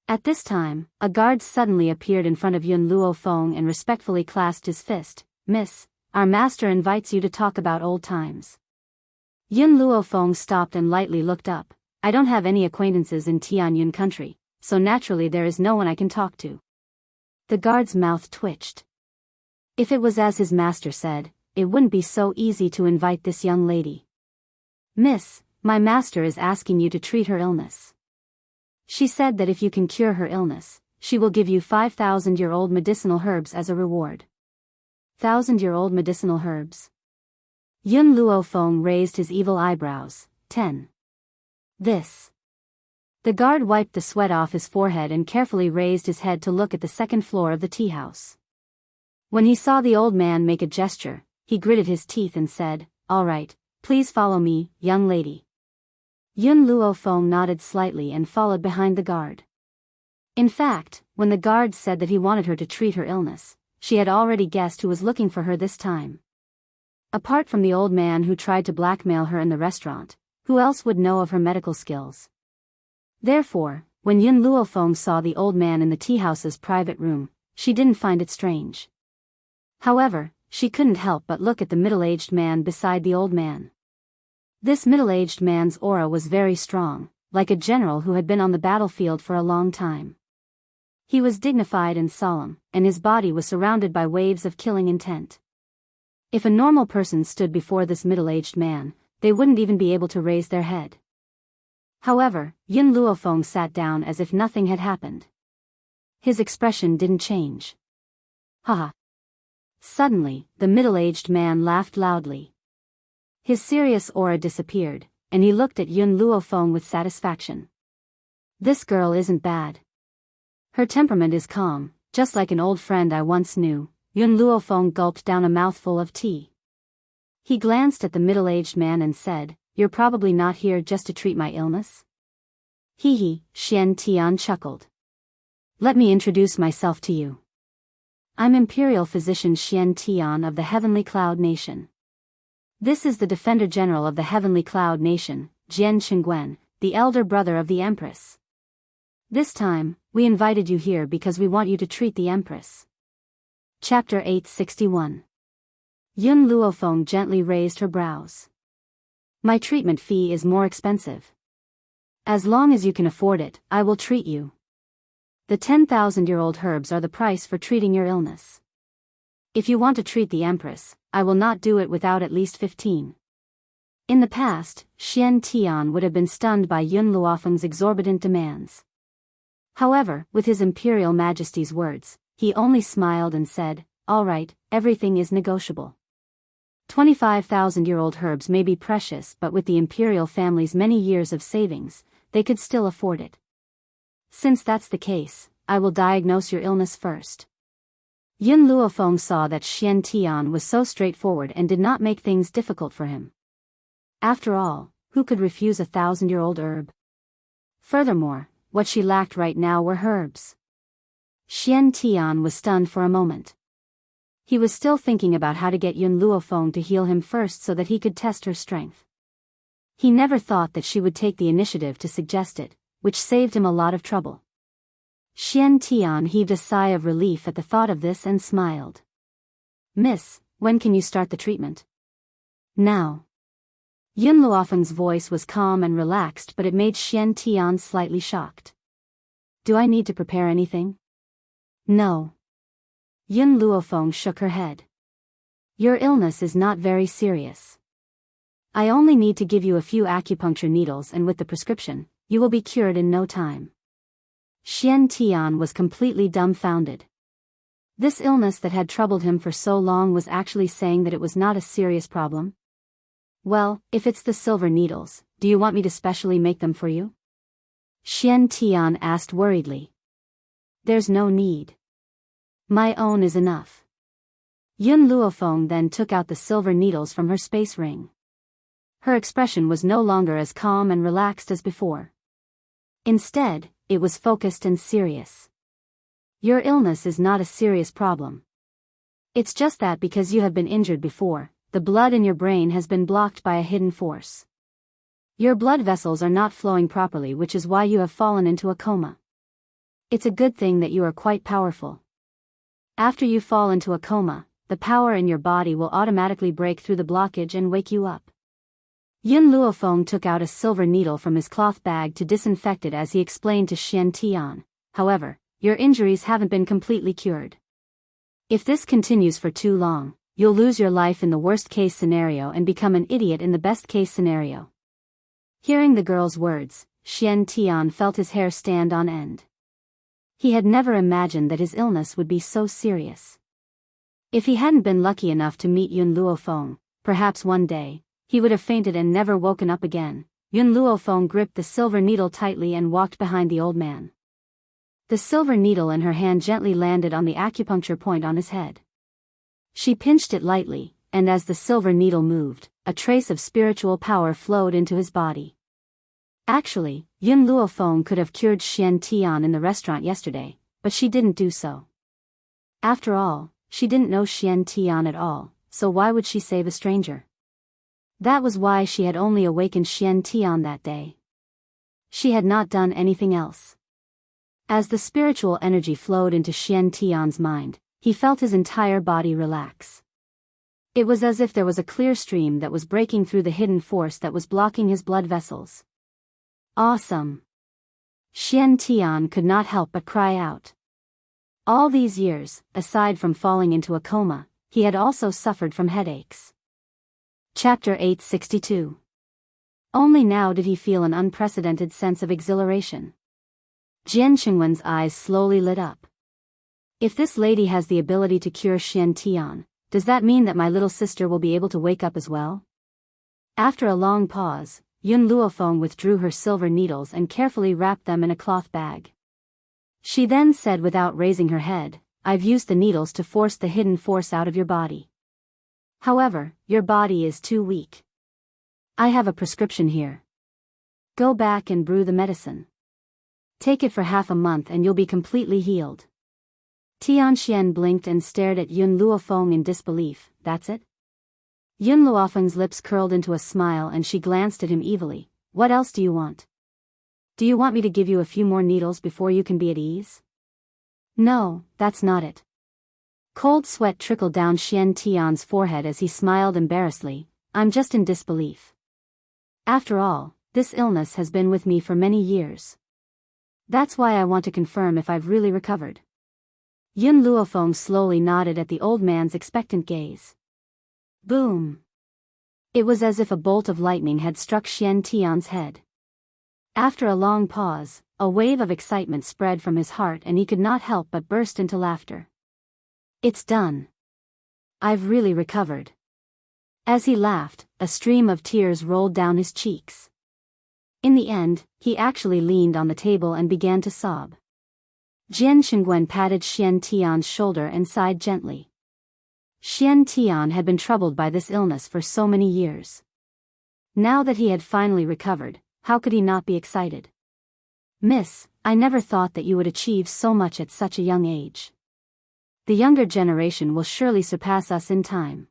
At this time, a guard suddenly appeared in front of Yun Luofeng and respectfully clasped his fist. Miss, our master invites you to talk about old times. Yun Luofeng stopped and lightly looked up. I don't have any acquaintances in Tianyun country, so naturally there is no one I can talk to. The guard's mouth twitched. If it was as his master said, it wouldn't be so easy to invite this young lady. Miss, my master is asking you to treat her illness. She said that if you can cure her illness, she will give you 5,000-year-old medicinal herbs as a reward. 1,000-year-old medicinal herbs? Yun Luofeng raised his evil eyebrows. 10. This. The guard wiped the sweat off his forehead and carefully raised his head to look at the second floor of the tea house. When he saw the old man make a gesture, he gritted his teeth and said, All right, please follow me, young lady. Yun Luofeng nodded slightly and followed behind the guard. In fact, when the guard said that he wanted her to treat her illness, she had already guessed who was looking for her this time. Apart from the old man who tried to blackmail her in the restaurant, who else would know of her medical skills? Therefore, when Yun Luofeng saw the old man in the tea house's private room, she didn't find it strange. However, she couldn't help but look at the middle-aged man beside the old man. This middle-aged man's aura was very strong, like a general who had been on the battlefield for a long time. He was dignified and solemn, and his body was surrounded by waves of killing intent. If a normal person stood before this middle-aged man, they wouldn't even be able to raise their head. However, Yun Luofeng sat down as if nothing had happened. His expression didn't change. Haha. Suddenly, the middle-aged man laughed loudly. His serious aura disappeared, and he looked at Yun Luofeng with satisfaction. This girl isn't bad. Her temperament is calm, just like an old friend I once knew. Yun Luofeng gulped down a mouthful of tea. He glanced at the middle-aged man and said, You're probably not here just to treat my illness? Hee hee, Xian Tian chuckled. Let me introduce myself to you. I'm Imperial Physician Xian Tian of the Heavenly Cloud Nation. This is the Defender General of the Heavenly Cloud Nation, Jian Qingguen, the elder brother of the Empress. This time, we invited you here because we want you to treat the Empress. Chapter 861. Yun Luofeng gently raised her brows. My treatment fee is more expensive. As long as you can afford it, I will treat you. The 10,000-year-old herbs are the price for treating your illness. If you want to treat the Empress, I will not do it without at least 15. In the past, Xian Tian would have been stunned by Yun Luofeng's exorbitant demands. However, with his Imperial Majesty's words, he only smiled and said, All right, everything is negotiable. 25,000-year-old herbs may be precious, but with the Imperial family's many years of savings, they could still afford it. Since that's the case, I will diagnose your illness first. Yun Luofeng saw that Xian Tian was so straightforward and did not make things difficult for him. After all, who could refuse a 1,000-year-old herb? Furthermore, what she lacked right now were herbs. Xian Tian was stunned for a moment. He was still thinking about how to get Yun Luofeng to heal him first so that he could test her strength. He never thought that she would take the initiative to suggest it, which saved him a lot of trouble. Xian Tian heaved a sigh of relief at the thought of this and smiled. Miss, When can you start the treatment? Now. Yun Luofeng's voice was calm and relaxed, but it made Xian Tian slightly shocked. Do I need to prepare anything? No. Yun Luofeng shook her head. Your illness is not very serious. I only need to give you a few acupuncture needles, and with the prescription, you will be cured in no time. Xian Tian was completely dumbfounded. This illness that had troubled him for so long was actually saying that it was not a serious problem. Well, if it's the silver needles, do you want me to specially make them for you? Xian Tian asked worriedly. There's no need. My own is enough. Yun Luofeng then took out the silver needles from her space ring. Her expression was no longer as calm and relaxed as before. Instead, it was focused and serious. Your illness is not a serious problem. It's just that because you have been injured before, the blood in your brain has been blocked by a hidden force. Your blood vessels are not flowing properly, which is why you have fallen into a coma. It's a good thing that you are quite powerful. After you fall into a coma, the power in your body will automatically break through the blockage and wake you up. Yun Luofeng took out a silver needle from his cloth bag to disinfect it as he explained to Xian Tian. However, your injuries haven't been completely cured. If this continues for too long, you'll lose your life in the worst-case scenario and become an idiot in the best-case scenario. Hearing the girl's words, Xian Tian felt his hair stand on end. He had never imagined that his illness would be so serious. If he hadn't been lucky enough to meet Yun Luofeng, perhaps one day, he would have fainted and never woken up again. Yun Luofeng gripped the silver needle tightly and walked behind the old man. The silver needle in her hand gently landed on the acupuncture point on his head. She pinched it lightly, and as the silver needle moved, a trace of spiritual power flowed into his body. Actually, Yun Luofeng could have cured Xian Tian in the restaurant yesterday, but she didn't do so. After all, she didn't know Xian Tian at all, so why would she save a stranger? That was why she had only awakened Xian Tian that day. She had not done anything else. As the spiritual energy flowed into Xian Tian's mind, he felt his entire body relax. It was as if there was a clear stream that was breaking through the hidden force that was blocking his blood vessels. Awesome! Xian Tian could not help but cry out. All these years, aside from falling into a coma, he had also suffered from headaches. Chapter 862. Only now did he feel an unprecedented sense of exhilaration. Jian Qingwen's eyes slowly lit up. If this lady has the ability to cure Xian Tian, does that mean that my little sister will be able to wake up as well? After a long pause, Yun Luofeng withdrew her silver needles and carefully wrapped them in a cloth bag. She then said without raising her head, I've used the needles to force the hidden force out of your body. However, your body is too weak. I have a prescription here. Go back and brew the medicine. Take it for half a month and you'll be completely healed. Tianxian blinked and stared at Yun Luofeng in disbelief. That's it? Yun Luofeng's lips curled into a smile and she glanced at him evilly. What else do you want? Do you want me to give you a few more needles before you can be at ease? No, that's not it. Cold sweat trickled down Xian Tian's forehead as he smiled embarrassedly. I'm just in disbelief. After all, this illness has been with me for many years. That's why I want to confirm if I've really recovered. Yun Luofeng slowly nodded at the old man's expectant gaze. Boom! It was as if a bolt of lightning had struck Xian Tian's head. After a long pause, a wave of excitement spread from his heart and he could not help but burst into laughter. It's done. I've really recovered. As he laughed, a stream of tears rolled down his cheeks. In the end, he actually leaned on the table and began to sob. Jian Qingwen patted Xian Tian's shoulder and sighed gently. Xian Tian had been troubled by this illness for so many years. Now that he had finally recovered, how could he not be excited? Miss, I never thought that you would achieve so much at such a young age. The younger generation will surely surpass us in time.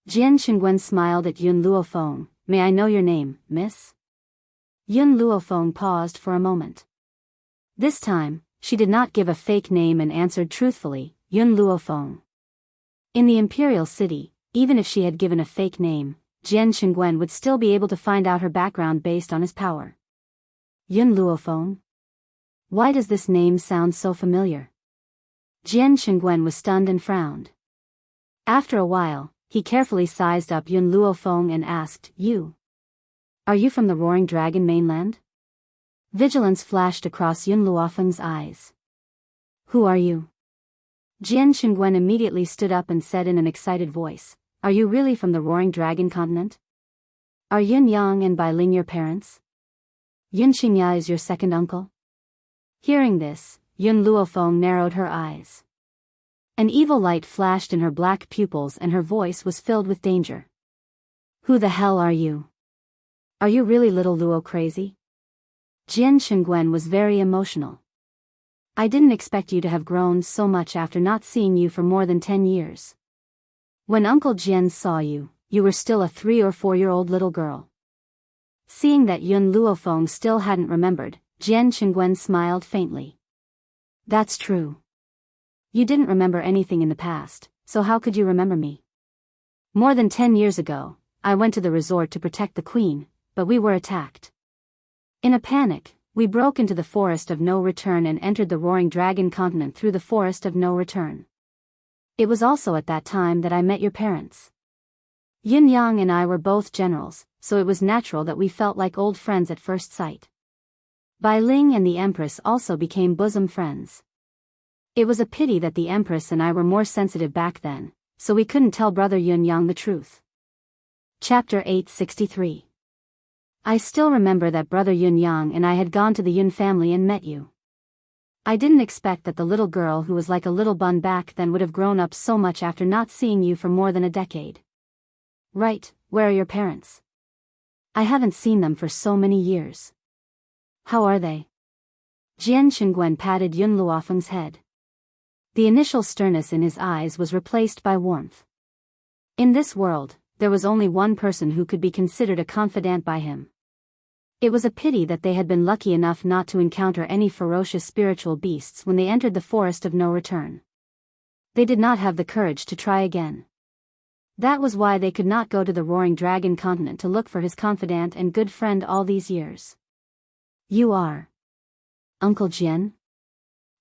Jian Qingwen smiled at Yun Luofeng. May I know your name, miss? Yun Luofeng paused for a moment. This time, she did not give a fake name and answered truthfully, Yun Luofeng. In the imperial city, even if she had given a fake name, Jian Qingwen would still be able to find out her background based on his power. Yun Luofeng? Why does this name sound so familiar? Jian Qingwen was stunned and frowned. After a while, he carefully sized up Yun Luofeng and asked, Are you from the Roaring Dragon mainland? Vigilance flashed across Yun Luofeng's eyes. Who are you? Jian Qingwen immediately stood up and said in an excited voice, Are you really from the Roaring Dragon continent? Are Yun Yang and Bai Ling your parents? Yun Xingya is your second uncle? Hearing this, Yun Luofeng narrowed her eyes. An evil light flashed in her black pupils and her voice was filled with danger. Who the hell are you? Are you really little Luo crazy? Jian Qingwen was very emotional. I didn't expect you to have grown so much after not seeing you for more than 10 years. When Uncle Jian saw you, you were still a 3 or 4-year-old little girl. Seeing that Yun Luofeng still hadn't remembered, Jian Qingwen smiled faintly. That's true. You didn't remember anything in the past, so how could you remember me? More than 10 years ago, I went to the resort to protect the queen, but we were attacked. In a panic, we broke into the Forest of No Return and entered the Roaring Dragon continent through the Forest of No Return. It was also at that time that I met your parents. Yin Yang and I were both generals, so it was natural that we felt like old friends at first sight. Bai Ling and the Empress also became bosom friends. It was a pity that the Empress and I were more sensitive back then, so we couldn't tell Brother Yun Yang the truth. Chapter 863. I still remember that Brother Yun Yang and I had gone to the Yun family and met you. I didn't expect that the little girl who was like a little bun back then would have grown up so much after not seeing you for more than a decade. Right, where are your parents? I haven't seen them for so many years. How are they? Jian Qingwen patted Yun Luofeng's head. The initial sternness in his eyes was replaced by warmth. In this world, there was only one person who could be considered a confidant by him. It was a pity that they had been lucky enough not to encounter any ferocious spiritual beasts when they entered the Forest of No Return. They did not have the courage to try again. That was why they could not go to the Roaring Dragon continent to look for his confidant and good friend all these years. You are Uncle Jian?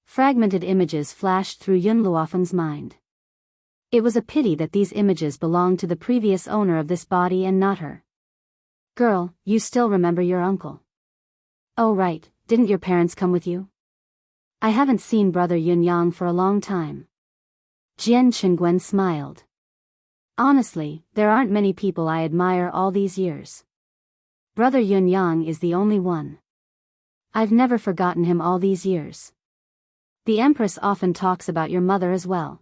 Fragmented images flashed through Yun Luofeng's mind. It was a pity that these images belonged to the previous owner of this body and not her. Girl, you still remember your uncle. Oh right, didn't your parents come with you? I haven't seen Brother Yun Yang for a long time. Jian Qingwen smiled. Honestly, there aren't many people I admire all these years. Brother Yun Yang is the only one. I've never forgotten him all these years. The Empress often talks about your mother as well.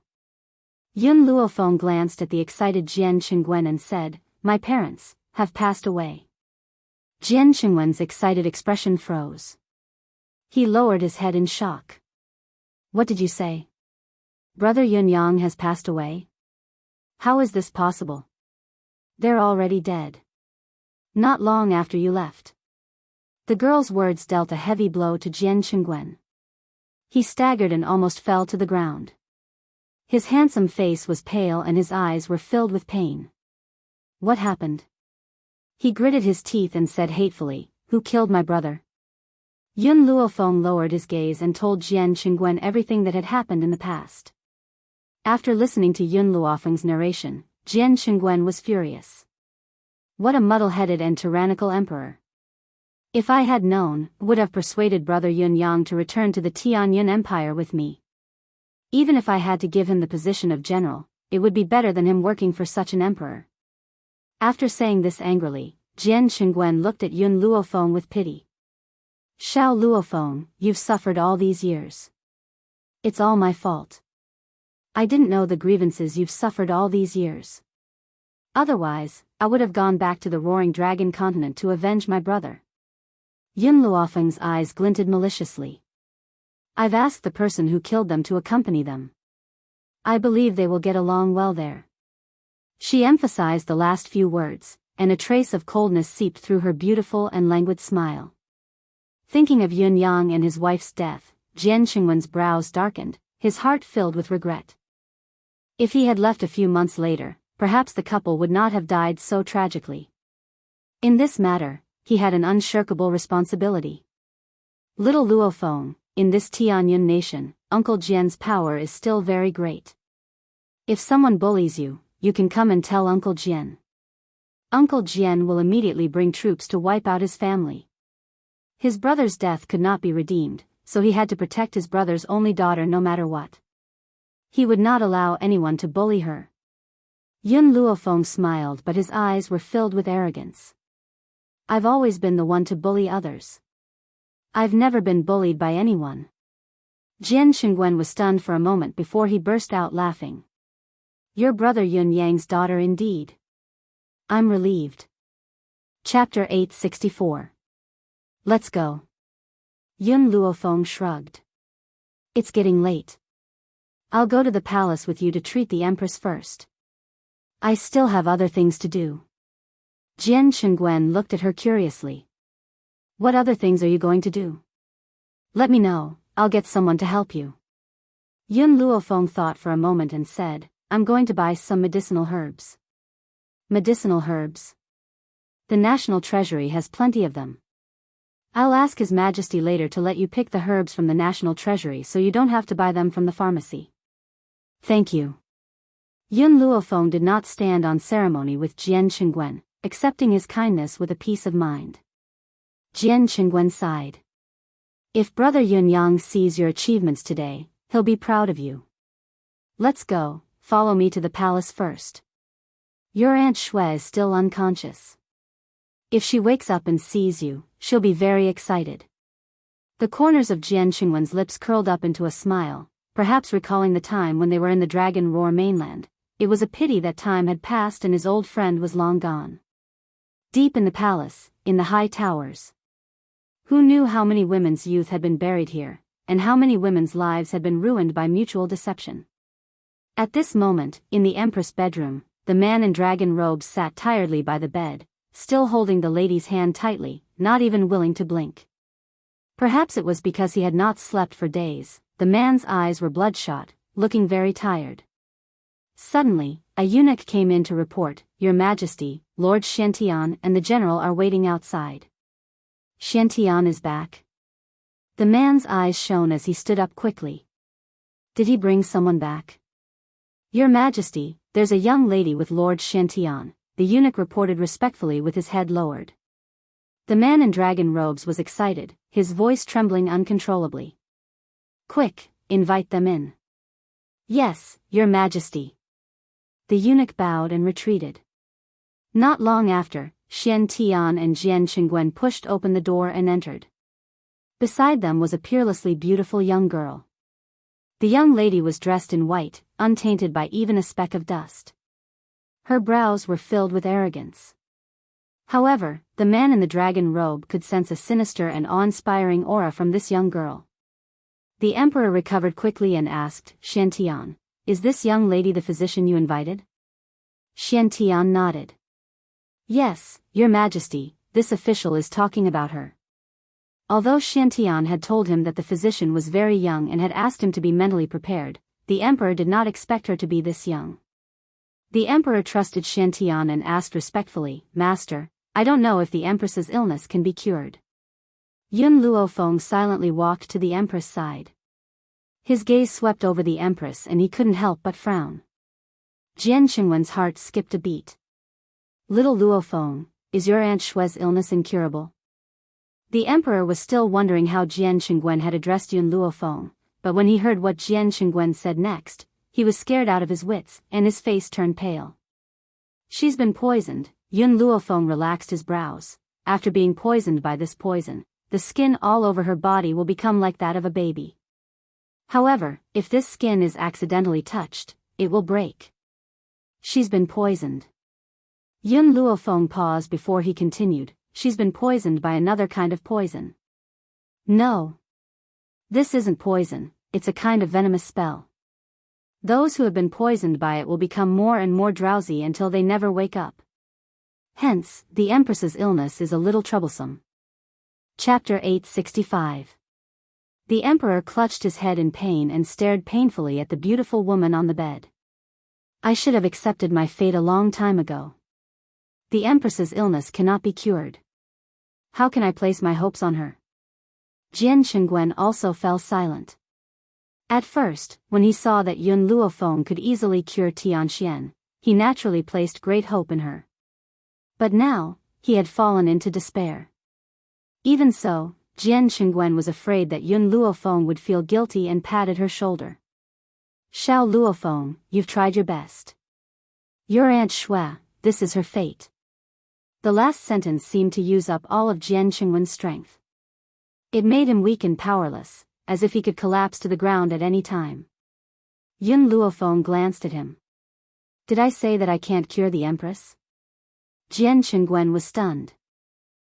Yun Luofeng glanced at the excited Jian Qingwen and said, My parents have passed away. Jian Qingwen's excited expression froze. He lowered his head in shock. What did you say? Brother Yun Yang has passed away? How is this possible? They're already dead. Not long after you left. The girl's words dealt a heavy blow to Jian Qingwen. He staggered and almost fell to the ground. His handsome face was pale and his eyes were filled with pain. What happened? He gritted his teeth and said hatefully, Who killed my brother? Yun Luofeng lowered his gaze and told Jian Qingwen everything that had happened in the past. After listening to Yun Luofeng's narration, Jian Qingwen was furious. What a muddle-headed and tyrannical emperor. If I had known, would have persuaded Brother Yun Yang to return to the Tianyun Empire with me. Even if I had to give him the position of general, it would be better than him working for such an emperor. After saying this angrily, Jian Qingwen looked at Yun Luofeng with pity. Xiao Luofeng, you've suffered all these years. It's all my fault. I didn't know the grievances you've suffered all these years. Otherwise, I would have gone back to the Roaring Dragon continent to avenge my brother. Yun Luofeng's eyes glinted maliciously. I've asked the person who killed them to accompany them. I believe they will get along well there. She emphasized the last few words, and a trace of coldness seeped through her beautiful and languid smile. Thinking of Yun Yang and his wife's death, Jian Qingwen's brows darkened, his heart filled with regret. If he had left a few months later, perhaps the couple would not have died so tragically. In this matter, he had an unshirkable responsibility. Little Luofeng, in this Tianyun nation, Uncle Jian's power is still very great. If someone bullies you, you can come and tell Uncle Jian. Uncle Jian will immediately bring troops to wipe out his family. His brother's death could not be redeemed, so he had to protect his brother's only daughter no matter what. He would not allow anyone to bully her. Yun Luofeng smiled, but his eyes were filled with arrogance. I've always been the one to bully others. I've never been bullied by anyone. Jian Qingwen was stunned for a moment before he burst out laughing. Your brother Yun Yang's daughter indeed. I'm relieved. Chapter 864. Let's go. Yun Luofeng shrugged. It's getting late. I'll go to the palace with you to treat the empress first. I still have other things to do. Jian Qingwen looked at her curiously. What other things are you going to do? Let me know, I'll get someone to help you. Yun Luofeng thought for a moment and said, I'm going to buy some medicinal herbs. Medicinal herbs? The National Treasury has plenty of them. I'll ask His Majesty later to let you pick the herbs from the National Treasury so you don't have to buy them from the pharmacy. Thank you. Yun Luofeng did not stand on ceremony with Jian Qingwen, accepting his kindness with a peace of mind. Jian Qingwen sighed. If Brother Yun Yang sees your achievements today, he'll be proud of you. Let's go, follow me to the palace first. Your Aunt Shui is still unconscious. If she wakes up and sees you, she'll be very excited. The corners of Jian Qingwen's lips curled up into a smile, perhaps recalling the time when they were in the Dragon Roar mainland. It was a pity that time had passed and his old friend was long gone. Deep in the palace, in the high towers. Who knew how many women's youth had been buried here, and how many women's lives had been ruined by mutual deception? At this moment, in the Empress' bedroom, the man in dragon robes sat tiredly by the bed, still holding the lady's hand tightly, not even willing to blink. Perhaps it was because he had not slept for days. The man's eyes were bloodshot, looking very tired. Suddenly, a eunuch came in to report, Your Majesty, Lord Xiantian and the general are waiting outside. Xiantian is back. The man's eyes shone as he stood up quickly. Did he bring someone back? Your Majesty, there's a young lady with Lord Xiantian, the eunuch reported respectfully with his head lowered. The man in dragon robes was excited, his voice trembling uncontrollably. Quick, invite them in. Yes, Your Majesty. The eunuch bowed and retreated. Not long after, Xiantian and Jian Qingwen pushed open the door and entered. Beside them was a peerlessly beautiful young girl. The young lady was dressed in white, untainted by even a speck of dust. Her brows were filled with arrogance. However, the man in the dragon robe could sense a sinister and awe-inspiring aura from this young girl. The emperor recovered quickly and asked, Xiantian, is this young lady the physician you invited? Xiantian nodded. Yes, Your Majesty, this official is talking about her. Although Xiantian had told him that the physician was very young and had asked him to be mentally prepared, the emperor did not expect her to be this young. The emperor trusted Xiantian and asked respectfully, Master, I don't know if the empress's illness can be cured. Yun Luofeng silently walked to the empress' side. His gaze swept over the empress and he couldn't help but frown. Jian Qingwen's heart skipped a beat. Little Luofeng, is your Aunt Shui's illness incurable? The emperor was still wondering how Jian Qingwen had addressed Yun Luofeng, but when he heard what Jian Qingwen said next, he was scared out of his wits and his face turned pale. She's been poisoned. Yun Luofeng relaxed his brows. After being poisoned by this poison, the skin all over her body will become like that of a baby. However, if this skin is accidentally touched, it will break. She's been poisoned. Yun Luofeng paused before he continued, she's been poisoned by another kind of poison. No. This isn't poison, it's a kind of venomous spell. Those who have been poisoned by it will become more and more drowsy until they never wake up. Hence, the Empress's illness is a little troublesome. Chapter 865. The Emperor clutched his head in pain and stared painfully at the beautiful woman on the bed. I should have accepted my fate a long time ago. The Empress's illness cannot be cured. How can I place my hopes on her? Jian Qingwen also fell silent. At first, when he saw that Yun Luofeng could easily cure Tianxian, he naturally placed great hope in her. But now, he had fallen into despair. Even so, Jian Qingwen was afraid that Yun Luofeng would feel guilty and patted her shoulder. Xiao Luofeng, you've tried your best. Your Aunt Shui, this is her fate. The last sentence seemed to use up all of Jian Qingwen's strength. It made him weak and powerless, as if he could collapse to the ground at any time. Yun Luofeng glanced at him. Did I say that I can't cure the Empress? Jian Qingwen was stunned.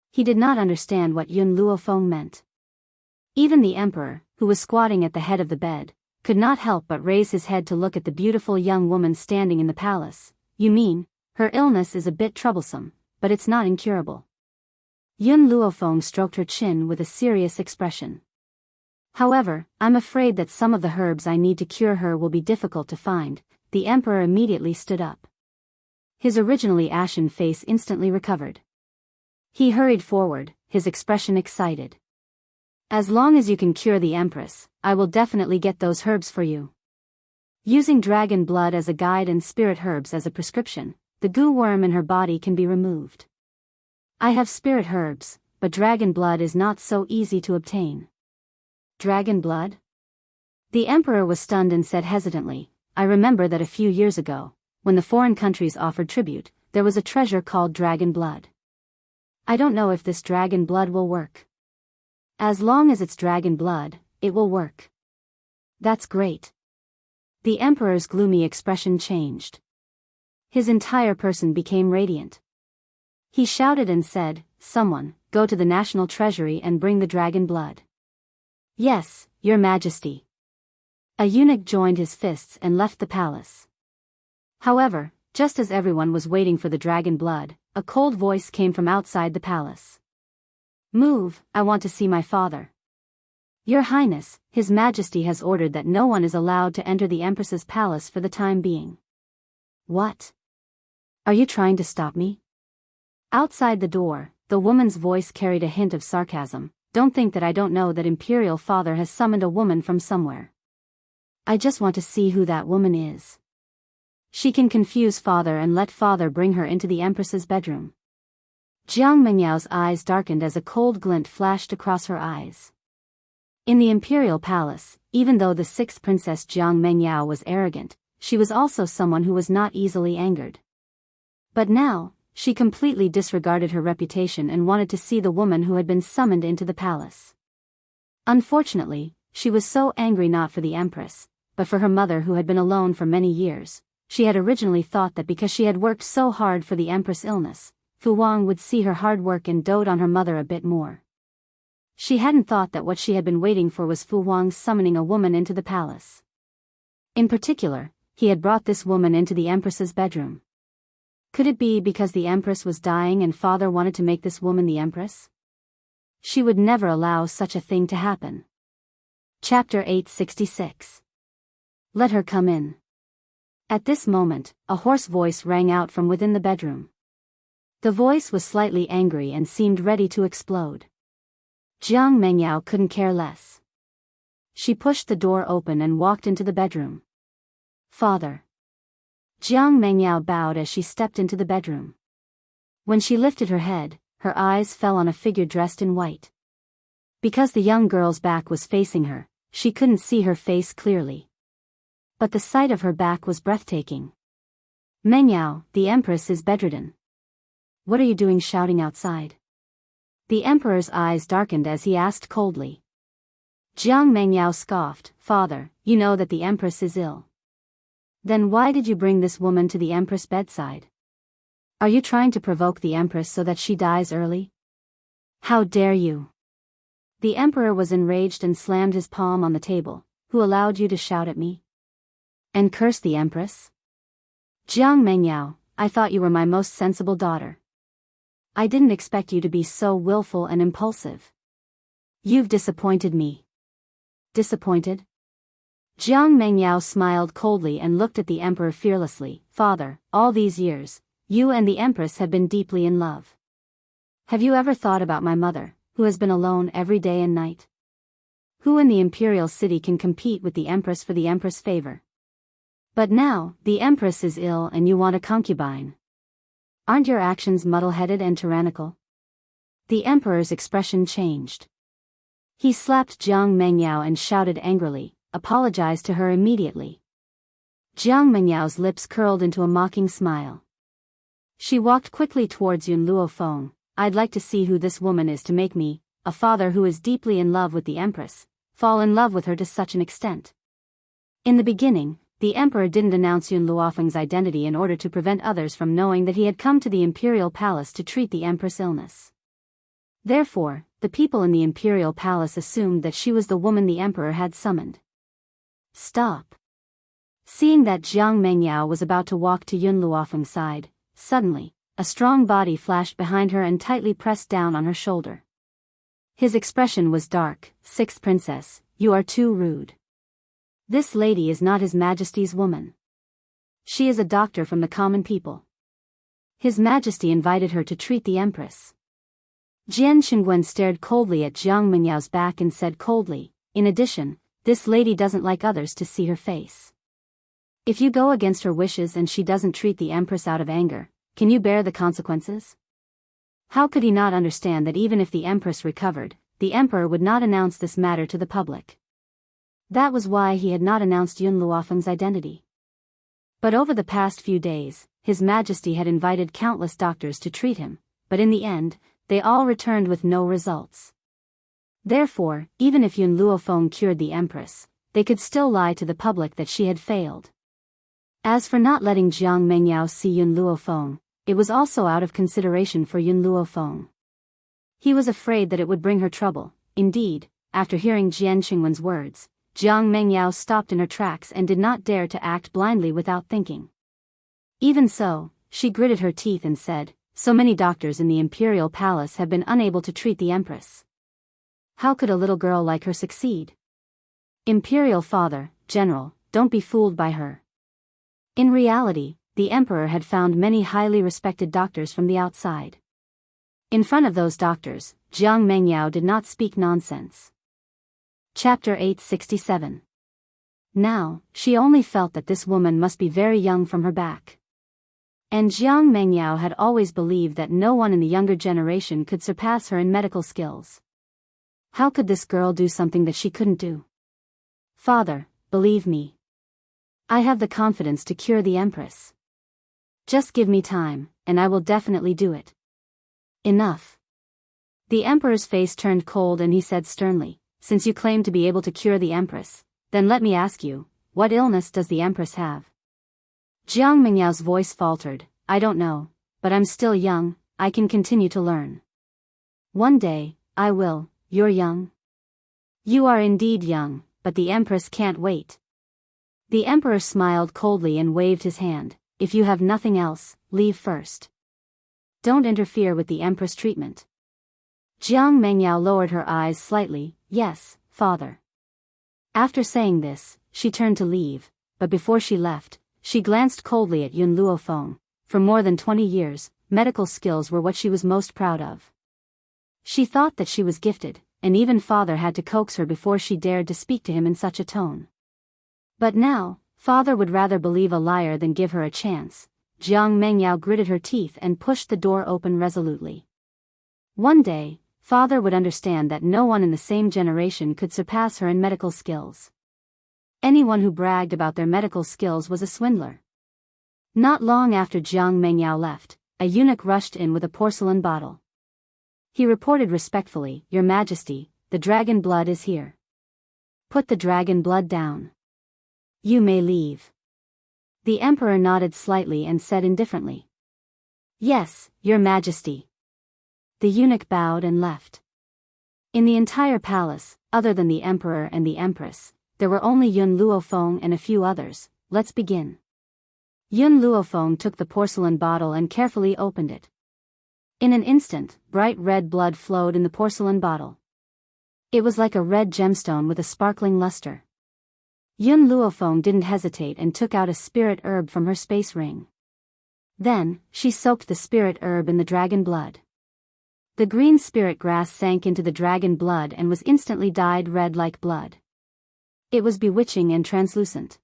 He did not understand what Yun Luofeng meant. Even the Emperor, who was squatting at the head of the bed, could not help but raise his head to look at the beautiful young woman standing in the palace. You mean, her illness is a bit troublesome, but it's not incurable. Yun Luofeng stroked her chin with a serious expression. However, I'm afraid that some of the herbs I need to cure her will be difficult to find. The Emperor immediately stood up. His originally ashen face instantly recovered. He hurried forward, his expression excited. As long as you can cure the Empress, I will definitely get those herbs for you. Using dragon blood as a guide and spirit herbs as a prescription, the goo worm in her body can be removed. I have spirit herbs, but dragon blood is not so easy to obtain. Dragon blood? The Emperor was stunned and said hesitantly, I remember that a few years ago, when the foreign countries offered tribute, there was a treasure called dragon blood. I don't know if this dragon blood will work. As long as it's dragon blood, it will work. That's great. The Emperor's gloomy expression changed. His entire person became radiant. He shouted and said, Someone, go to the national treasury and bring the dragon blood. Yes, Your Majesty. A eunuch joined his fists and left the palace. However, just as everyone was waiting for the dragon blood, a cold voice came from outside the palace. Move, I want to see my father. Your Highness, His Majesty has ordered that no one is allowed to enter the Empress's palace for the time being. What? Are you trying to stop me? Outside the door, the woman's voice carried a hint of sarcasm. Don't think that I don't know that Imperial Father has summoned a woman from somewhere. I just want to see who that woman is. She can confuse Father and let Father bring her into the Empress's bedroom. Jiang Mengyao's eyes darkened as a cold glint flashed across her eyes. In the Imperial Palace, even though the sixth Princess Jiang Mengyao was arrogant, she was also someone who was not easily angered. But now, she completely disregarded her reputation and wanted to see the woman who had been summoned into the palace. Unfortunately, she was so angry not for the Empress, but for her mother who had been alone for many years. She had originally thought that because she had worked so hard for the Empress' illness, Fu Wang would see her hard work and dote on her mother a bit more. She hadn't thought that what she had been waiting for was Fu Wang's summoning a woman into the palace. In particular, he had brought this woman into the Empress's bedroom. Could it be because the Empress was dying and Father wanted to make this woman the Empress? She would never allow such a thing to happen. Chapter 866. Let her come in. At this moment, a hoarse voice rang out from within the bedroom. The voice was slightly angry and seemed ready to explode. Jiang Mengyao couldn't care less. She pushed the door open and walked into the bedroom. Father. Jiang Mengyao bowed as she stepped into the bedroom. When she lifted her head, her eyes fell on a figure dressed in white. Because the young girl's back was facing her, she couldn't see her face clearly. But the sight of her back was breathtaking. Mengyao, the Empress is bedridden. What are you doing shouting outside? The Emperor's eyes darkened as he asked coldly. Jiang Mengyao scoffed, Father, you know that the Empress is ill. Then why did you bring this woman to the Empress' bedside? Are you trying to provoke the Empress so that she dies early? How dare you? The Emperor was enraged and slammed his palm on the table. Who allowed you to shout at me? And curse the Empress? Jiang Mengyao, I thought you were my most sensible daughter. I didn't expect you to be so willful and impulsive. You've disappointed me. Disappointed? Jiang Mengyao smiled coldly and looked at the emperor fearlessly. Father, all these years, you and the empress have been deeply in love. Have you ever thought about my mother, who has been alone every day and night? Who in the imperial city can compete with the empress for the empress' favor? But now, the empress is ill and you want a concubine. Aren't your actions muddle-headed and tyrannical? The emperor's expression changed. He slapped Jiang Mengyao and shouted angrily, apologize to her immediately. Jiang Mengyao's lips curled into a mocking smile. She walked quickly towards Yun Luofeng. I'd like to see who this woman is to make me, a father who is deeply in love with the empress, fall in love with her to such an extent. In the beginning, the emperor didn't announce Yun Luofeng's identity in order to prevent others from knowing that he had come to the imperial palace to treat the empress' illness. Therefore, the people in the imperial palace assumed that she was the woman the emperor had summoned. Stop. Seeing that Jiang Mengyao was about to walk to Yun Luofeng's side, suddenly, a strong body flashed behind her and tightly pressed down on her shoulder. His expression was dark. Sixth princess, you are too rude. This lady is not His Majesty's woman. She is a doctor from the common people. His Majesty invited her to treat the empress. Jian Qingwen stared coldly at Jiang Mengyao's back and said coldly, in addition, this lady doesn't like others to see her face. If you go against her wishes and she doesn't treat the empress out of anger, can you bear the consequences? How could he not understand that even if the empress recovered, the emperor would not announce this matter to the public? That was why he had not announced Yun Luofeng's identity. But over the past few days, His Majesty had invited countless doctors to treat him, but in the end, they all returned with no results. Therefore, even if Yun Luofeng cured the empress, they could still lie to the public that she had failed. As for not letting Jiang Mengyao see Yun Luofeng, it was also out of consideration for Yun Luofeng. He was afraid that it would bring her trouble. Indeed, after hearing Jian Qingwen's words, Jiang Mengyao stopped in her tracks and did not dare to act blindly without thinking. Even so, she gritted her teeth and said, so many doctors in the imperial palace have been unable to treat the empress. How could a little girl like her succeed? Imperial father, general, don't be fooled by her. In reality, the emperor had found many highly respected doctors from the outside. In front of those doctors, Jiang Mengyao did not speak nonsense. Chapter 867. Now, she only felt that this woman must be very young from her back. And Jiang Mengyao had always believed that no one in the younger generation could surpass her in medical skills. How could this girl do something that she couldn't do? Father, believe me. I have the confidence to cure the empress. Just give me time, and I will definitely do it. Enough. The emperor's face turned cold and he said sternly, since you claim to be able to cure the empress, then let me ask you, what illness does the empress have? Jiang Mengyao's voice faltered, I don't know, but I'm still young, I can continue to learn. One day, I will. You're young. You are indeed young, but the empress can't wait. The emperor smiled coldly and waved his hand. If you have nothing else, leave first. Don't interfere with the empress' treatment. Jiang Mengyao lowered her eyes slightly. Yes, father. After saying this, she turned to leave, but before she left, she glanced coldly at Yun Luofeng. For more than 20 years, medical skills were what she was most proud of. She thought that she was gifted, and even father had to coax her before she dared to speak to him in such a tone. But now, father would rather believe a liar than give her a chance. Jiang Mengyao gritted her teeth and pushed the door open resolutely. One day, father would understand that no one in the same generation could surpass her in medical skills. Anyone who bragged about their medical skills was a swindler. Not long after Jiang Mengyao left, a eunuch rushed in with a porcelain bottle. He reported respectfully, Your Majesty, the dragon blood is here. Put the dragon blood down. You may leave. The emperor nodded slightly and said indifferently, Yes, Your Majesty. The eunuch bowed and left. In the entire palace, other than the emperor and the empress, there were only Yun Luofeng and a few others. Let's begin. Yun Luofeng took the porcelain bottle and carefully opened it. In an instant, bright red blood flowed in the porcelain bottle. It was like a red gemstone with a sparkling luster. Yun Luofeng didn't hesitate and took out a spirit herb from her space ring. Then, she soaked the spirit herb in the dragon blood. The green spirit grass sank into the dragon blood and was instantly dyed red like blood. It was bewitching and translucent.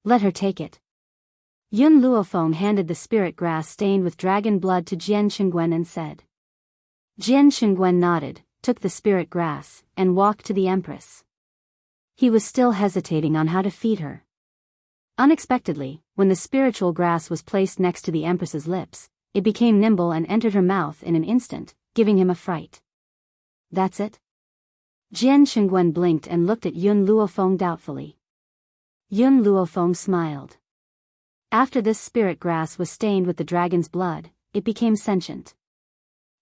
Let her take it. Yun Luofeng handed the spirit grass stained with dragon blood to Jian Qingguan and said. Jian Qingguan nodded, took the spirit grass, and walked to the empress. He was still hesitating on how to feed her. Unexpectedly, when the spiritual grass was placed next to the empress's lips, it became nimble and entered her mouth in an instant, giving him a fright. That's it? Jian Qingguan blinked and looked at Yun Luofeng doubtfully. Yun Luofeng smiled. After this spirit grass was stained with the dragon's blood, it became sentient.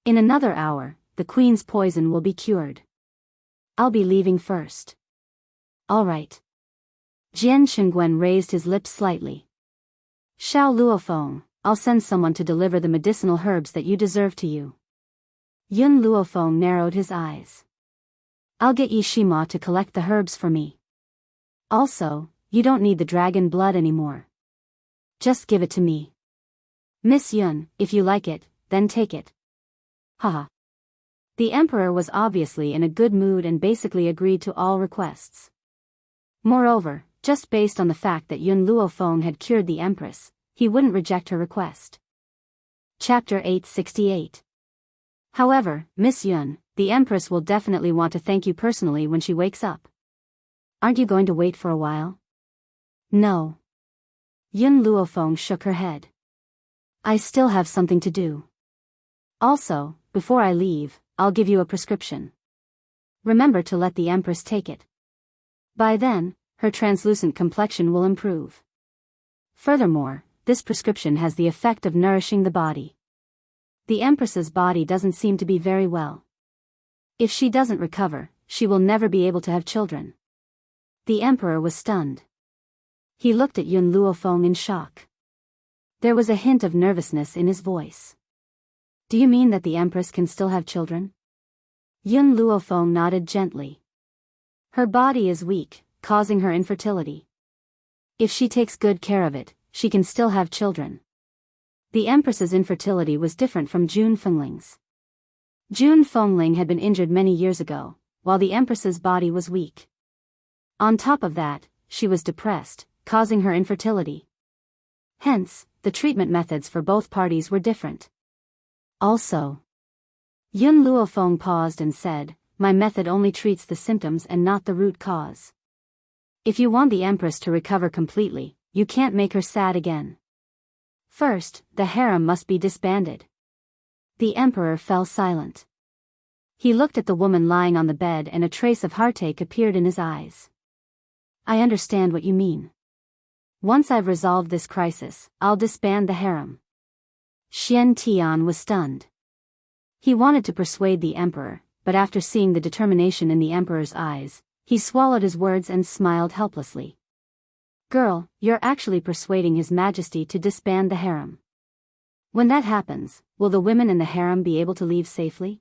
In another hour, the queen's poison will be cured. I'll be leaving first. All right. Jian Qingguan raised his lips slightly. Xiao Luofeng, I'll send someone to deliver the medicinal herbs that you deserve to you. Yun Luofeng narrowed his eyes. I'll get Yi Shima to collect the herbs for me. Also, you don't need the dragon blood anymore. Just give it to me. Miss Yun, if you like it, then take it. Haha. The emperor was obviously in a good mood and basically agreed to all requests. Moreover, just based on the fact that Yun Luofeng had cured the empress, he wouldn't reject her request. Chapter 868. However, Miss Yun, the empress will definitely want to thank you personally when she wakes up. Aren't you going to wait for a while? No. Yun Luofeng shook her head. I still have something to do. Also, before I leave, I'll give you a prescription. Remember to let the empress take it. By then, her translucent complexion will improve. Furthermore, this prescription has the effect of nourishing the body. The empress's body doesn't seem to be very well. If she doesn't recover, she will never be able to have children. The emperor was stunned. He looked at Yun Luofeng in shock. There was a hint of nervousness in his voice. Do you mean that the empress can still have children? Yun Luofeng nodded gently. Her body is weak, causing her infertility. If she takes good care of it, she can still have children. The empress's infertility was different from Jun Fengling's. Jun Fengling had been injured many years ago, while the empress's body was weak. On top of that, she was depressed, causing her infertility. Hence, the treatment methods for both parties were different. Also, Yun Luofeng paused and said, my method only treats the symptoms and not the root cause. If you want the empress to recover completely, you can't make her sad again. First, the harem must be disbanded. The emperor fell silent. He looked at the woman lying on the bed and a trace of heartache appeared in his eyes. I understand what you mean. Once I've resolved this crisis, I'll disband the harem. Xian Tian was stunned. He wanted to persuade the emperor, but after seeing the determination in the emperor's eyes, he swallowed his words and smiled helplessly. Girl, you're actually persuading His Majesty to disband the harem. When that happens, will the women in the harem be able to leave safely?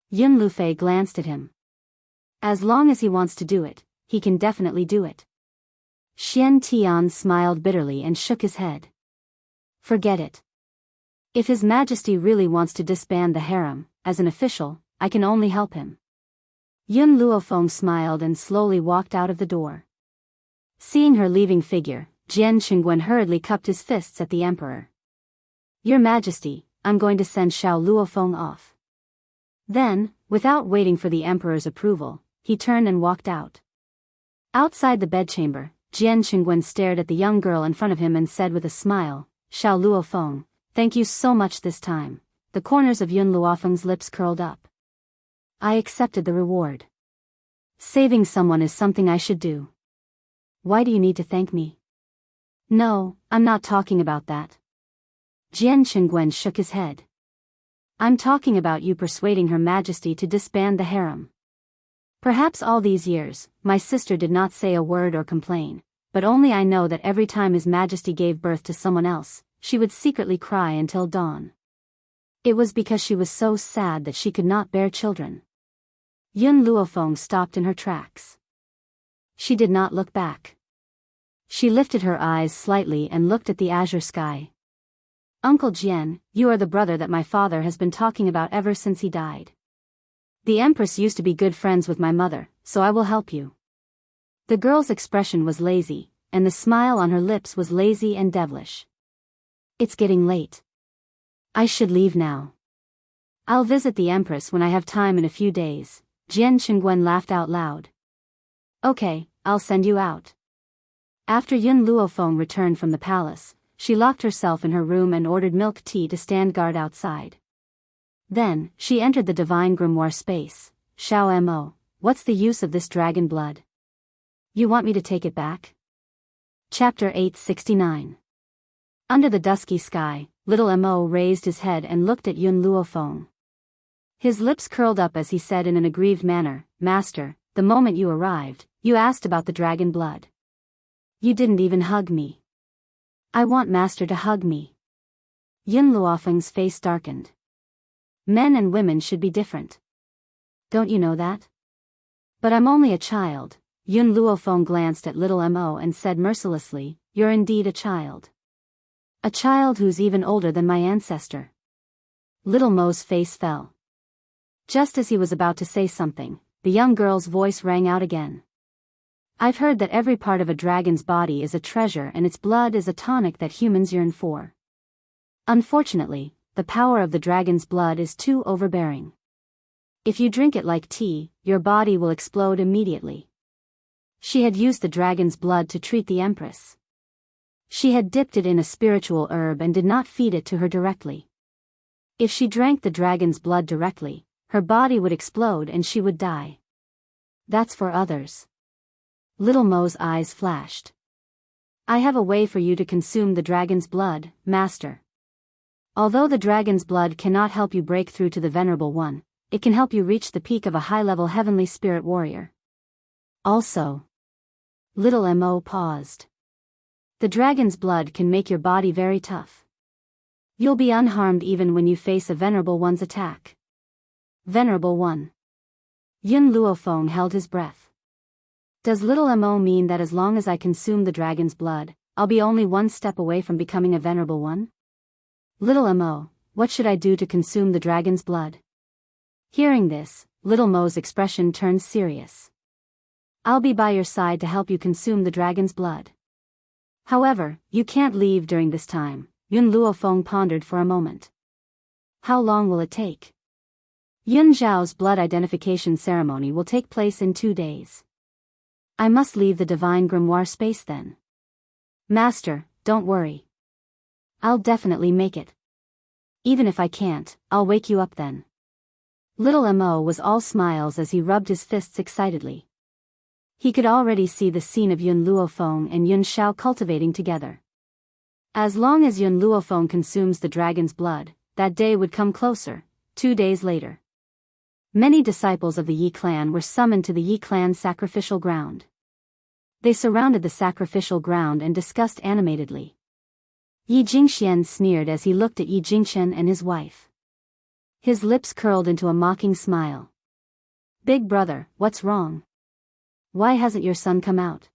Yun Lufei glanced at him. As long as he wants to do it, he can definitely do it. Xian Tian smiled bitterly and shook his head. Forget it. If His Majesty really wants to disband the harem, as an official, I can only help him. Yun Luofeng smiled and slowly walked out of the door. Seeing her leaving figure, Jian Qingguan hurriedly cupped his fists at the emperor. Your Majesty, I'm going to send Xiao Luofeng off. Then, without waiting for the emperor's approval, he turned and walked out. Outside the bedchamber, Jian Qingguan stared at the young girl in front of him and said with a smile, Xiao Luofeng, thank you so much this time. The corners of Yun Luofeng's lips curled up. I accepted the reward. Saving someone is something I should do. Why do you need to thank me? No, I'm not talking about that. Jian Qingguan shook his head. I'm talking about you persuading Her Majesty to disband the harem. Perhaps all these years, my sister did not say a word or complain, but only I know that every time His Majesty gave birth to someone else, she would secretly cry until dawn. It was because she was so sad that she could not bear children. Yun Luofeng stopped in her tracks. She did not look back. She lifted her eyes slightly and looked at the azure sky. Uncle Jian, you are the brother that my father has been talking about ever since he died. The Empress used to be good friends with my mother, so I will help you. The girl's expression was lazy, and the smile on her lips was lazy and devilish. It's getting late. I should leave now. I'll visit the Empress when I have time in a few days. Jian Qingguan laughed out loud. Okay, I'll send you out. After Yun Luofeng returned from the palace, she locked herself in her room and ordered milk tea to stand guard outside. Then, she entered the divine grimoire space. Xiao Mo, what's the use of this dragon blood? You want me to take it back? Chapter 869. Under the dusky sky, little Mo raised his head and looked at Yun Luofeng. His lips curled up as he said in an aggrieved manner, Master, the moment you arrived, you asked about the dragon blood. You didn't even hug me. I want Master to hug me. Yun Luofeng's face darkened. Men and women should be different. Don't you know that? But I'm only a child. Yun Luofeng glanced at little Mo and said mercilessly, You're indeed a child. A child who's even older than my ancestor. Little Mo's face fell. Just as he was about to say something, the young girl's voice rang out again. I've heard that every part of a dragon's body is a treasure and its blood is a tonic that humans yearn for. Unfortunately, the power of the dragon's blood is too overbearing. If you drink it like tea, your body will explode immediately. She had used the dragon's blood to treat the Empress. She had dipped it in a spiritual herb and did not feed it to her directly. If she drank the dragon's blood directly, her body would explode and she would die. That's for others. Little Mo's eyes flashed. I have a way for you to consume the dragon's blood, Master. Although the dragon's blood cannot help you break through to the Venerable One, it can help you reach the peak of a high-level heavenly spirit warrior. Also. Little Mo paused. The dragon's blood can make your body very tough. You'll be unharmed even when you face a Venerable One's attack. Venerable One. Yun Luofeng held his breath. Does little Mo mean that as long as I consume the dragon's blood, I'll be only one step away from becoming a Venerable One? Little Mo, what should I do to consume the dragon's blood? Hearing this, little Mo's expression turned serious. I'll be by your side to help you consume the dragon's blood. However, you can't leave during this time. Yun Luofeng pondered for a moment. How long will it take? Yun Zhao's blood identification ceremony will take place in 2 days. I must leave the divine grimoire space then. Master, don't worry. I'll definitely make it. Even if I can't, I'll wake you up then. Little Mo was all smiles as he rubbed his fists excitedly. He could already see the scene of Yun Luofeng and Yun Zhao cultivating together. As long as Yun Luofeng consumes the dragon's blood, that day would come closer. 2 days later. Many disciples of the Yi clan were summoned to the Yi clan sacrificial ground. They surrounded the sacrificial ground and discussed animatedly. Yi Jingxian sneered as he looked at Yi Jingchen and his wife. His lips curled into a mocking smile. Big brother, what's wrong? Why hasn't your son come out?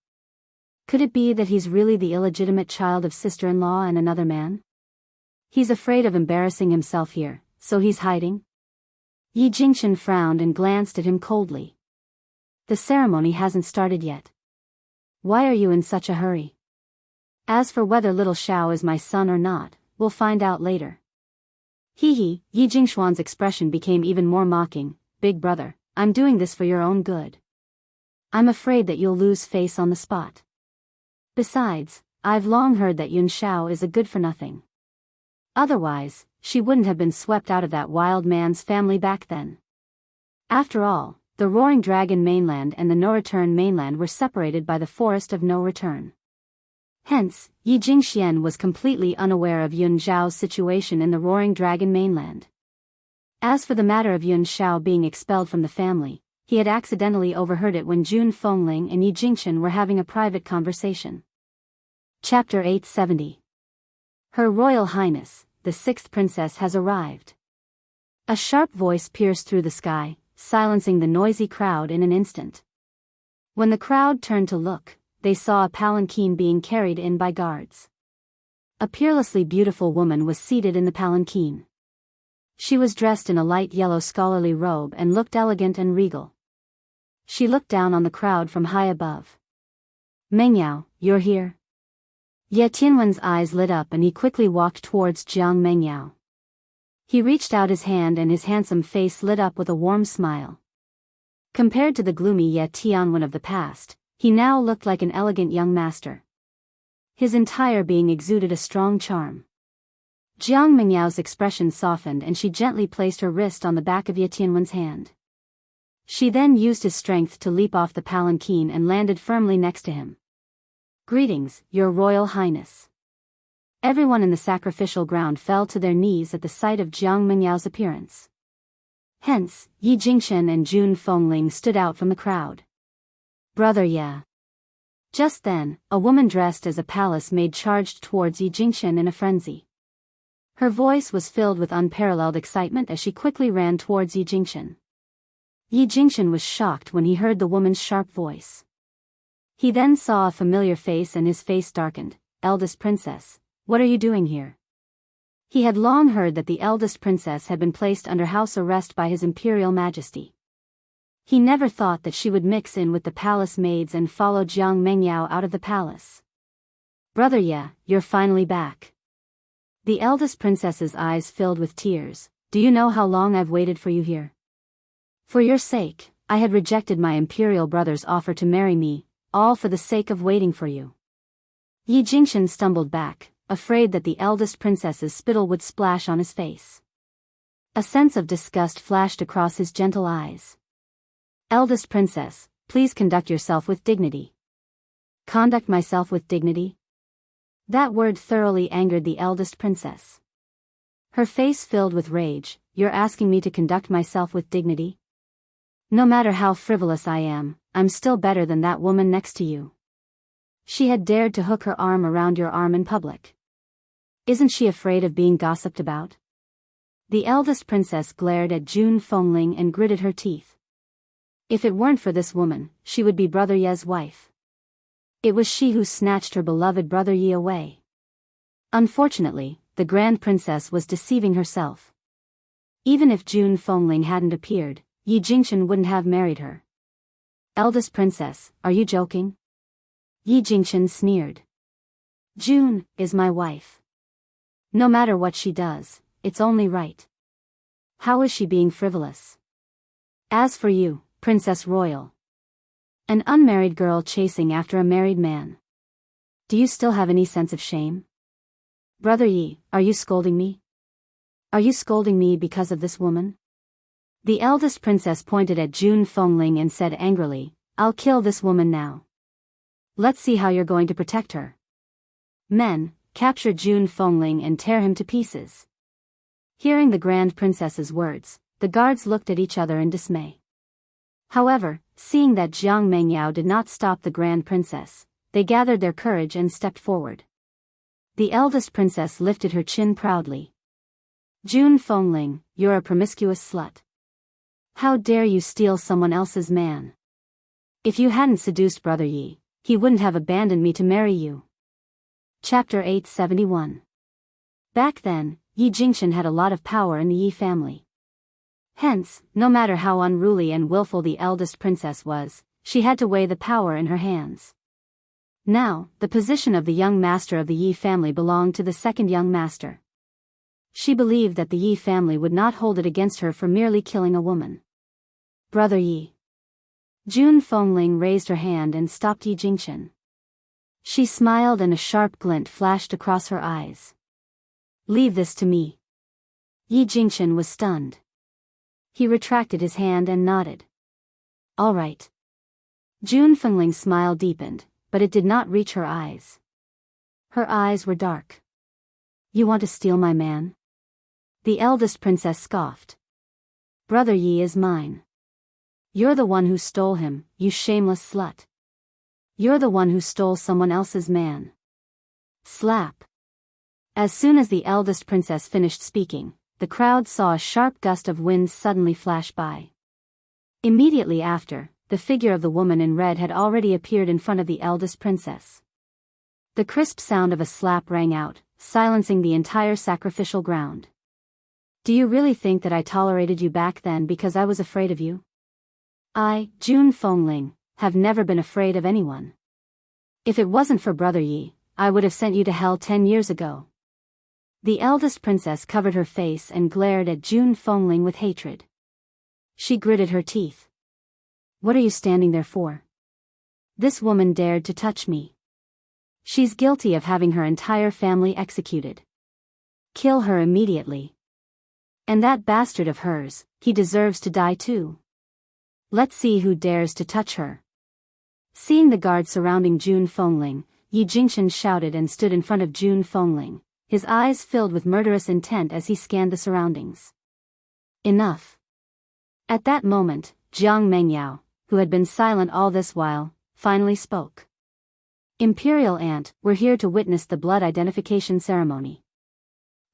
Could it be that he's really the illegitimate child of sister-in-law and another man? He's afraid of embarrassing himself here, so he's hiding? Yi Jingchen frowned and glanced at him coldly. The ceremony hasn't started yet. Why are you in such a hurry? As for whether little Xiao is my son or not, we'll find out later. Hee. Yi Jingxuan's expression became even more mocking. Big brother, I'm doing this for your own good. I'm afraid that you'll lose face on the spot. Besides, I've long heard that Yun Xiao is a good-for-nothing. Otherwise, she wouldn't have been swept out of that wild man's family back then. After all, the Roaring Dragon mainland and the No Return mainland were separated by the Forest of No Return. Hence, Yi Jingxian was completely unaware of Yun Zhao's situation in the Roaring Dragon mainland. As for the matter of Yun Xiao being expelled from the family, he had accidentally overheard it when Jun Fengling and Yi Jingchen were having a private conversation. Chapter 870. Her Royal Highness, the 6th princess has arrived. A sharp voice pierced through the sky, silencing the noisy crowd in an instant. When the crowd turned to look, they saw a palanquin being carried in by guards. A peerlessly beautiful woman was seated in the palanquin. She was dressed in a light yellow scholarly robe and looked elegant and regal. She looked down on the crowd from high above. "Mengyao, you're here?" Ye Tianwen's eyes lit up and he quickly walked towards Jiang Mengyao. He reached out his hand and his handsome face lit up with a warm smile. Compared to the gloomy Ye Tianwen of the past, he now looked like an elegant young master. His entire being exuded a strong charm. Jiang Mengyao's expression softened and she gently placed her wrist on the back of Ye Tianwen's hand. She then used his strength to leap off the palanquin and landed firmly next to him. "Greetings, Your Royal Highness." Everyone in the sacrificial ground fell to their knees at the sight of Jiang Mengyao's appearance. Hence, Yi Jingshen and Jun Fengling stood out from the crowd. "Brother Ye." Just then, a woman dressed as a palace maid charged towards Yi Jingshen in a frenzy. Her voice was filled with unparalleled excitement as she quickly ran towards Yi Jingshen. Yi Jingshen was shocked when he heard the woman's sharp voice. He then saw a familiar face and his face darkened. "Eldest princess, what are you doing here?" He had long heard that the eldest princess had been placed under house arrest by His Imperial Majesty. He never thought that she would mix in with the palace maids and follow Jiang Mengyao out of the palace. "Brother Ye, you're finally back." The eldest princess's eyes filled with tears. "Do you know how long I've waited for you here? For your sake, I had rejected my imperial brother's offer to marry me, all for the sake of waiting for you." Yi Jingshen stumbled back, afraid that the eldest princess's spittle would splash on his face. A sense of disgust flashed across his gentle eyes. "Eldest princess, please conduct yourself with dignity." "Conduct myself with dignity?" That word thoroughly angered the eldest princess. Her face filled with rage. "You're asking me to conduct myself with dignity? No matter how frivolous I am, I'm still better than that woman next to you." She had dared to hook her arm around your arm in public. Isn't she afraid of being gossiped about? The eldest princess glared at Jun Fengling and gritted her teeth. If it weren't for this woman, she would be Brother Ye's wife. It was she who snatched her beloved Brother Ye away. Unfortunately, the Grand Princess was deceiving herself. Even if Jun Fengling hadn't appeared, Yi Jingshen wouldn't have married her. "Eldest princess, are you joking?" Yi Jingshen sneered. "Jun is my wife. No matter what she does, it's only right. How is she being frivolous? As for you, Princess Royal, an unmarried girl chasing after a married man. Do you still have any sense of shame? Brother Yi, are you scolding me? Are you scolding me because of this woman?" The eldest princess pointed at Jun Fengling and said angrily, "I'll kill this woman now. Let's see how you're going to protect her. Men, capture Jun Fengling and tear him to pieces." Hearing the Grand Princess's words, the guards looked at each other in dismay. However, seeing that Jiang Mengyao did not stop the Grand Princess, they gathered their courage and stepped forward. The eldest princess lifted her chin proudly. "Jun Fengling, you're a promiscuous slut. How dare you steal someone else's man? If you hadn't seduced Brother Yi, he wouldn't have abandoned me to marry you." Chapter 871. Back then, Yi Jingshen had a lot of power in the Yi family. Hence, no matter how unruly and willful the eldest princess was, she had to weigh the power in her hands. Now, the position of the young master of the Yi family belonged to the second young master. She believed that the Yi family would not hold it against her for merely killing a woman. "Brother Yi." Jun Fengling raised her hand and stopped Yi Jingshen. She smiled and a sharp glint flashed across her eyes. "Leave this to me." Yi Jingshen was stunned. He retracted his hand and nodded. "All right." Jun Fengling's smile deepened, but it did not reach her eyes. Her eyes were dark. "You want to steal my man?" The eldest princess scoffed. "Brother Yi is mine. You're the one who stole him, you shameless slut. You're the one who stole someone else's man." Slap. As soon as the eldest princess finished speaking, the crowd saw a sharp gust of wind suddenly flash by. Immediately after, the figure of the woman in red had already appeared in front of the eldest princess. The crisp sound of a slap rang out, silencing the entire sacrificial ground. Do you really think that I tolerated you back then because I was afraid of you? I, Jun Fengling, have never been afraid of anyone. If it wasn't for Brother Yi, I would have sent you to hell 10 years ago. The eldest princess covered her face and glared at Jun Fengling with hatred. She gritted her teeth. What are you standing there for? This woman dared to touch me. She's guilty of having her entire family executed. Kill her immediately. And that bastard of hers, he deserves to die too. Let's see who dares to touch her. Seeing the guard surrounding Jun Fengling, Yi Jingshan shouted and stood in front of Jun Fengling, his eyes filled with murderous intent as he scanned the surroundings. Enough. At that moment, Jiang Mengyao, who had been silent all this while, finally spoke. Imperial Aunt, we're here to witness the blood identification ceremony.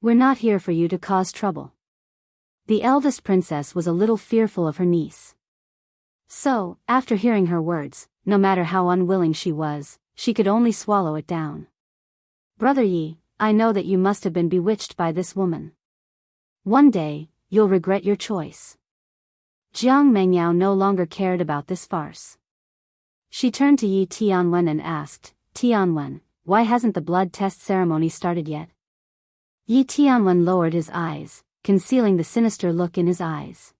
We're not here for you to cause trouble. The eldest princess was a little fearful of her niece. So, after hearing her words, no matter how unwilling she was, she could only swallow it down. Brother Yi, I know that you must have been bewitched by this woman. One day, you'll regret your choice. Jiang Mengyao no longer cared about this farce. She turned to Yi Tianwen and asked, Tianwen, why hasn't the blood test ceremony started yet? Yi Tianwen lowered his eyes, concealing the sinister look in his eyes.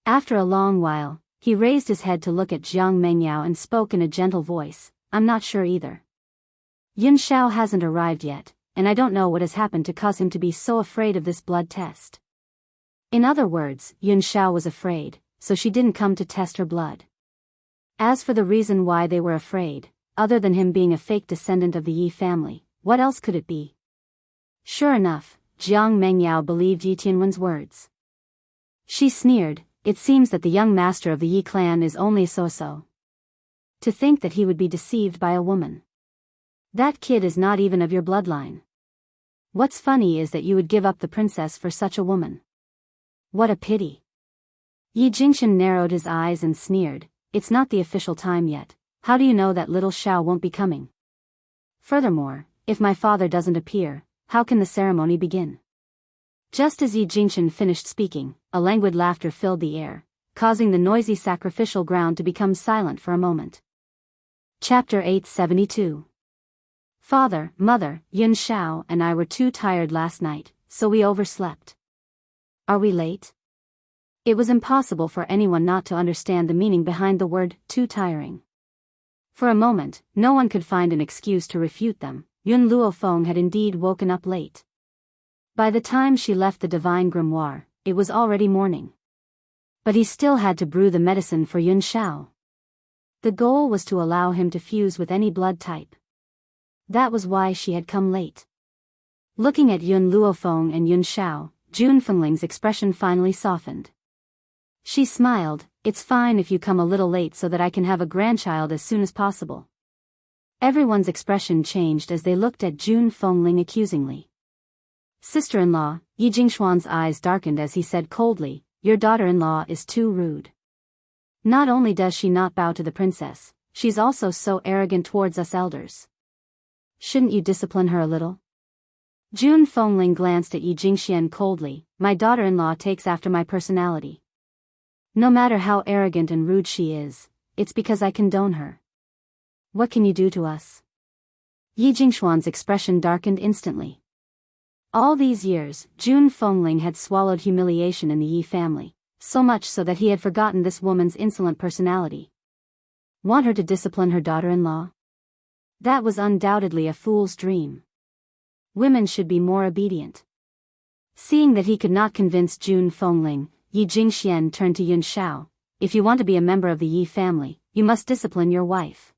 After a long while, he raised his head to look at Jiang Mengyao and spoke in a gentle voice, I'm not sure either. Yun Shao hasn't arrived yet, and I don't know what has happened to cause him to be so afraid of this blood test. In other words, Yun Shao was afraid, so she didn't come to test her blood. As for the reason why they were afraid, other than him being a fake descendant of the Yi family, what else could it be? Sure enough, Jiang Mengyao believed Yi Tianwen's words. She sneered, it seems that the young master of the Yi clan is only so-so. To think that he would be deceived by a woman. That kid is not even of your bloodline. What's funny is that you would give up the princess for such a woman. What a pity. Yi Jingshan narrowed his eyes and sneered, it's not the official time yet, how do you know that little Shao won't be coming? Furthermore, if my father doesn't appear, how can the ceremony begin? Just as Yi Jingshan finished speaking, a languid laughter filled the air, causing the noisy sacrificial ground to become silent for a moment. Chapter 872. Father, Mother, Yun Shao and I were too tired last night, so we overslept. Are we late? It was impossible for anyone not to understand the meaning behind the word, too tiring. For a moment, no one could find an excuse to refute them. Yun Luofeng had indeed woken up late. By the time she left the divine grimoire, it was already morning. But he still had to brew the medicine for Yun Shao. The goal was to allow him to fuse with any blood type. That was why she had come late. Looking at Yun Luofeng and Yun Shao, Jun Fengling's expression finally softened. She smiled, it's fine if you come a little late so that I can have a grandchild as soon as possible. Everyone's expression changed as they looked at Jun Fengling accusingly. Sister-in-law, Yi Jingshuan's eyes darkened as he said coldly, your daughter-in-law is too rude. Not only does she not bow to the princess, she's also so arrogant towards us elders. Shouldn't you discipline her a little? Jun Fengling glanced at Yi Jingxian coldly, my daughter-in-law takes after my personality. No matter how arrogant and rude she is, it's because I condone her. What can you do to us? Yi Jingshuan's expression darkened instantly. All these years, Jun Fengling had swallowed humiliation in the Yi family, so much so that he had forgotten this woman's insolent personality. Want her to discipline her daughter-in-law? That was undoubtedly a fool's dream. Women should be more obedient. Seeing that he could not convince Jun Fengling, Yi Jingxian turned to Yun Shao, if you want to be a member of the Yi family, you must discipline your wife.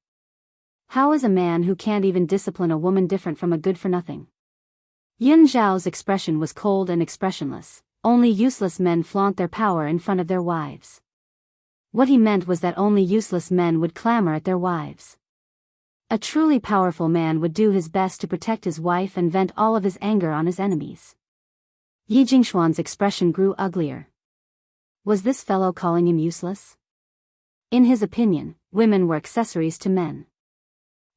How is a man who can't even discipline a woman different from a good-for-nothing? Yun Zhao's expression was cold and expressionless, only useless men flaunt their power in front of their wives. What he meant was that only useless men would clamor at their wives. A truly powerful man would do his best to protect his wife and vent all of his anger on his enemies. Yi Jingshuan's expression grew uglier. Was this fellow calling him useless? In his opinion, women were accessories to men.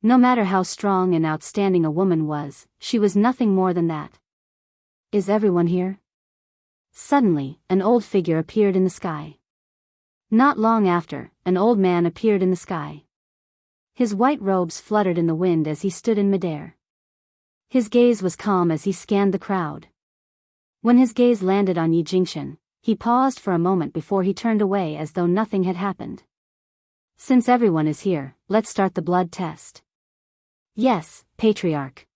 No matter how strong and outstanding a woman was, she was nothing more than that. Is everyone here? Suddenly, an old figure appeared in the sky. Not long after, an old man appeared in the sky. His white robes fluttered in the wind as he stood in midair. His gaze was calm as he scanned the crowd. When his gaze landed on Yi Jingshan, he paused for a moment before he turned away as though nothing had happened. Since everyone is here, let's start the blood test. Yes, Patriarch.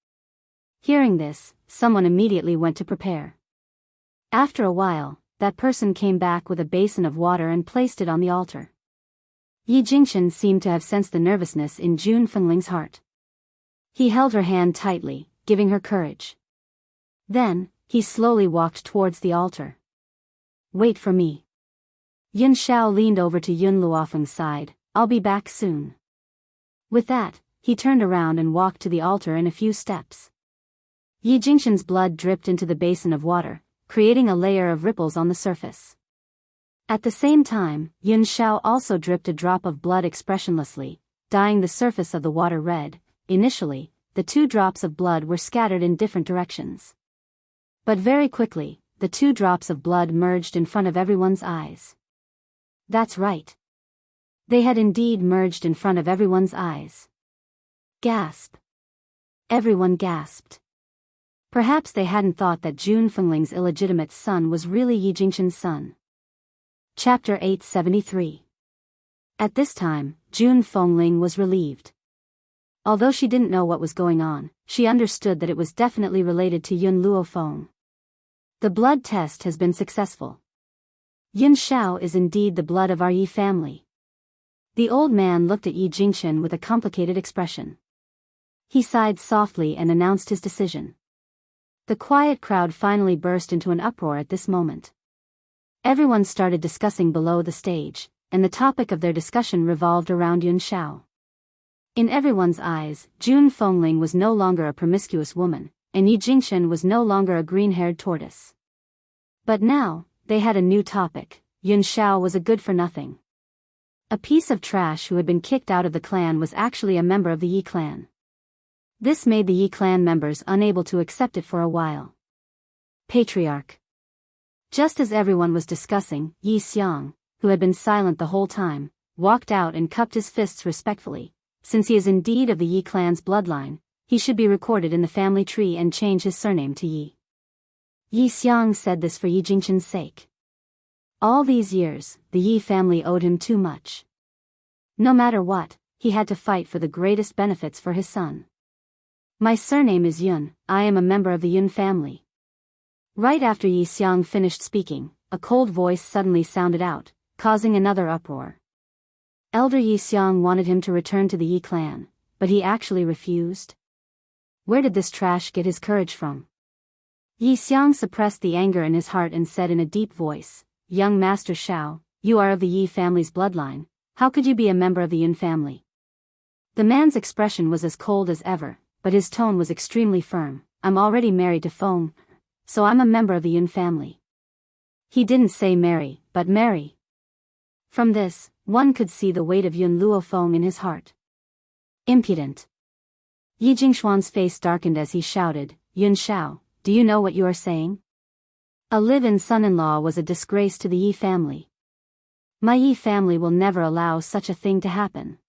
Hearing this, someone immediately went to prepare. After a while, that person came back with a basin of water and placed it on the altar. Yi Jingshan seemed to have sensed the nervousness in Jun Fengling's heart. He held her hand tightly, giving her courage. Then, he slowly walked towards the altar. Wait for me. Yun Shao leaned over to Yun Luofeng's side. I'll be back soon. With that, he turned around and walked to the altar in a few steps. Yi Jingshan's blood dripped into the basin of water, creating a layer of ripples on the surface. At the same time, Yun Shao also dripped a drop of blood expressionlessly, dyeing the surface of the water red. Initially, the 2 drops of blood were scattered in different directions. But very quickly, the 2 drops of blood merged in front of everyone's eyes. That's right. They had indeed merged in front of everyone's eyes. Gasp. Everyone gasped. Perhaps they hadn't thought that Jun Fengling's illegitimate son was really Yi Jingshan's son. Chapter 873. At this time, Jun Fengling was relieved. Although she didn't know what was going on, she understood that it was definitely related to Yun Luofeng. The blood test has been successful. Yun Shao is indeed the blood of our Yi family. The old man looked at Yi Jingshan with a complicated expression. He sighed softly and announced his decision. The quiet crowd finally burst into an uproar at this moment. Everyone started discussing below the stage, and the topic of their discussion revolved around Yun Shao. In everyone's eyes, Jun Fengling was no longer a promiscuous woman, and Yi Jingshan was no longer a green-haired tortoise. But now, they had a new topic. Yun Shao was a good-for-nothing. A piece of trash who had been kicked out of the clan was actually a member of the Yi clan. This made the Yi clan members unable to accept it for a while. Patriarch. Just as everyone was discussing, Yi Xiang, who had been silent the whole time, walked out and cupped his fists respectfully. Since he is indeed of the Yi clan's bloodline, he should be recorded in the family tree and change his surname to Yi. Yi Xiang said this for Yi Jingshan's sake. All these years, the Yi family owed him too much. No matter what, he had to fight for the greatest benefits for his son. My surname is Yun, I am a member of the Yun family. Right after Yi Xiang finished speaking, a cold voice suddenly sounded out, causing another uproar. Elder Yi Xiang wanted him to return to the Yi clan, but he actually refused. Where did this trash get his courage from? Yi Xiang suppressed the anger in his heart and said in a deep voice, Young Master Shao, you are of the Yi family's bloodline, how could you be a member of the Yun family? The man's expression was as cold as ever, but his tone was extremely firm. I'm already married to Feng, so I'm a member of the Yun family. He didn't say marry, but marry. From this, one could see the weight of Yun Luofeng in his heart. Impudent. Yi Jingshuan's face darkened as he shouted, Yun Shao, do you know what you are saying? A live-in son-in-law was a disgrace to the Yi family. My Yi family will never allow such a thing to happen.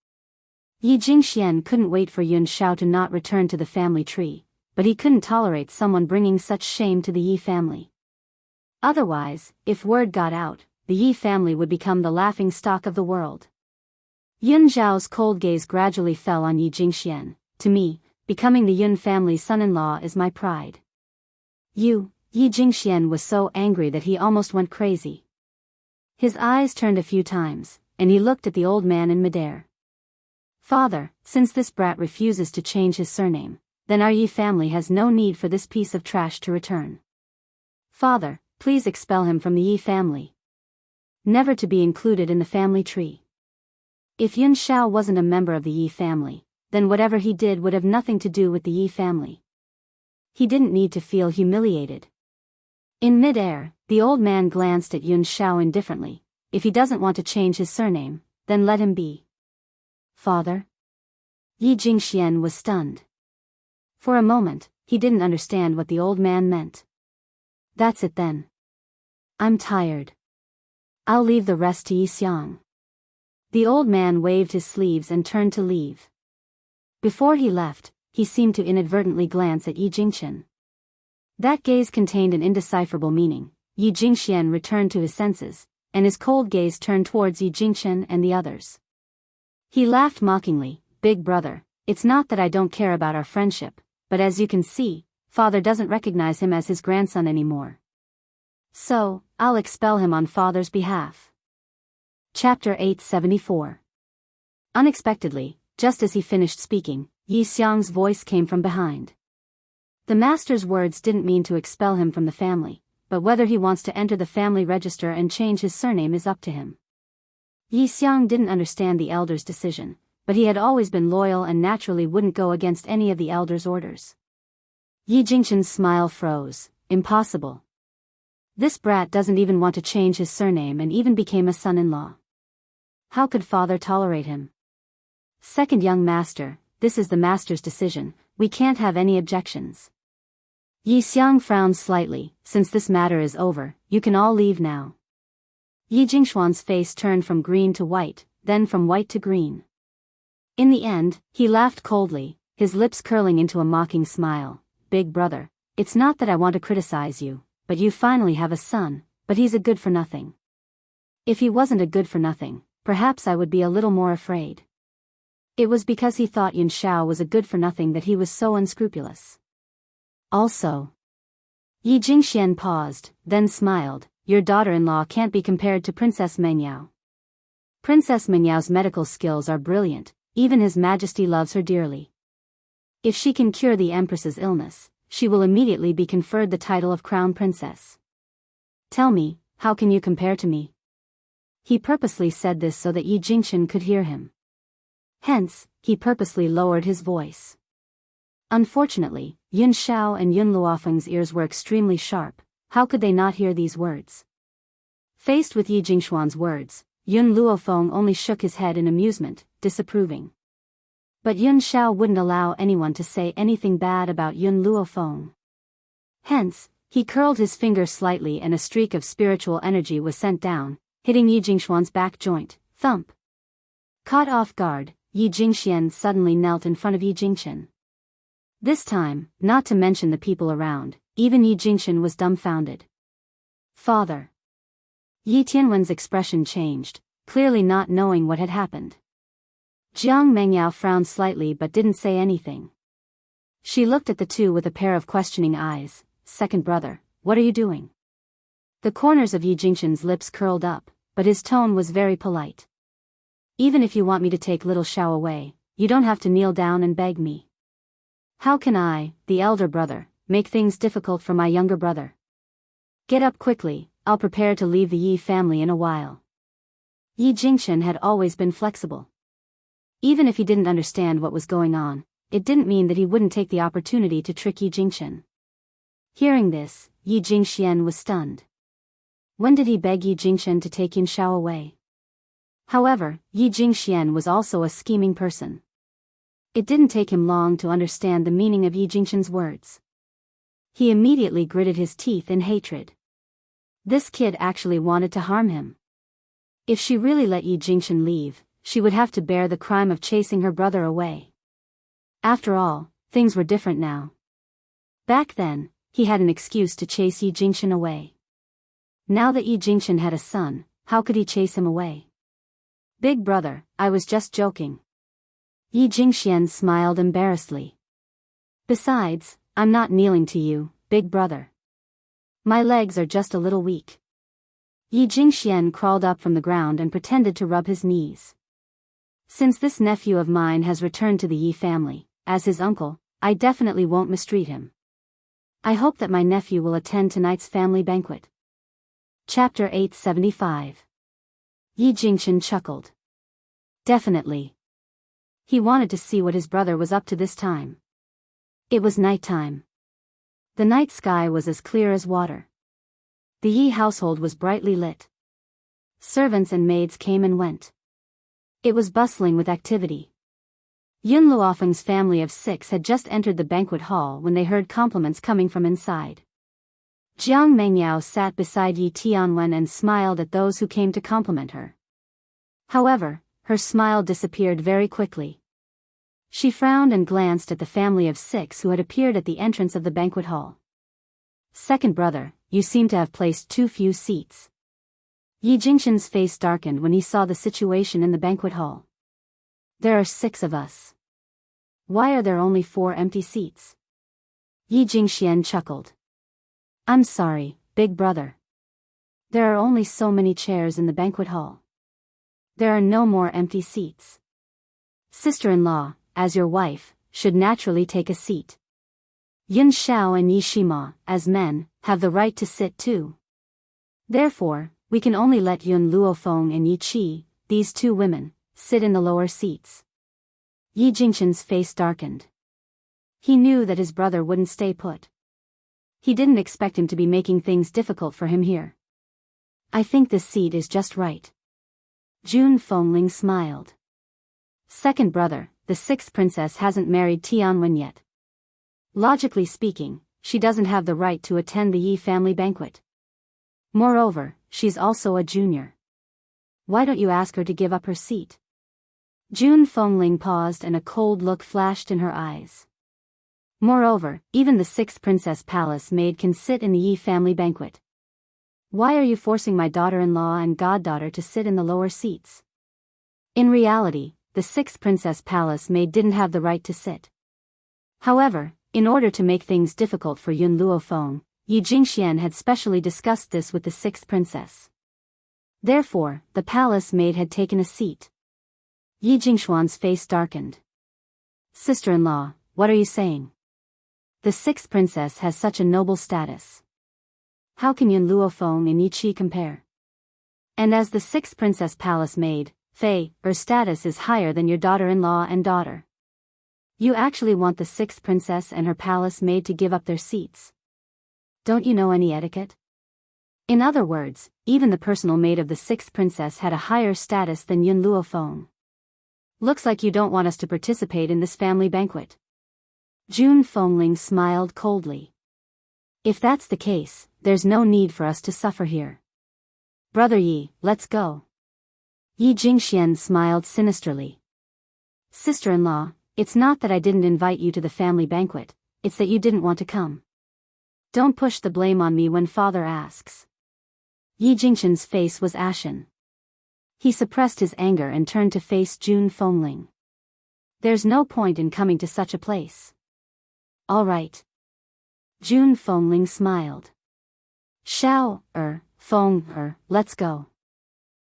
Yi Jingxian couldn't wait for Yun Shao to not return to the family tree, but he couldn't tolerate someone bringing such shame to the Yi family. Otherwise, if word got out, the Yi family would become the laughing stock of the world. Yun Zhao's cold gaze gradually fell on Yi Jingxian. To me, becoming the Yun family's son-in-law is my pride. Yi Jingxian was so angry that he almost went crazy. His eyes turned a few times, and he looked at the old man in midair. Father, since this brat refuses to change his surname, then our Yi family has no need for this piece of trash to return. Father, please expel him from the Yi family. Never to be included in the family tree. If Yun Shao wasn't a member of the Yi family, then whatever he did would have nothing to do with the Yi family. He didn't need to feel humiliated. In mid-air, the old man glanced at Yun Shao indifferently. If he doesn't want to change his surname, then let him be. Father? Yi Jingxian was stunned. For a moment, he didn't understand what the old man meant. That's it then. I'm tired. I'll leave the rest to Yi Xiang. The old man waved his sleeves and turned to leave. Before he left, he seemed to inadvertently glance at Yi Jingxian. That gaze contained an indecipherable meaning. Yi Jingxian returned to his senses, and his cold gaze turned towards Yi Jingxian and the others. He laughed mockingly. Big brother, it's not that I don't care about our friendship, but as you can see, father doesn't recognize him as his grandson anymore. So, I'll expel him on father's behalf. Chapter 874. Unexpectedly, just as he finished speaking, Yi Xiang's voice came from behind. The master's words didn't mean to expel him from the family, but whether he wants to enter the family register and change his surname is up to him. Yi Xiang didn't understand the elder's decision, but he had always been loyal and naturally wouldn't go against any of the elder's orders. Yi Jingxian's smile froze. Impossible. This brat doesn't even want to change his surname and even became a son-in-law. How could father tolerate him? Second young master, this is the master's decision, we can't have any objections. Yi Xiang frowned slightly. Since this matter is over, you can all leave now. Yi Jingxuan's face turned from green to white, then from white to green. In the end, he laughed coldly, his lips curling into a mocking smile. Big brother, it's not that I want to criticize you, but you finally have a son, but he's a good-for-nothing. If he wasn't a good-for-nothing, perhaps I would be a little more afraid. It was because he thought Yun Shao was a good-for-nothing that he was so unscrupulous. Also. Yi Jingxian paused, then smiled. Your daughter-in-law can't be compared to Princess Mengyao. Princess Mengyao's medical skills are brilliant, even His Majesty loves her dearly. If she can cure the Empress's illness, she will immediately be conferred the title of Crown Princess. Tell me, how can you compare to me? He purposely said this so that Yi Jingxian could hear him. Hence, he purposely lowered his voice. Unfortunately, Yun Shao and Yun Luofeng's ears were extremely sharp. How could they not hear these words? Faced with Yi Jingxuan's words, Yun Luofeng only shook his head in amusement, disapproving. But Yun Shao wouldn't allow anyone to say anything bad about Yun Luofeng. Hence, he curled his finger slightly and a streak of spiritual energy was sent down, hitting Yi Jingxuan's back joint. Thump! Caught off guard, Yi Jingxian suddenly knelt in front of Yi Jingxian. This time, not to mention the people around, even Yi Jingxian was dumbfounded. Father! Yi Tianwen's expression changed, clearly not knowing what had happened. Jiang Mengyao frowned slightly but didn't say anything. She looked at the two with a pair of questioning eyes. Second brother, what are you doing? The corners of Yi Jingxian's lips curled up, but his tone was very polite. Even if you want me to take little Shao away, you don't have to kneel down and beg me. How can I, the elder brother, make things difficult for my younger brother? Get up quickly, I'll prepare to leave the Yi family in a while. Yi Jingxian had always been flexible. Even if he didn't understand what was going on, it didn't mean that he wouldn't take the opportunity to trick Yi Jingxian. Hearing this, Yi Jingxian was stunned. When did he beg Yi Jingxian to take Yun Shao away? However, Yi Jingxian was also a scheming person. It didn't take him long to understand the meaning of Yi Jingxian's words. He immediately gritted his teeth in hatred. This kid actually wanted to harm him. If she really let Yi Jingxian leave, she would have to bear the crime of chasing her brother away. After all, things were different now. Back then, he had an excuse to chase Yi Jingxian away. Now that Yi Jingxian had a son, how could he chase him away? Big brother, I was just joking. Yi Jingxian smiled embarrassedly. Besides, I'm not kneeling to you, big brother. My legs are just a little weak. Yi Jingxian crawled up from the ground and pretended to rub his knees. Since this nephew of mine has returned to the Yi family, as his uncle, I definitely won't mistreat him. I hope that my nephew will attend tonight's family banquet. Chapter 875. Yi Jingxian chuckled. Definitely. He wanted to see what his brother was up to this time. It was nighttime. The night sky was as clear as water. The Yi household was brightly lit. Servants and maids came and went. It was bustling with activity. Yun Luofeng's family of 6 had just entered the banquet hall when they heard compliments coming from inside. Jiang Mengyao sat beside Yi Tianwen and smiled at those who came to compliment her. However, her smile disappeared very quickly. She frowned and glanced at the family of 6 who had appeared at the entrance of the banquet hall. Second brother, you seem to have placed too few seats. Yi Jingxian's face darkened when he saw the situation in the banquet hall. There are 6 of us. Why are there only 4 empty seats? Yi Jingxian chuckled. I'm sorry, big brother. There are only so many chairs in the banquet hall. There are no more empty seats. Sister-in-law, as your wife, should naturally take a seat. Yun Xiao and Yi Shima, as men, have the right to sit too. Therefore, we can only let Yun Luofeng and Yi Qi, these 2 women, sit in the lower seats. Yi Jingxian's face darkened. He knew that his brother wouldn't stay put. He didn't expect him to be making things difficult for him here. I think this seat is just right. Jun Fengling smiled. Second brother, the 6th princess hasn't married Tianwen yet. Logically speaking, she doesn't have the right to attend the Yi family banquet. Moreover, she's also a junior. Why don't you ask her to give up her seat? Jun Fengling paused and a cold look flashed in her eyes. Moreover, even the 6th princess palace maid can sit in the Yi family banquet. Why are you forcing my daughter-in-law and goddaughter to sit in the lower seats? In reality, the 6th princess palace maid didn't have the right to sit. However, in order to make things difficult for Yun Luofeng, Yi Jingxian had specially discussed this with the 6th princess. Therefore, the palace maid had taken a seat. Yi Jingshuan's face darkened. Sister-in-law, what are you saying? The 6th princess has such a noble status. How can Yun Luofeng and Yi Qi compare? And as the 6th princess palace maid, Fei, her status is higher than your daughter-in-law and daughter. You actually want the 6th princess and her palace maid to give up their seats. Don't you know any etiquette? In other words, even the personal maid of the 6th princess had a higher status than Yun Luofeng. Looks like you don't want us to participate in this family banquet. Jun Fengling smiled coldly. If that's the case, there's no need for us to suffer here. Brother Yi, let's go. Yi Jingxian smiled sinisterly. Sister-in-law, it's not that I didn't invite you to the family banquet, it's that you didn't want to come. Don't push the blame on me when father asks. Yi Jingxian's face was ashen. He suppressed his anger and turned to face Jun Fengling. There's no point in coming to such a place. All right. Jun Fengling smiled. Feng, let's go.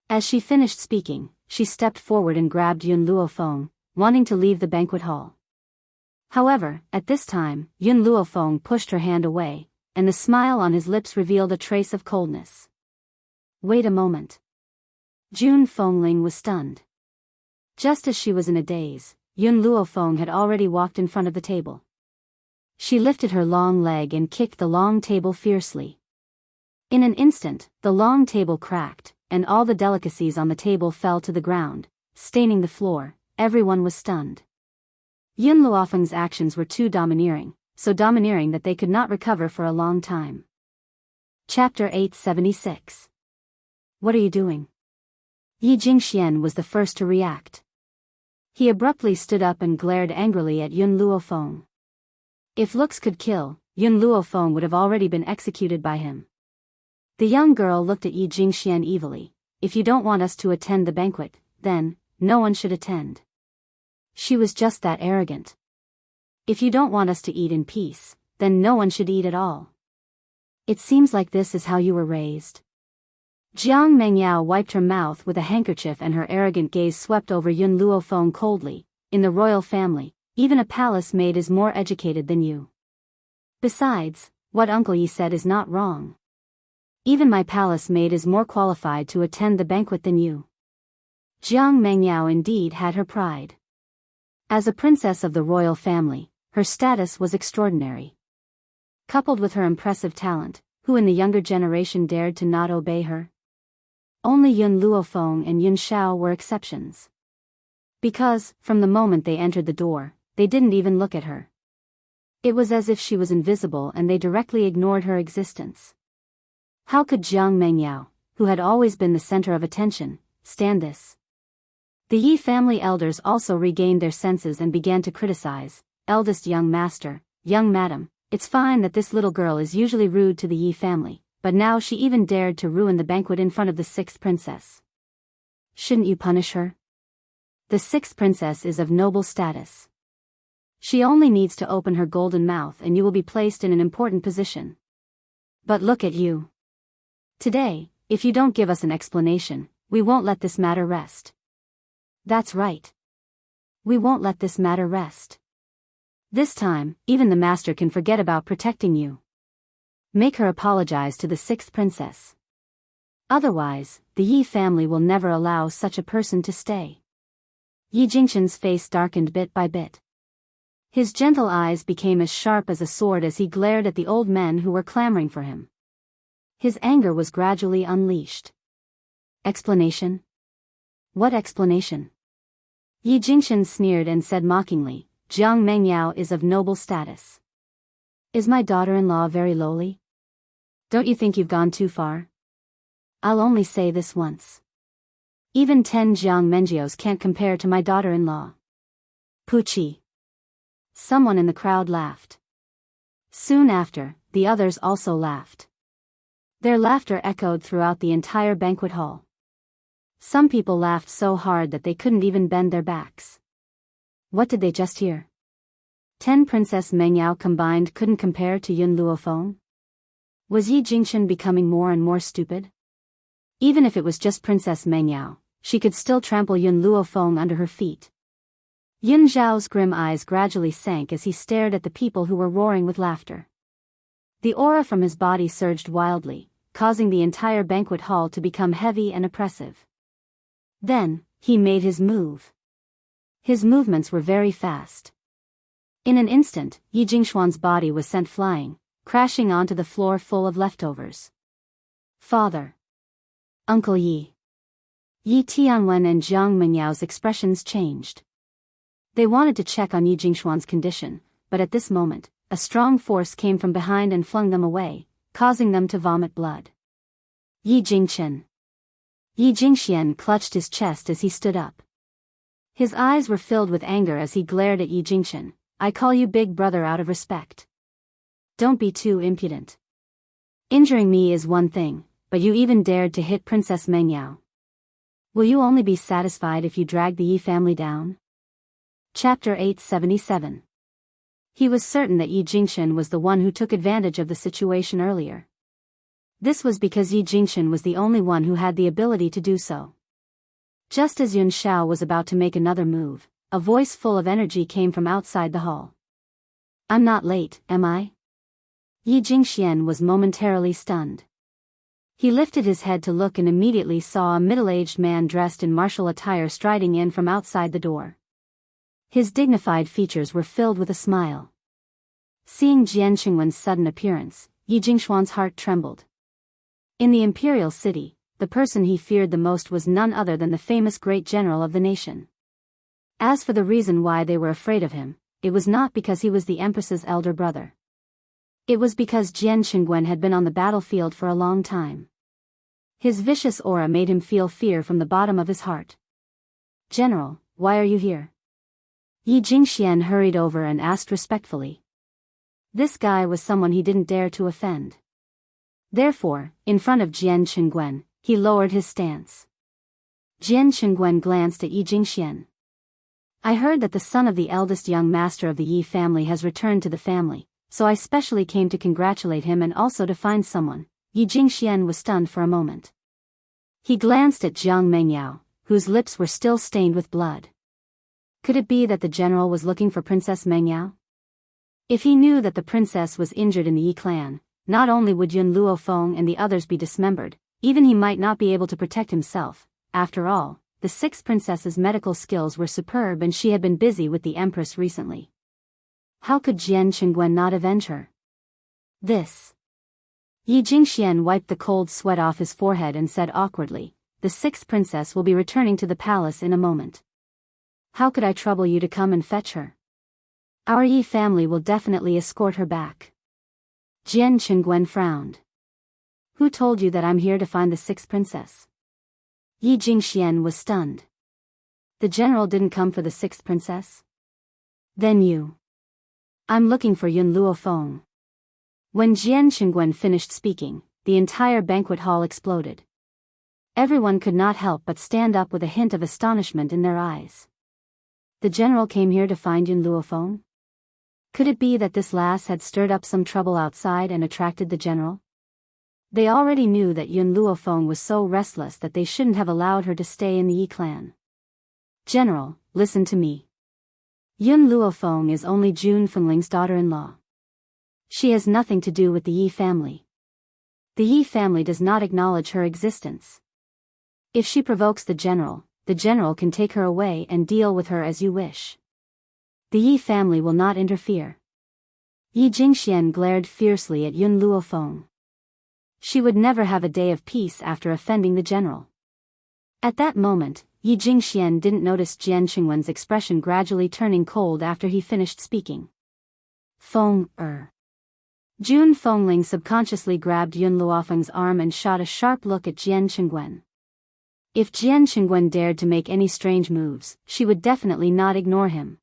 As she finished speaking, she stepped forward and grabbed Yun Luofeng, wanting to leave the banquet hall. However, at this time, Yun Luofeng pushed her hand away, and the smile on his lips revealed a trace of coldness. Wait a moment. Jun Fengling was stunned. Just as she was in a daze, Yun Luofeng had already walked in front of the table. She lifted her long leg and kicked the long table fiercely. In an instant, the long table cracked, and all the delicacies on the table fell to the ground, staining the floor. Everyone was stunned. Yun Luofeng's actions were too domineering, so domineering that they could not recover for a long time. Chapter 876. What are you doing? Yi Jingxian was the first to react. He abruptly stood up and glared angrily at Yun Luofeng. If looks could kill, Yun Luofeng would have already been executed by him. The young girl looked at Yi Jingxian evilly. If you don't want us to attend the banquet, then, no one should attend. She was just that arrogant. If you don't want us to eat in peace, then no one should eat at all. It seems like this is how you were raised. Jiang Mengyao wiped her mouth with a handkerchief and her arrogant gaze swept over Yun Luofeng coldly. In the royal family, even a palace maid is more educated than you. Besides, what Uncle Yi said is not wrong. Even my palace maid is more qualified to attend the banquet than you. Jiang Mengyao indeed had her pride. As a princess of the royal family, her status was extraordinary. Coupled with her impressive talent, who in the younger generation dared to not obey her? Only Yun Luofeng and Yun Xiao were exceptions. Because, from the moment they entered the door, they didn't even look at her. It was as if she was invisible and they directly ignored her existence. How could Jiang Mengyao, who had always been the center of attention, stand this? The Yi family elders also regained their senses and began to criticize. Eldest young master, young madam, it's fine that this little girl is usually rude to the Yi family, but now she even dared to ruin the banquet in front of the sixth princess. Shouldn't you punish her? The sixth princess is of noble status. She only needs to open her golden mouth and you will be placed in an important position. But look at you. Today, if you don't give us an explanation, we won't let this matter rest. That's right. We won't let this matter rest. This time, even the master can forget about protecting you. Make her apologize to the sixth princess. Otherwise, the Yi family will never allow such a person to stay. Yi Jingqian's face darkened bit by bit. His gentle eyes became as sharp as a sword as he glared at the old men who were clamoring for him. His anger was gradually unleashed. Explanation? What explanation? Yi Jingqian sneered and said mockingly, Jiang Mengyao is of noble status. Is my daughter-in-law very lowly? Don't you think you've gone too far? I'll only say this once. Even 10 Jiang Mengjios can't compare to my daughter-in-law. Puchi. Someone in the crowd laughed. Soon after, the others also laughed. Their laughter echoed throughout the entire banquet hall. Some people laughed so hard that they couldn't even bend their backs. What did they just hear? 10 Princess Mengyao combined couldn't compare to Yun Luofeng? Was Yi Jingqian becoming more and more stupid? Even if it was just Princess Mengyao, she could still trample Yun Luofeng under her feet. Yun Zhao's grim eyes gradually sank as he stared at the people who were roaring with laughter. The aura from his body surged wildly, causing the entire banquet hall to become heavy and oppressive. Then, he made his move. His movements were very fast. In an instant, Yi Jingxuan's body was sent flying, crashing onto the floor full of leftovers. Father. Uncle Yi. Yi Tianwen and Jiang Mengyao's expressions changed. They wanted to check on Yi Jingxuan's condition, but at this moment, a strong force came from behind and flung them away, causing them to vomit blood. Yi Jingqian. Yi Jingxian clutched his chest as he stood up. His eyes were filled with anger as he glared at Yi Jingqian. I call you big brother out of respect. Don't be too impudent. Injuring me is one thing, but you even dared to hit Princess Mengyao. Will you only be satisfied if you drag the Yi family down? Chapter 877. He was certain that Yi Jingqian was the one who took advantage of the situation earlier. This was because Yi Jingqian was the only one who had the ability to do so. Just as Yun Xiao was about to make another move, a voice full of energy came from outside the hall. I'm not late, am I? Yi Jingxian was momentarily stunned. He lifted his head to look and immediately saw a middle-aged man dressed in martial attire striding in from outside the door. His dignified features were filled with a smile. Seeing Jian Qingwen's sudden appearance, Yi Jingxuan's heart trembled. In the imperial city, the person he feared the most was none other than the famous great general of the nation. As for the reason why they were afraid of him, it was not because he was the empress's elder brother. It was because Jian Qingwen had been on the battlefield for a long time. His vicious aura made him feel fear from the bottom of his heart. General, why are you here? Yi Jingxian hurried over and asked respectfully. This guy was someone he didn't dare to offend. Therefore, in front of Jian Qingwen, he lowered his stance. Jian Qingwen glanced at Yi Jingxian. I heard that the son of the eldest young master of the Yi family has returned to the family, so I specially came to congratulate him and also to find someone. Yi Jingxian was stunned for a moment. He glanced at Jiang Mengyao, whose lips were still stained with blood. Could it be that the general was looking for Princess Mengyao? If he knew that the princess was injured in the Yi clan, not only would Yun Luofeng and the others be dismembered, even he might not be able to protect himself. After all, the sixth princess's medical skills were superb and she had been busy with the empress recently. How could Jian Qingwen not avenge her? This. Yi Jingxian wiped the cold sweat off his forehead and said awkwardly, the sixth princess will be returning to the palace in a moment. How could I trouble you to come and fetch her? Our Yi family will definitely escort her back. Jian Qingguen frowned. Who told you that I'm here to find the sixth princess? Yi Jingxian was stunned. The general didn't come for the sixth princess? Then you. I'm looking for Yun Luofeng. When Jian Qingguen finished speaking, the entire banquet hall exploded. Everyone could not help but stand up with a hint of astonishment in their eyes. The general came here to find Yun Luofeng? Could it be that this lass had stirred up some trouble outside and attracted the general? They already knew that Yun Luofeng was so restless that they shouldn't have allowed her to stay in the Yi clan. General, listen to me. Yun Luofeng is only Jun Fengling's daughter-in-law. She has nothing to do with the Yi family. The Yi family does not acknowledge her existence. If she provokes the general can take her away and deal with her as you wish. The Yi family will not interfere. Yi Jingxian glared fiercely at Yun Luofeng. She would never have a day of peace after offending the general. At that moment, Yi Jingxian didn't notice Jian Qingwen's expression gradually turning cold after he finished speaking. Jun Fengling subconsciously grabbed Yun Luofeng's arm and shot a sharp look at Jian Qingguen. If Jian Qingguen dared to make any strange moves, she would definitely not ignore him.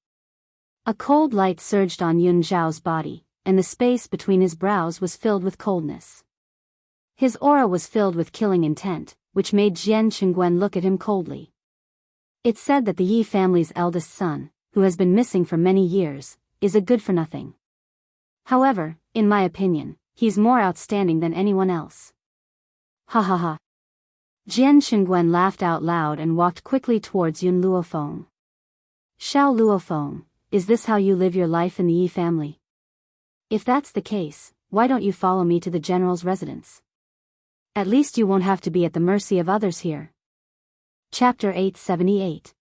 A cold light surged on Yun Zhao's body, and the space between his brows was filled with coldness. His aura was filled with killing intent, which made Jian Qingguen look at him coldly. It's said that the Yi family's eldest son, who has been missing for many years, is a good-for-nothing. However, in my opinion, he's more outstanding than anyone else. Ha ha ha. Jian Qingguen laughed out loud and walked quickly towards Yun Luofeng. Xiao Luofeng, is this how you live your life in the Yi family? If that's the case, why don't you follow me to the general's residence? At least you won't have to be at the mercy of others here. Chapter 878.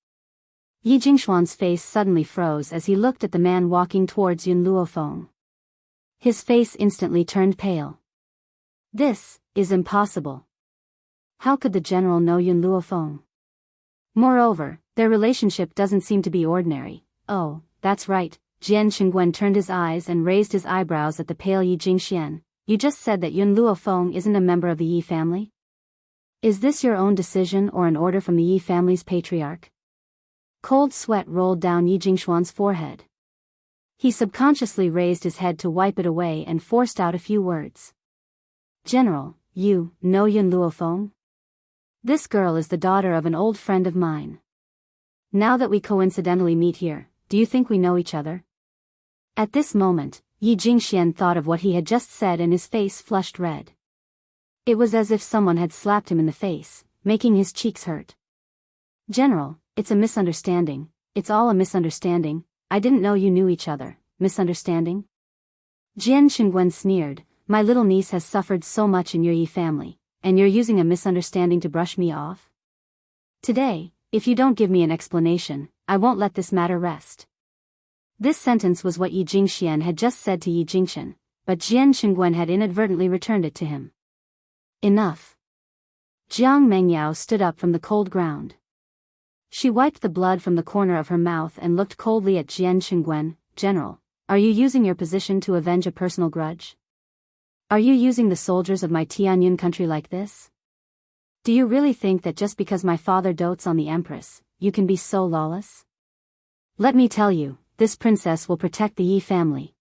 Yi Jingxuan's face suddenly froze as he looked at the man walking towards Yun Luofeng. His face instantly turned pale. This is impossible. How could the general know Yun Luofeng? Moreover, their relationship doesn't seem to be ordinary. Oh, that's right. Jian Qingguen turned his eyes and raised his eyebrows at the pale Yi Jingxian. You just said that Yun Luofeng isn't a member of the Yi family? Is this your own decision or an order from the Yi family's patriarch? Cold sweat rolled down Yi Jingxuan's forehead. He subconsciously raised his head to wipe it away and forced out a few words. General, you know Yun Luofeng? This girl is the daughter of an old friend of mine. Now that we coincidentally meet here, do you think we know each other? At this moment, Yi Jingxian thought of what he had just said and his face flushed red. It was as if someone had slapped him in the face, making his cheeks hurt. General, it's a misunderstanding. It's all a misunderstanding. I didn't know you knew each other. Misunderstanding? Jian Qingguen sneered. My little niece has suffered so much in your Yi family, and you're using a misunderstanding to brush me off? Today, if you don't give me an explanation, I won't let this matter rest. This sentence was what Yi Jingxian had just said to Yi Jingxian, but Jian Qingguen had inadvertently returned it to him. Enough. Jiang Mengyao stood up from the cold ground. She wiped the blood from the corner of her mouth and looked coldly at Jian Qingguen. General, are you using your position to avenge a personal grudge? Are you using the soldiers of my Tianyun country like this? Do you really think that just because my father dotes on the empress, you can be so lawless? Let me tell you, this princess will protect the Yi family.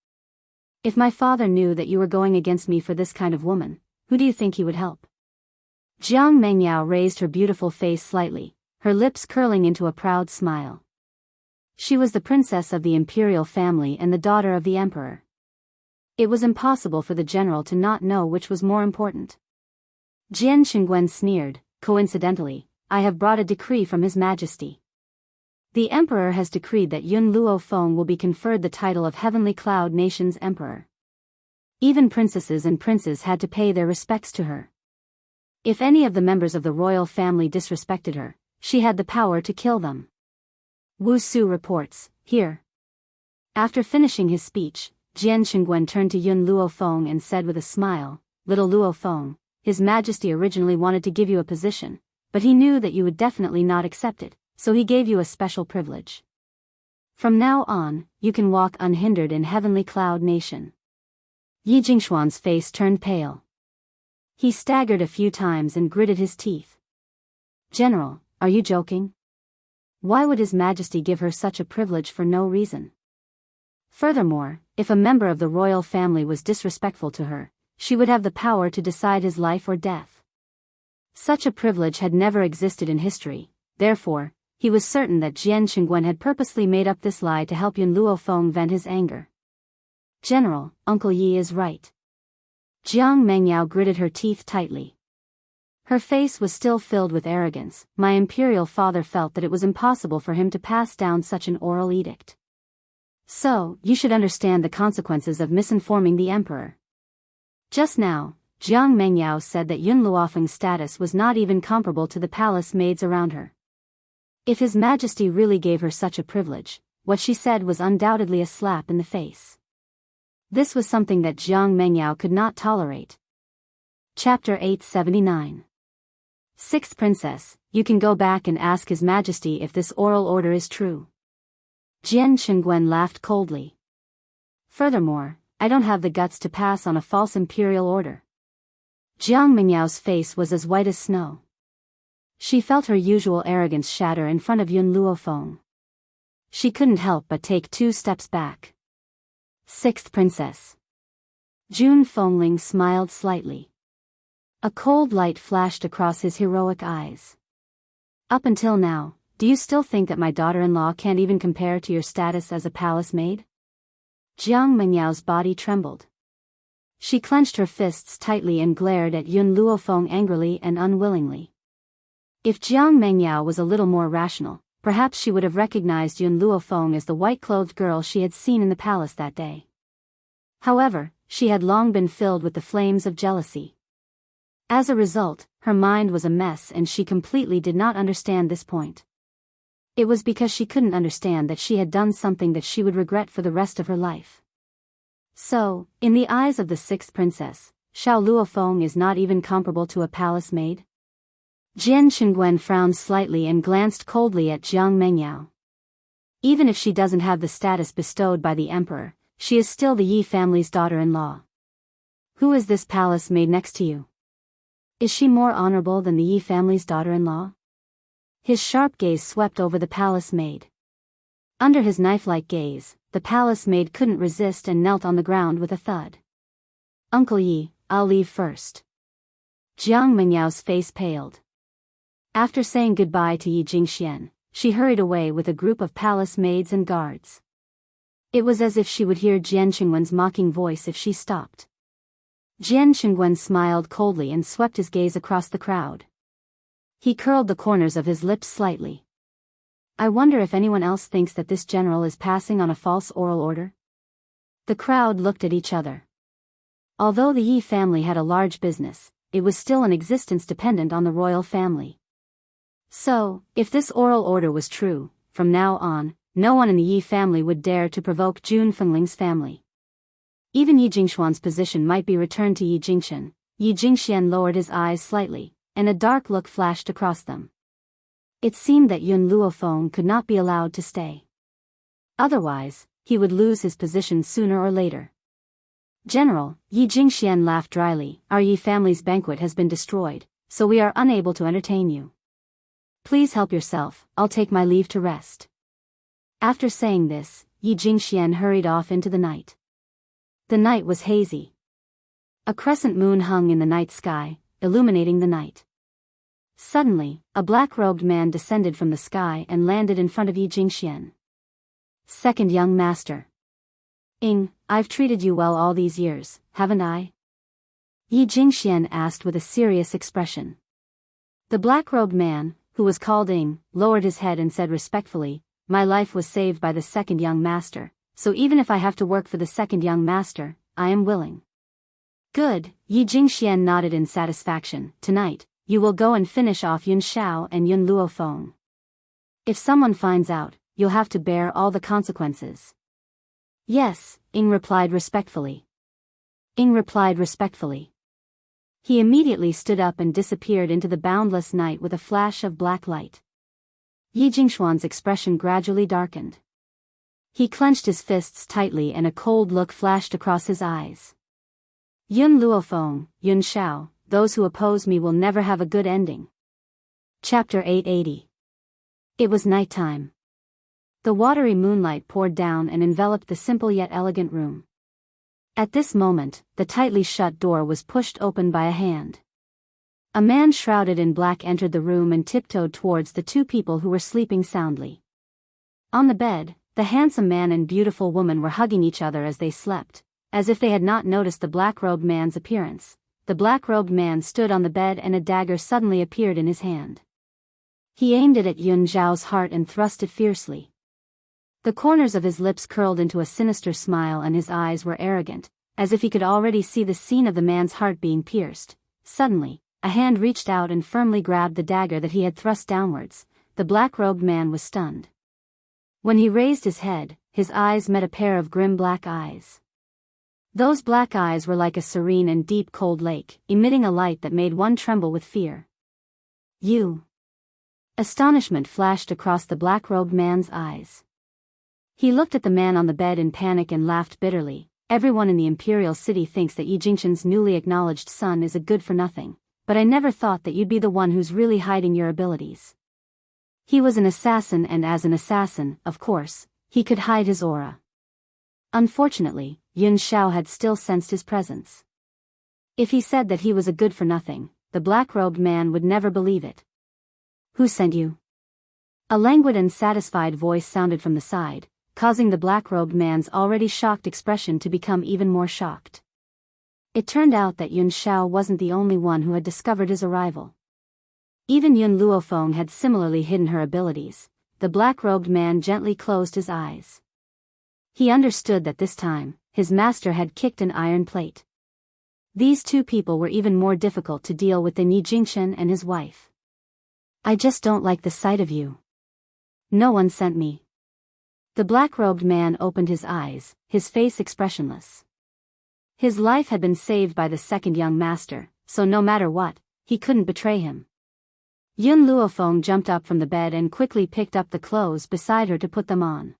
If my father knew that you were going against me for this kind of woman, who do you think he would help? Jiang Mengyao raised her beautiful face slightly, her lips curling into a proud smile. She was the princess of the imperial family and the daughter of the emperor. It was impossible for the general to not know which was more important. Jian Qingguen sneered. Coincidentally, I have brought a decree from His Majesty. The emperor has decreed that Yun Luofeng will be conferred the title of Heavenly Cloud Nation's emperor. Even princesses and princes had to pay their respects to her. If any of the members of the royal family disrespected her, she had the power to kill them. Wu Su reports, here. After finishing his speech, Jian Qingguen turned to Yun Luofeng and said with a smile, Little Luofeng, His Majesty originally wanted to give you a position, but he knew that you would definitely not accept it, so he gave you a special privilege. From now on, you can walk unhindered in heavenly cloud nation. Yi Jingshuan's face turned pale. He staggered a few times and gritted his teeth. General, are you joking? Why would His Majesty give her such a privilege for no reason? Furthermore, if a member of the royal family was disrespectful to her, she would have the power to decide his life or death. Such a privilege had never existed in history, therefore, he was certain that Jian Qingguan had purposely made up this lie to help Yun Luofeng vent his anger. General, Uncle Yi is right. Jiang Mengyao gritted her teeth tightly. Her face was still filled with arrogance. My imperial father felt that it was impossible for him to pass down such an oral edict. So, you should understand the consequences of misinforming the emperor. Just now, Jiang Mengyao said that Yun Luofeng's status was not even comparable to the palace maids around her. If His Majesty really gave her such a privilege, what she said was undoubtedly a slap in the face. This was something that Jiang Mengyao could not tolerate. Chapter 879. Sixth Princess, you can go back and ask His Majesty if this oral order is true. Jian Qingguan laughed coldly. Furthermore, I don't have the guts to pass on a false imperial order. Jiang Mengyao's face was as white as snow. She felt her usual arrogance shatter in front of Yun Luofeng. She couldn't help but take 2 steps back. Sixth Princess. Jun Fengling smiled slightly. A cold light flashed across his heroic eyes. Up until now, do you still think that my daughter-in-law can't even compare to your status as a palace maid? Jiang Mengyao's body trembled. She clenched her fists tightly and glared at Yun Luofeng angrily and unwillingly. If Jiang Mengyao was a little more rational, perhaps she would have recognized Yun Luofeng as the white-clothed girl she had seen in the palace that day. However, she had long been filled with the flames of jealousy. As a result, her mind was a mess and she completely did not understand this point. It was because she couldn't understand that she had done something that she would regret for the rest of her life. So, in the eyes of the sixth princess, Xiao Luofeng is not even comparable to a palace maid? Jian Qingguan frowned slightly and glanced coldly at Jiang Mengyao. Even if she doesn't have the status bestowed by the emperor, she is still the Yi family's daughter-in-law. Who is this palace maid next to you? Is she more honorable than the Yi family's daughter-in-law? His sharp gaze swept over the palace maid. Under his knife-like gaze, the palace maid couldn't resist and knelt on the ground with a thud. Uncle Yi, I'll leave first. Jiang Mengyao's face paled. After saying goodbye to Yi Jingxian, she hurried away with a group of palace maids and guards. It was as if she would hear Jian Qingguan's mocking voice if she stopped. Jian Qingguan smiled coldly and swept his gaze across the crowd. He curled the corners of his lips slightly. I wonder if anyone else thinks that this general is passing on a false oral order? The crowd looked at each other. Although the Yi family had a large business, it was still an existence dependent on the royal family. So, if this oral order was true, from now on, no one in the Yi family would dare to provoke Jun Fengling's family. Even Yi Jingshuan's position might be returned to Yi Jingxian. Yi Jingxian lowered his eyes slightly, and a dark look flashed across them. It seemed that Yun Luofeng could not be allowed to stay. Otherwise, he would lose his position sooner or later. General, Yi Jingxian laughed dryly, our Yi family's banquet has been destroyed, so we are unable to entertain you. Please help yourself, I'll take my leave to rest. After saying this, Yi Jingxian hurried off into the night. The night was hazy. A crescent moon hung in the night sky, illuminating the night. Suddenly, a black-robed man descended from the sky and landed in front of Yi Jingxian. Second young master. I've treated you well all these years, haven't I? Yi Jingxian asked with a serious expression. The black-robed man, who was called lowered his head and said respectfully, my life was saved by the second young master, so even if I have to work for the second young master, I am willing. Good, Yi Jingxian nodded in satisfaction. Tonight, you will go and finish off Yun Xiao and Yun Luofeng. If someone finds out, you'll have to bear all the consequences. Yes, replied respectfully. Replied respectfully. He immediately stood up and disappeared into the boundless night with a flash of black light. Yi Jingshuan's expression gradually darkened. He clenched his fists tightly and a cold look flashed across his eyes. Yun Luofeng, Yun Xiao, those who oppose me will never have a good ending. Chapter 880. It was nighttime. The watery moonlight poured down and enveloped the simple yet elegant room. At this moment, the tightly shut door was pushed open by a hand. A man shrouded in black entered the room and tiptoed towards the two people who were sleeping soundly. On the bed, the handsome man and beautiful woman were hugging each other as they slept, as if they had not noticed the black-robed man's appearance. The black-robed man stood on the bed and a dagger suddenly appeared in his hand. He aimed it at Yun Zhao's heart and thrust it fiercely. The corners of his lips curled into a sinister smile and his eyes were arrogant, as if he could already see the scene of the man's heart being pierced. Suddenly, a hand reached out and firmly grabbed the dagger that he had thrust downwards. The black-robed man was stunned. When he raised his head, his eyes met a pair of grim black eyes. Those black eyes were like a serene and deep cold lake, emitting a light that made one tremble with fear. You! Astonishment flashed across the black-robed man's eyes. He looked at the man on the bed in panic and laughed bitterly. Everyone in the imperial city thinks that Yi Jingqian's newly acknowledged son is a good-for-nothing, but I never thought that you'd be the one who's really hiding your abilities. He was an assassin, and as an assassin, of course, he could hide his aura. Unfortunately, Yun Xiao had still sensed his presence. If he said that he was a good-for-nothing, the black-robed man would never believe it. Who sent you? A languid and satisfied voice sounded from the side, causing the black-robed man's already shocked expression to become even more shocked. It turned out that Yun Xiao wasn't the only one who had discovered his arrival. Even Yun Luofeng had similarly hidden her abilities. The black-robed man gently closed his eyes. He understood that this time, his master had kicked an iron plate. These two people were even more difficult to deal with than Yi Jingqian and his wife. I just don't like the sight of you. No one sent me. The black-robed man opened his eyes, his face expressionless. His life had been saved by the second young master, so no matter what, he couldn't betray him. Yun Luofeng jumped up from the bed and quickly picked up the clothes beside her to put them on.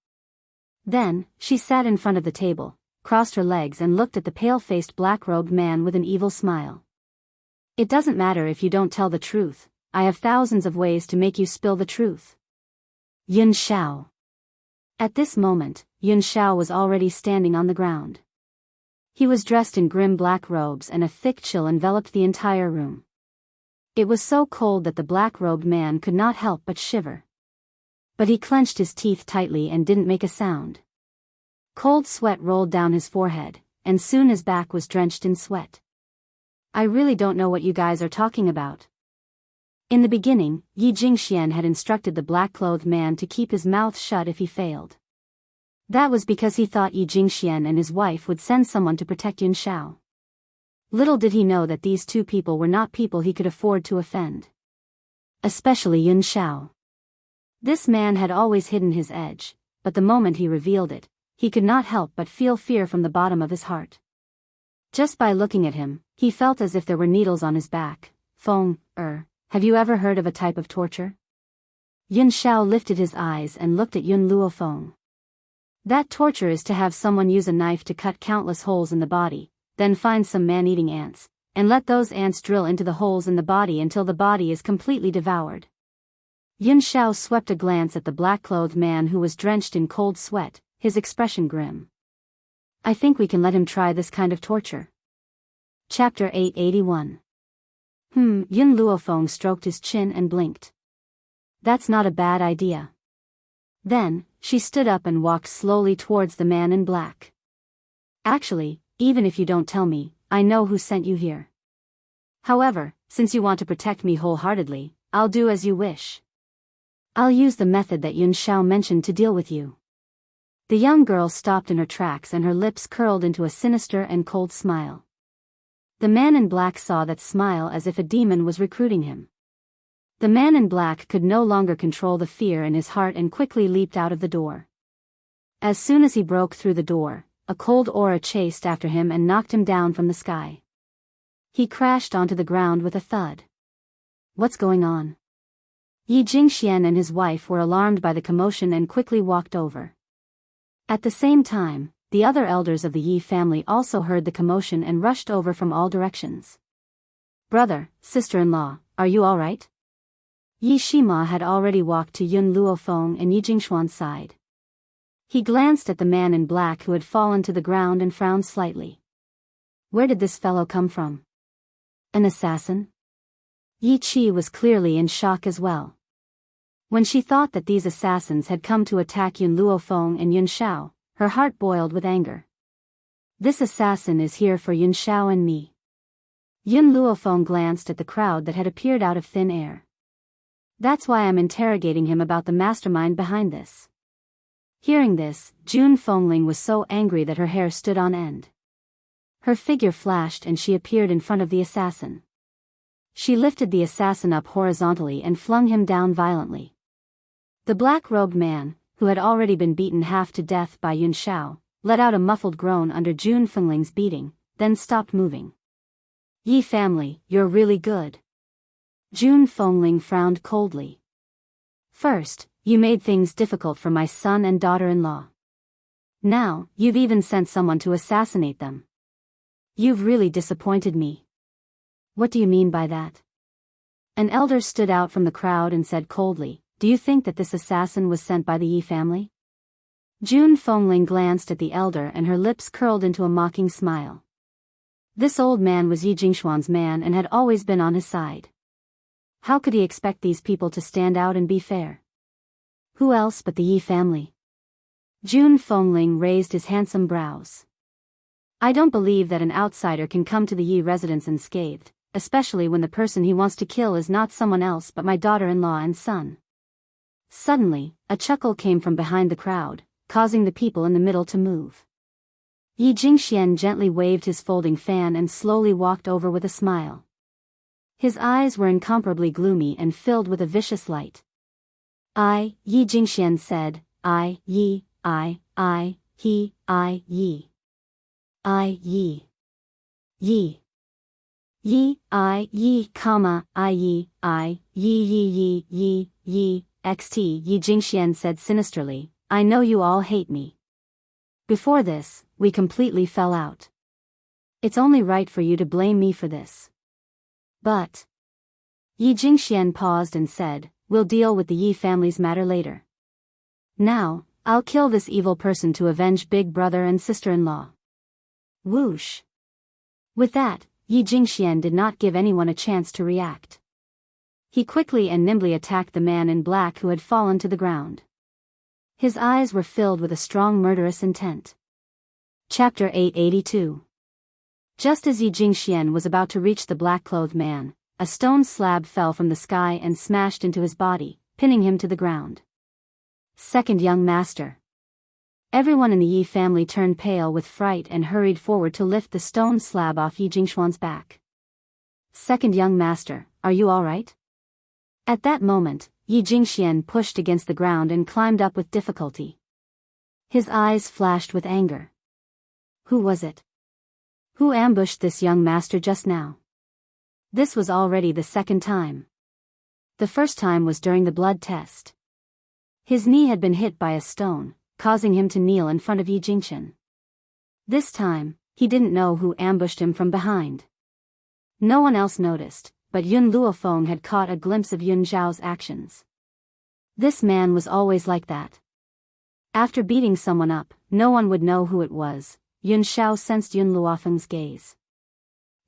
Then, she sat in front of the table, crossed her legs and looked at the pale-faced black-robed man with an evil smile. It doesn't matter if you don't tell the truth, I have thousands of ways to make you spill the truth. Yun Xiao. At this moment, Yun Xiao was already standing on the ground. He was dressed in grim black robes and a thick chill enveloped the entire room. It was so cold that the black-robed man could not help but shiver. But he clenched his teeth tightly and didn't make a sound. Cold sweat rolled down his forehead, and soon his back was drenched in sweat. I really don't know what you guys are talking about. In the beginning, Yi Jingqian had instructed the black-clothed man to keep his mouth shut if he failed. That was because he thought Yi Jingqian and his wife would send someone to protect Yun Xiao. Little did he know that these two people were not people he could afford to offend. Especially Yun Xiao. This man had always hidden his edge, but the moment he revealed it, he could not help but feel fear from the bottom of his heart. Just by looking at him, he felt as if there were needles on his back. Have you ever heard of a type of torture? Yun Xiao lifted his eyes and looked at Yun Luofeng. That torture is to have someone use a knife to cut countless holes in the body, then find some man-eating ants, and let those ants drill into the holes in the body until the body is completely devoured. Yun Xiao swept a glance at the black-clothed man who was drenched in cold sweat, his expression grim. I think we can let him try this kind of torture. Chapter 881. Yun Luofeng stroked his chin and blinked. That's not a bad idea. Then, she stood up and walked slowly towards the man in black. Actually, even if you don't tell me, I know who sent you here. However, since you want to protect me wholeheartedly, I'll do as you wish. I'll use the method that Yun Xiao mentioned to deal with you. The young girl stopped in her tracks and her lips curled into a sinister and cold smile. The man in black saw that smile as if a demon was recruiting him. The man in black could no longer control the fear in his heart and quickly leaped out of the door. As soon as he broke through the door, a cold aura chased after him and knocked him down from the sky. He crashed onto the ground with a thud. What's going on? Yi Jingqian and his wife were alarmed by the commotion and quickly walked over. At the same time, the other elders of the Yi family also heard the commotion and rushed over from all directions. Brother, sister-in-law, are you all right? Yi Shima had already walked to Yun Luofeng and Yi Jingshuan's side. He glanced at the man in black who had fallen to the ground and frowned slightly. Where did this fellow come from? An assassin? Yi Qi was clearly in shock as well. When she thought that these assassins had come to attack Yun Luofeng and Yun Shao, her heart boiled with anger. This assassin is here for Yun Shao and me. Yun Luofeng glanced at the crowd that had appeared out of thin air. That's why I'm interrogating him about the mastermind behind this. Hearing this, Jun Fengling was so angry that her hair stood on end. Her figure flashed and she appeared in front of the assassin. She lifted the assassin up horizontally and flung him down violently. The black-robed man, who had already been beaten half to death by Yun Shao, let out a muffled groan under Jun Fengling's beating, then stopped moving. Yi family, you're really good. Jun Fengling frowned coldly. First, you made things difficult for my son and daughter-in-law. Now, you've even sent someone to assassinate them. You've really disappointed me. What do you mean by that? An elder stood out from the crowd and said coldly, do you think that this assassin was sent by the Yi family? Jun Fengling glanced at the elder and her lips curled into a mocking smile. This old man was Yi Jingshuan's man and had always been on his side. How could he expect these people to stand out and be fair? Who else but the Yi family? Jun Fengling raised his handsome brows. I don't believe that an outsider can come to the Yi residence unscathed, especially when the person he wants to kill is not someone else but my daughter-in-law and son. Suddenly, a chuckle came from behind the crowd, causing the people in the middle to move. Yi Jingxian gently waved his folding fan and slowly walked over with a smile. His eyes were incomparably gloomy and filled with a vicious light. Yi Jingxian said, Yi, he, Yi. Yi. Yi. Yi, Yi, comma, Yi, Yi, XT, Yi Jingxian said sinisterly, I know you all hate me. Before this, we completely fell out. It's only right for you to blame me for this. But Yi Jingxian paused and said, we'll deal with the Yi family's matter later. Now, I'll kill this evil person to avenge big brother and sister-in-law. Whoosh. With that, Yi Jingxian did not give anyone a chance to react. He quickly and nimbly attacked the man in black who had fallen to the ground. His eyes were filled with a strong murderous intent. Chapter 882. Just as Yi Jingxian was about to reach the black-clothed man, a stone slab fell from the sky and smashed into his body, pinning him to the ground. Second young master. Everyone in the Yi family turned pale with fright and hurried forward to lift the stone slab off Yi Jingshuan's back. Second young master, are you all right? At that moment, Yi Jingxian pushed against the ground and climbed up with difficulty. His eyes flashed with anger. Who was it? Who ambushed this young master just now? This was already the second time. The first time was during the blood test. His knee had been hit by a stone, causing him to kneel in front of Yi Jingxian. This time, he didn't know who ambushed him from behind. No one else noticed, but Yun Luofeng had caught a glimpse of Yun Zhao's actions. This man was always like that. After beating someone up, no one would know who it was. Yun Zhao sensed Yun Luofeng's gaze.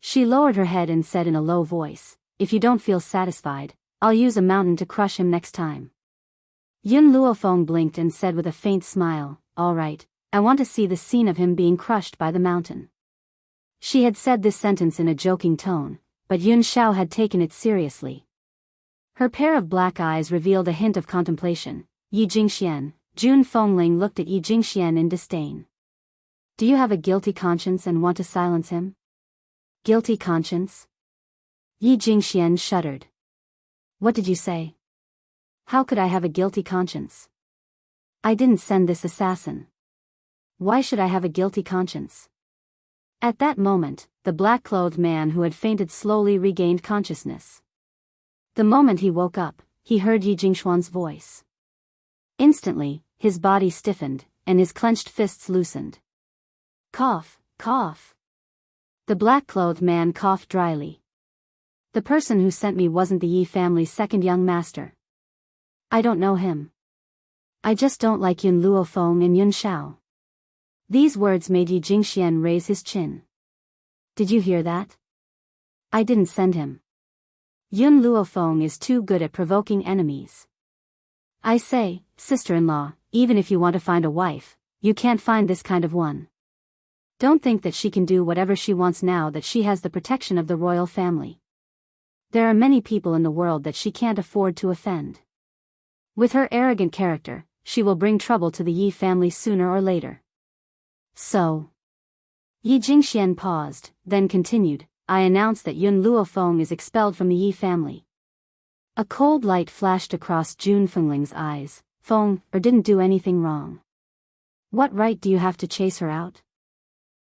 She lowered her head and said in a low voice, if you don't feel satisfied, I'll use a mountain to crush him next time. Yun Luofeng blinked and said with a faint smile, all right, I want to see the scene of him being crushed by the mountain. She had said this sentence in a joking tone, but Yun Zhao had taken it seriously. Her pair of black eyes revealed a hint of contemplation. Yi Jingxian, Jun Fengling looked at Yi Jingxian in disdain. Do you have a guilty conscience and want to silence him? Guilty conscience? Yi Jingxian shuddered. What did you say? How could I have a guilty conscience? I didn't send this assassin. Why should I have a guilty conscience? At that moment, the black-clothed man who had fainted slowly regained consciousness. The moment he woke up, he heard Yi Jingshuan's voice. Instantly, his body stiffened, and his clenched fists loosened. Cough, cough. The black-clothed man coughed dryly. The person who sent me wasn't the Yi family's second young master. I don't know him. I just don't like Yun Luofeng and Yun Xiao. These words made Yi Jingxian raise his chin. Did you hear that? I didn't send him. Yun Luofeng is too good at provoking enemies. I say, sister-in-law, even if you want to find a wife, you can't find this kind of one. Don't think that she can do whatever she wants now that she has the protection of the royal family. There are many people in the world that she can't afford to offend. With her arrogant character, she will bring trouble to the Yi family sooner or later. So. Yi Jingxian paused, then continued, I announce that Yun Luofeng is expelled from the Yi family. A cold light flashed across Jun Fengling's eyes. Feng, didn't do anything wrong. What right do you have to chase her out?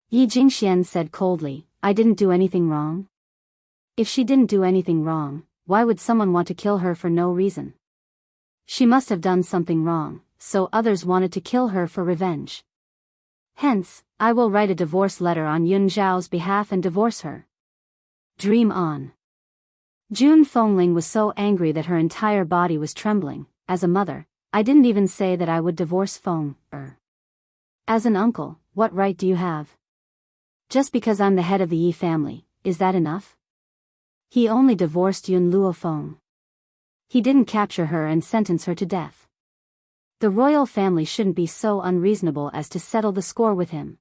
Yi Jingxian said coldly, I didn't do anything wrong. If she didn't do anything wrong, why would someone want to kill her for no reason? She must have done something wrong, so others wanted to kill her for revenge. Hence, I will write a divorce letter on Yun Zhao's behalf and divorce her. Dream on. Jun Fengling was so angry that her entire body was trembling. As a mother, I didn't even say that I would divorce Feng. As an uncle, what right do you have? Just because I'm the head of the Yi family, is that enough? He only divorced Yun Luofeng. He didn't capture her and sentence her to death. The royal family shouldn't be so unreasonable as to settle the score with him.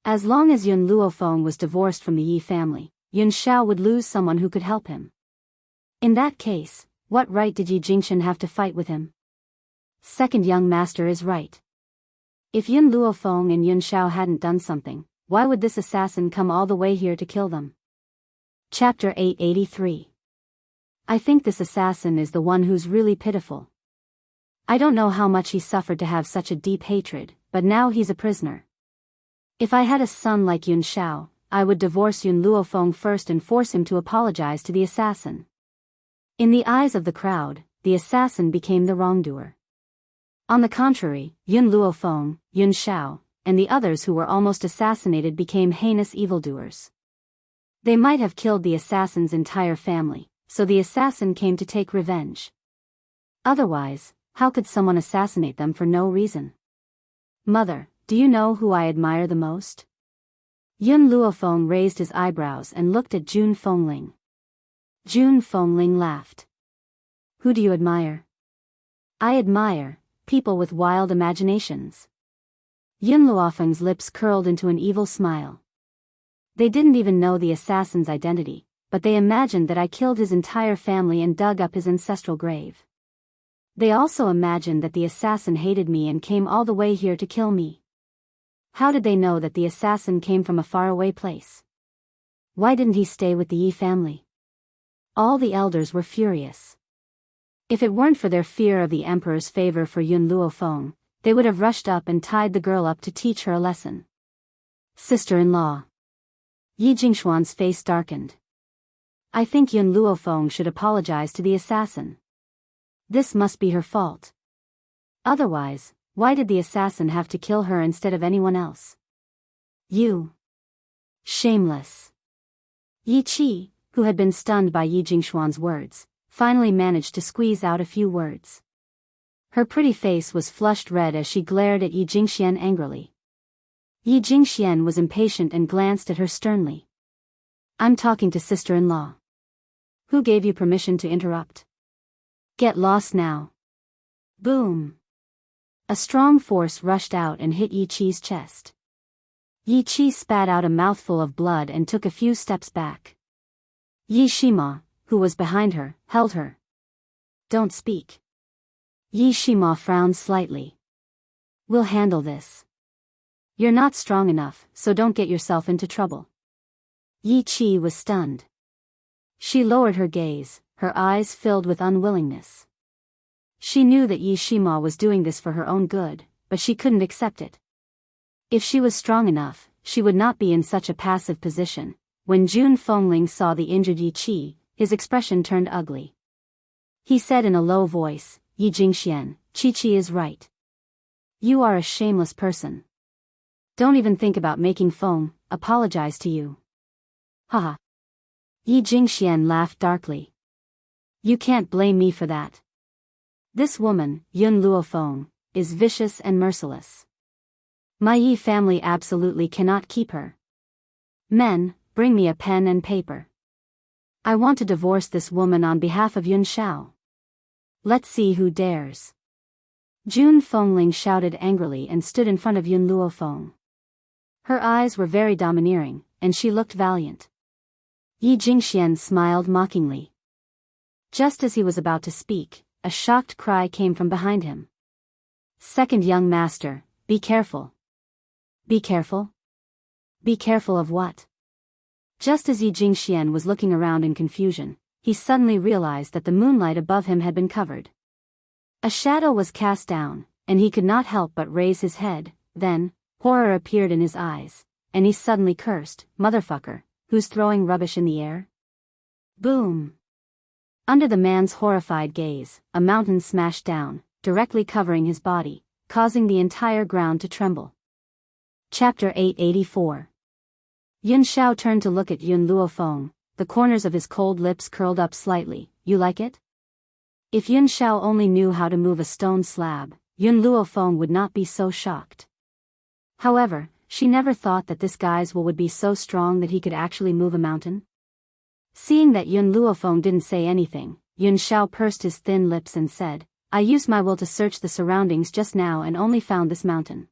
As long as Yun Luofeng was divorced from the Yi family, Yun Xiao would lose someone who could help him. In that case, what right did Yi Jingxian have to fight with him? Second young master is right. If Yun Luofeng and Yun Xiao hadn't done something, why would this assassin come all the way here to kill them? Chapter 883. I think this assassin is the one who's really pitiful. I don't know how much he suffered to have such a deep hatred, but now he's a prisoner. If I had a son like Yun Xiao, I would divorce Yun Luofeng first and force him to apologize to the assassin. In the eyes of the crowd, the assassin became the wrongdoer. On the contrary, Yun Luofeng, Yun Xiao, and the others who were almost assassinated became heinous evildoers. They might have killed the assassin's entire family, so the assassin came to take revenge. Otherwise, how could someone assassinate them for no reason? Mother, do you know who I admire the most? Yun Luofeng raised his eyebrows and looked at Jun Fengling. Jun Fengling laughed. Who do you admire? I admire people with wild imaginations. Yun Luofeng's lips curled into an evil smile. They didn't even know the assassin's identity, but they imagined that I killed his entire family and dug up his ancestral grave. They also imagined that the assassin hated me and came all the way here to kill me. How did they know that the assassin came from a faraway place? Why didn't he stay with the Yi family? All the elders were furious. If it weren't for their fear of the emperor's favor for Yun Luofeng, they would have rushed up and tied the girl up to teach her a lesson. Sister-in-law. Yi Jingxuan's face darkened. I think Yun Luofeng should apologize to the assassin. This must be her fault. Otherwise, why did the assassin have to kill her instead of anyone else? You. Shameless. Yi Qi, who had been stunned by Yi Jingxuan's words, finally managed to squeeze out a few words. Her pretty face was flushed red as she glared at Yi Jingxian angrily. Yi Jingxian was impatient and glanced at her sternly. I'm talking to sister-in-law. Who gave you permission to interrupt? Get lost now. Boom. A strong force rushed out and hit Yi Qi's chest. Yi Qi spat out a mouthful of blood and took a few steps back. Yi Shima, who was behind her, held her. Don't speak. Yi Shima frowned slightly. We'll handle this. You're not strong enough, so don't get yourself into trouble. Yi Qi was stunned. She lowered her gaze, her eyes filled with unwillingness. She knew that Yi Shima was doing this for her own good, but she couldn't accept it. If she was strong enough, she would not be in such a passive position. When Jun Fengling saw the injured Yi Qi, his expression turned ugly. He said in a low voice, Yi Jingxian, Qi is right. You are a shameless person. Don't even think about making foam, apologize to you. Haha. Yi Jingxian laughed darkly. You can't blame me for that. This woman, Yun Luofeng, is vicious and merciless. My Yi family absolutely cannot keep her. Men, bring me a pen and paper. I want to divorce this woman on behalf of Yun Shao. Let's see who dares. Jun Fengling shouted angrily and stood in front of Yun Luofeng. Her eyes were very domineering, and she looked valiant. Yi Jingxian smiled mockingly. Just as he was about to speak, a shocked cry came from behind him. Second young master, be careful. Be careful? Be careful of what? Just as Yi Jingxian was looking around in confusion, he suddenly realized that the moonlight above him had been covered. A shadow was cast down, and he could not help but raise his head. Then, horror appeared in his eyes, and he suddenly cursed, "Motherfucker, who's throwing rubbish in the air?" Boom! Under the man's horrified gaze, a mountain smashed down, directly covering his body, causing the entire ground to tremble. Chapter 884. Yun Shao turned to look at Yun Luofeng, the corners of his cold lips curled up slightly. You like it? If Yun Shao only knew how to move a stone slab, Yun Luofeng would not be so shocked. However, she never thought that this guy's will would be so strong that he could actually move a mountain. Seeing that Yun Luofeng didn't say anything, Yun Shao pursed his thin lips and said, I used my will to search the surroundings just now and only found this mountain.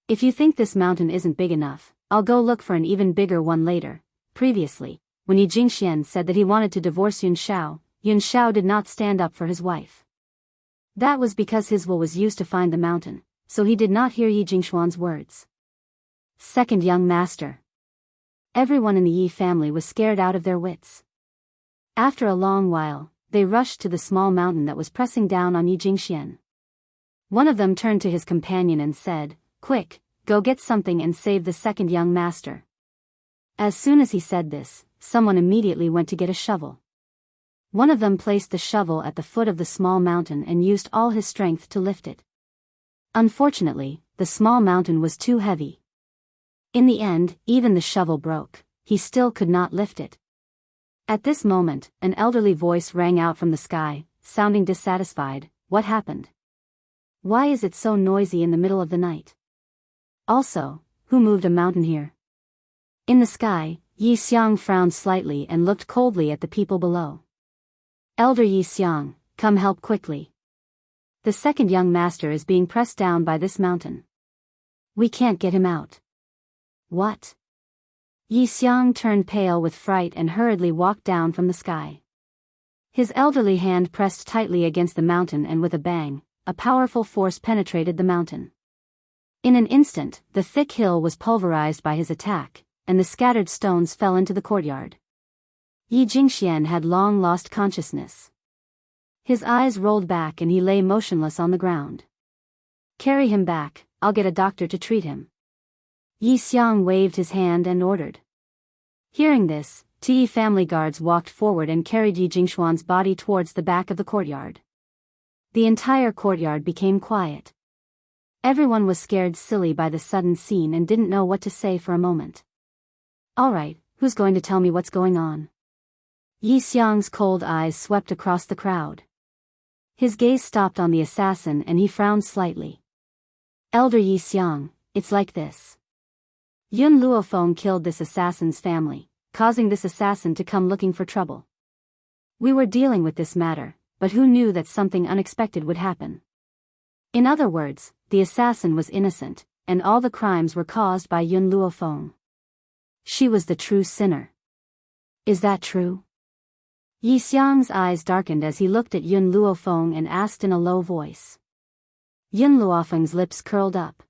If you think this mountain isn't big enough, I'll go look for an even bigger one later. Previously, when Yi Jingxian said that he wanted to divorce Yun Shao did not stand up for his wife. That was because his will was used to find the mountain, so he did not hear Yi Jingxian's words. Second young master. Everyone in the Yi family was scared out of their wits. After a long while, they rushed to the small mountain that was pressing down on Yi Jingxian. One of them turned to his companion and said, Quick, go get something and save the second young master. As soon as he said this, someone immediately went to get a shovel. One of them placed the shovel at the foot of the small mountain and used all his strength to lift it. Unfortunately, the small mountain was too heavy. In the end, even the shovel broke. He still could not lift it. At this moment, an elderly voice rang out from the sky, sounding dissatisfied. What happened? Why is it so noisy in the middle of the night? Also, who moved a mountain here? In the sky, Yi Xiang frowned slightly and looked coldly at the people below. Elder Yi Xiang, come help quickly. The second young master is being pressed down by this mountain. We can't get him out. What? Yi Xiang turned pale with fright and hurriedly walked down from the sky. His elderly hand pressed tightly against the mountain and with a bang, a powerful force penetrated the mountain. In an instant, the thick hill was pulverized by his attack, and the scattered stones fell into the courtyard. Yi Jingxian had long lost consciousness. His eyes rolled back and he lay motionless on the ground. Carry him back, I'll get a doctor to treat him. Yi Xiang waved his hand and ordered. Hearing this, Yi family guards walked forward and carried Yi Jingxian's body towards the back of the courtyard. The entire courtyard became quiet. Everyone was scared silly by the sudden scene and didn't know what to say for a moment. Alright, who's going to tell me what's going on? Yi Xiang's cold eyes swept across the crowd. His gaze stopped on the assassin and he frowned slightly. Elder Yi Xiang, it's like this. Yun Luofeng killed this assassin's family, causing this assassin to come looking for trouble. We were dealing with this matter, but who knew that something unexpected would happen? In other words, the assassin was innocent, and all the crimes were caused by Yun Luofeng. She was the true sinner. Is that true? Yi Xiang's eyes darkened as he looked at Yun Luofeng and asked in a low voice. Yun Luofeng's lips curled up.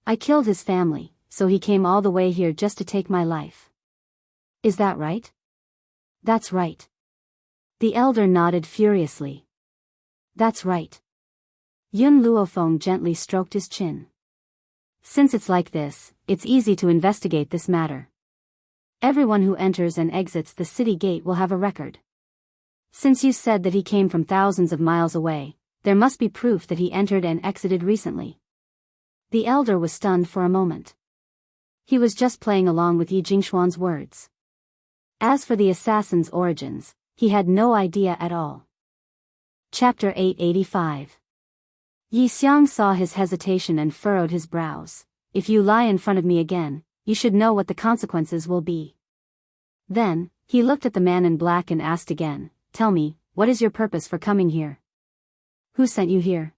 I killed his family, so he came all the way here just to take my life. Is that right? That's right. The elder nodded furiously. That's right. Yun Luofeng gently stroked his chin. Since it's like this, it's easy to investigate this matter. Everyone who enters and exits the city gate will have a record. Since you said that he came from thousands of miles away, there must be proof that he entered and exited recently. The elder was stunned for a moment. He was just playing along with Yi Jingxuan's words. As for the assassin's origins, he had no idea at all. Chapter 885. Yi Xiang saw his hesitation and furrowed his brows. If you lie in front of me again, you should know what the consequences will be. Then, he looked at the man in black and asked again, tell me, what is your purpose for coming here? Who sent you here?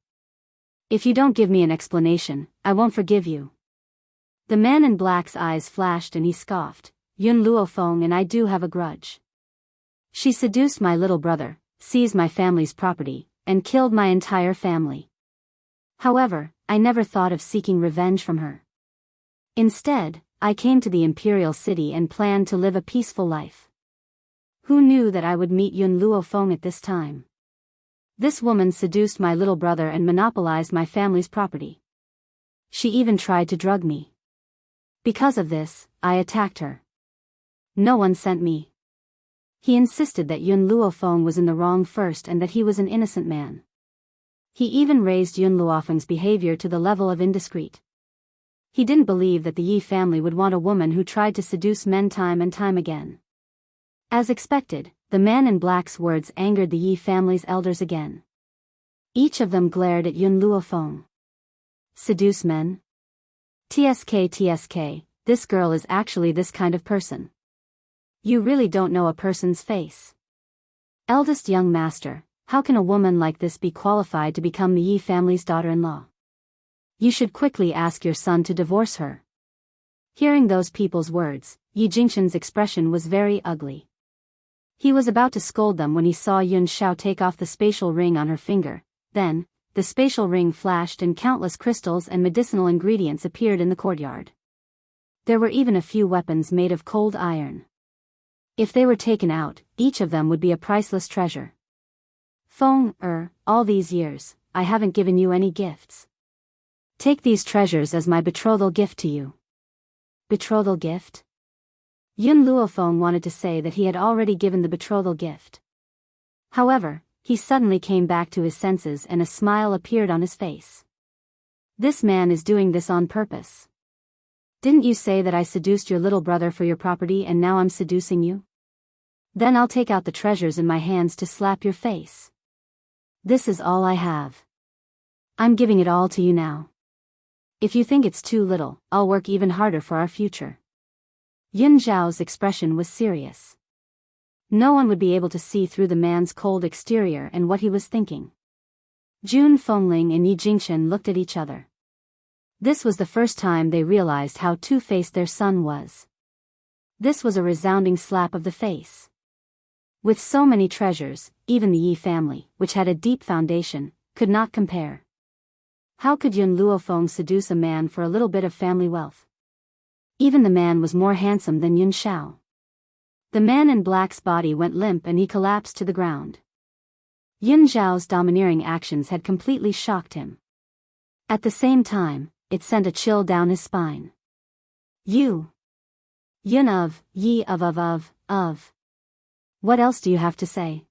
If you don't give me an explanation, I won't forgive you. The man in black's eyes flashed and he scoffed, Yun Luofeng and I do have a grudge. She seduced my little brother, seized my family's property, and killed my entire family. However, I never thought of seeking revenge from her. Instead, I came to the imperial city and planned to live a peaceful life. Who knew that I would meet Yun Luofeng at this time? This woman seduced my little brother and monopolized my family's property. She even tried to drug me. Because of this, I attacked her. No one sent me. He insisted that Yun Luofeng was in the wrong first and that he was an innocent man. He even raised Yun Luofeng's behavior to the level of indiscreet. He didn't believe that the Yi family would want a woman who tried to seduce men time and time again. As expected, the man in black's words angered the Yi family's elders again. Each of them glared at Yun Luofeng. Seduce men? TSK, this girl is actually this kind of person. You really don't know a person's face. Eldest young master, how can a woman like this be qualified to become the Yi family's daughter-in-law? You should quickly ask your son to divorce her. Hearing those people's words, Yi Jingxuan's expression was very ugly. He was about to scold them when he saw Yun Xiao take off the spatial ring on her finger. Then, the spatial ring flashed and countless crystals and medicinal ingredients appeared in the courtyard. There were even a few weapons made of cold iron. If they were taken out, each of them would be a priceless treasure. Feng, all these years, I haven't given you any gifts. Take these treasures as my betrothal gift to you. Betrothal gift? Yun Luofeng wanted to say that he had already given the betrothal gift. However, he suddenly came back to his senses and a smile appeared on his face. This man is doing this on purpose. Didn't you say that I seduced your little brother for your property and now I'm seducing you? Then I'll take out the treasures in my hands to slap your face. This is all I have. I'm giving it all to you now. If you think it's too little, I'll work even harder for our future. Yun Zhao's expression was serious. No one would be able to see through the man's cold exterior and what he was thinking. Jun Fengling and Yi Jingxuan looked at each other. This was the first time they realized how two-faced their son was. This was a resounding slap of the face. With so many treasures, even the Yi family, which had a deep foundation, could not compare. How could Yun Luofeng seduce a man for a little bit of family wealth? Even the man was more handsome than Yun Xiao. The man in black's body went limp and he collapsed to the ground. Yun Zhao's domineering actions had completely shocked him. At the same time, it sent a chill down his spine. You. Yun of, Yi of. What else do you have to say?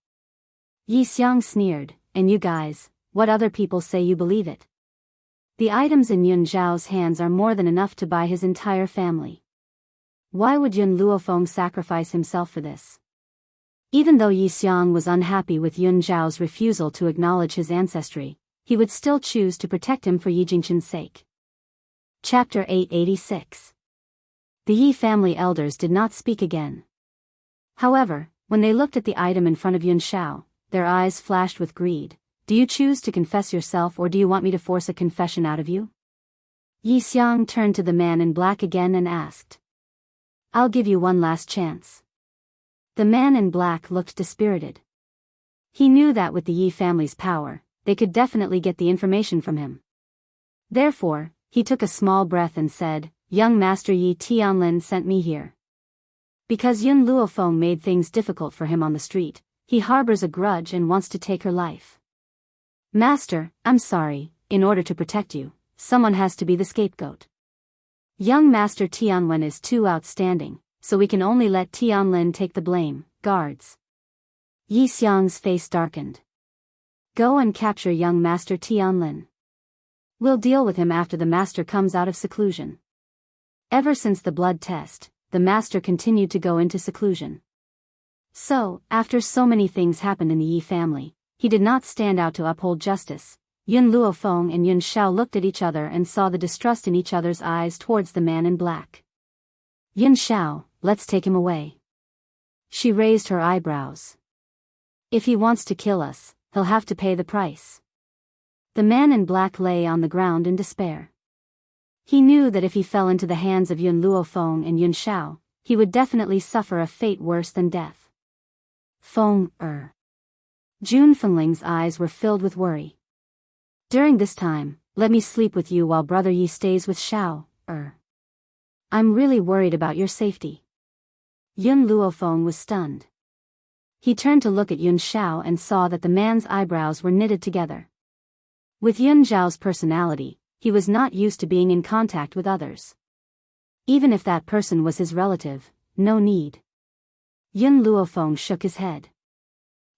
Yi Xiang sneered, and you guys, what other people say you believe it? The items in Yun Zhao's hands are more than enough to buy his entire family. Why would Yun Luofeng sacrifice himself for this? Even though Yi Xiang was unhappy with Yun Zhao's refusal to acknowledge his ancestry, he would still choose to protect him for Yi Jingxuan's sake. Chapter 886. The Yi family elders did not speak again. However, when they looked at the item in front of Yun Xiao, their eyes flashed with greed. Do you choose to confess yourself or do you want me to force a confession out of you? Yi Xiang turned to the man in black again and asked. I'll give you one last chance. The man in black looked dispirited. He knew that with the Yi family's power, they could definitely get the information from him. Therefore, he took a small breath and said, Young Master Yi Tianlin sent me here. Because Yun Luofeng made things difficult for him on the street, he harbors a grudge and wants to take her life. Master, I'm sorry, in order to protect you, someone has to be the scapegoat. Young Master Tianwen is too outstanding, so we can only let Tianlin take the blame. Guards. Yi Xiang's face darkened. Go and capture young Master Tianlin. We'll deal with him after the master comes out of seclusion. Ever since the blood test, the master continued to go into seclusion. So, after so many things happened in the Yi family, he did not stand out to uphold justice. Yun Luofeng and Yun Xiao looked at each other and saw the distrust in each other's eyes towards the man in black. Yun Xiao, let's take him away. She raised her eyebrows. If he wants to kill us, he'll have to pay the price. The man in black lay on the ground in despair. He knew that if he fell into the hands of Yun Luofeng and Yun Xiao, he would definitely suffer a fate worse than death. Jun Fengling's eyes were filled with worry. During this time, let me sleep with you while Brother Yi stays with Xiao. I'm really worried about your safety. Yun Luofeng was stunned. He turned to look at Yun Xiao and saw that the man's eyebrows were knitted together. With Yun Xiao's personality, he was not used to being in contact with others. Even if that person was his relative, no need. Yun Luofeng shook his head.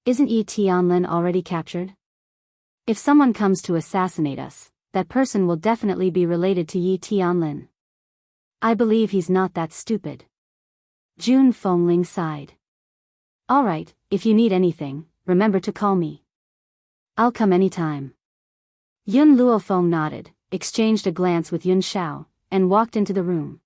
Isn't Yi Tianlin already captured? If someone comes to assassinate us, that person will definitely be related to Yi Tianlin. I believe he's not that stupid. Jun Fengling sighed. Alright, if you need anything, remember to call me. I'll come anytime. Yun Luofeng nodded, exchanged a glance with Yun Xiao, and walked into the room.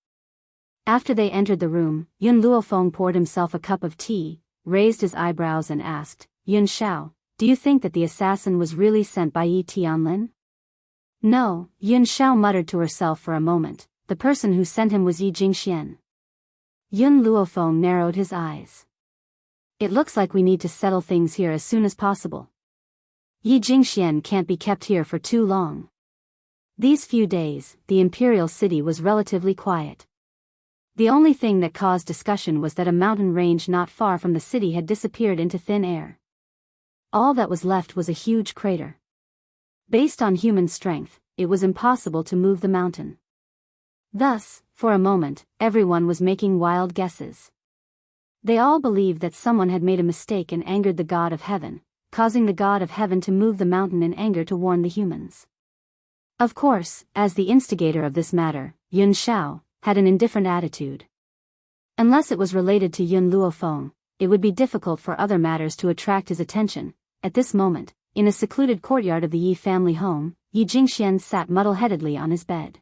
After they entered the room, Yun Luofeng poured himself a cup of tea, raised his eyebrows and asked, Yun Xiao, do you think that the assassin was really sent by Yi Tianlin? No, Yun Xiao muttered to herself for a moment. The person who sent him was Yi Jingxian. Yun Luofeng narrowed his eyes. It looks like we need to settle things here as soon as possible. Yi Jingxian can't be kept here for too long. These few days, the imperial city was relatively quiet. The only thing that caused discussion was that a mountain range not far from the city had disappeared into thin air. All that was left was a huge crater. Based on human strength, it was impossible to move the mountain. Thus, for a moment, everyone was making wild guesses. They all believed that someone had made a mistake and angered the god of heaven, causing the god of heaven to move the mountain in anger to warn the humans. Of course, as the instigator of this matter, Yun Xiao had an indifferent attitude. Unless it was related to Yun Luofeng, it would be difficult for other matters to attract his attention. At this moment, in a secluded courtyard of the Yi family home, Yi Jingxian sat muddle-headedly on his bed.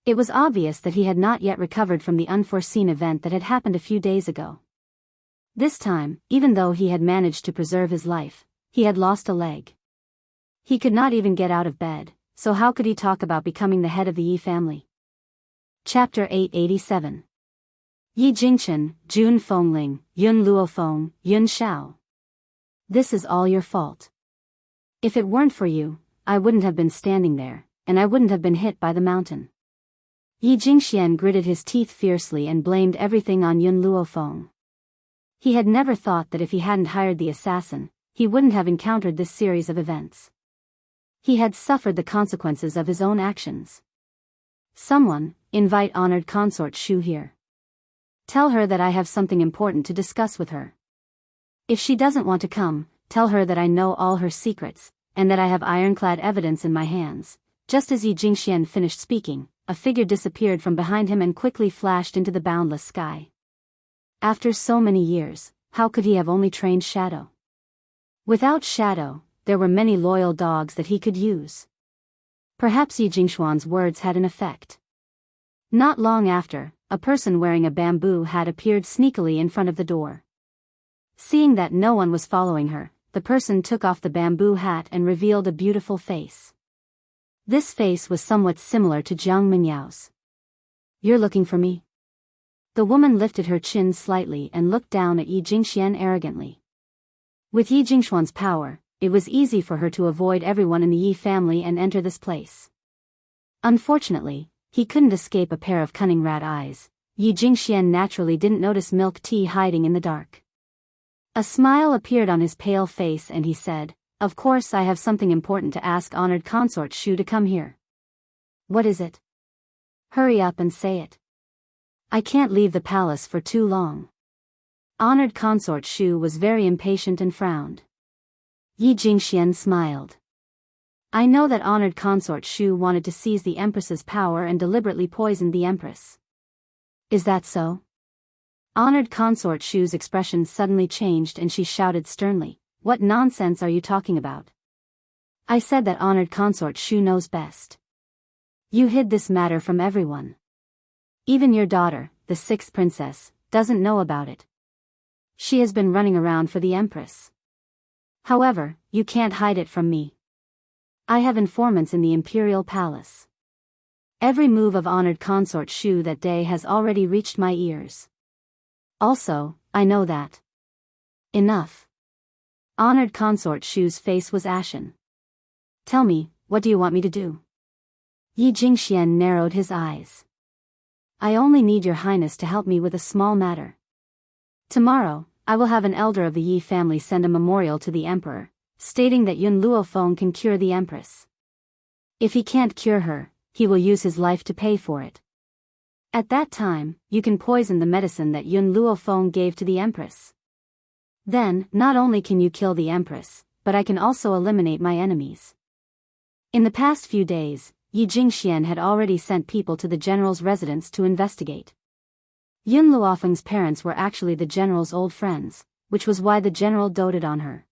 It was obvious that he had not yet recovered from the unforeseen event that had happened a few days ago. This time, even though he had managed to preserve his life, he had lost a leg. He could not even get out of bed, so how could he talk about becoming the head of the Yi family? Chapter 887. Yi Jingchen, Jun Fengling, Yun Luofeng, Yun Xiao. This is all your fault. If it weren't for you, I wouldn't have been standing there, and I wouldn't have been hit by the mountain. Yi Jingxian gritted his teeth fiercely and blamed everything on Yun Luofeng. He had never thought that if he hadn't hired the assassin, he wouldn't have encountered this series of events. He had suffered the consequences of his own actions. Someone, invite honored consort Shu here. Tell her that I have something important to discuss with her. If she doesn't want to come, tell her that I know all her secrets, and that I have ironclad evidence in my hands. Just as Yi Jingxian finished speaking, a figure disappeared from behind him and quickly flashed into the boundless sky. After so many years, how could he have only trained Shadow? Without Shadow, there were many loyal dogs that he could use. Perhaps Yi Jingxuan's words had an effect. Not long after, a person wearing a bamboo hat appeared sneakily in front of the door. Seeing that no one was following her, the person took off the bamboo hat and revealed a beautiful face. This face was somewhat similar to Jiang Mingyao's. You're looking for me? The woman lifted her chin slightly and looked down at Yi Jingxian arrogantly. With Yi Jingxuan's power, it was easy for her to avoid everyone in the Yi family and enter this place. Unfortunately, he couldn't escape a pair of cunning rat eyes. Yi Jingxian naturally didn't notice milk tea hiding in the dark. A smile appeared on his pale face and he said, "Of course I have something important to ask honored consort Shu to come here." "What is it?" "Hurry up and say it. I can't leave the palace for too long." Honored consort Shu was very impatient and frowned. Yi Jingxian smiled. I know that honored consort Shu wanted to seize the Empress's power and deliberately poisoned the Empress. Is that so? Honored consort Shu's expression suddenly changed and she shouted sternly, "What nonsense are you talking about? I said that honored consort Shu knows best. You hid this matter from everyone. Even your daughter, the sixth princess, doesn't know about it. She has been running around for the Empress. However, you can't hide it from me. I have informants in the Imperial Palace. Every move of honored consort Shu that day has already reached my ears. Also, I know that." "Enough." Honored consort Shu's face was ashen. "Tell me, what do you want me to do?" Yi Jingxian narrowed his eyes. "I only need your highness to help me with a small matter. Tomorrow, I will have an elder of the Yi family send a memorial to the emperor, stating that Yun Luofeng can cure the empress. If he can't cure her, he will use his life to pay for it. At that time, you can poison the medicine that Yun Luofeng gave to the empress. Then, not only can you kill the empress, but I can also eliminate my enemies." In the past few days, Yi Jingxian had already sent people to the general's residence to investigate. Yun Luofeng's parents were actually the general's old friends, which was why the general doted on her.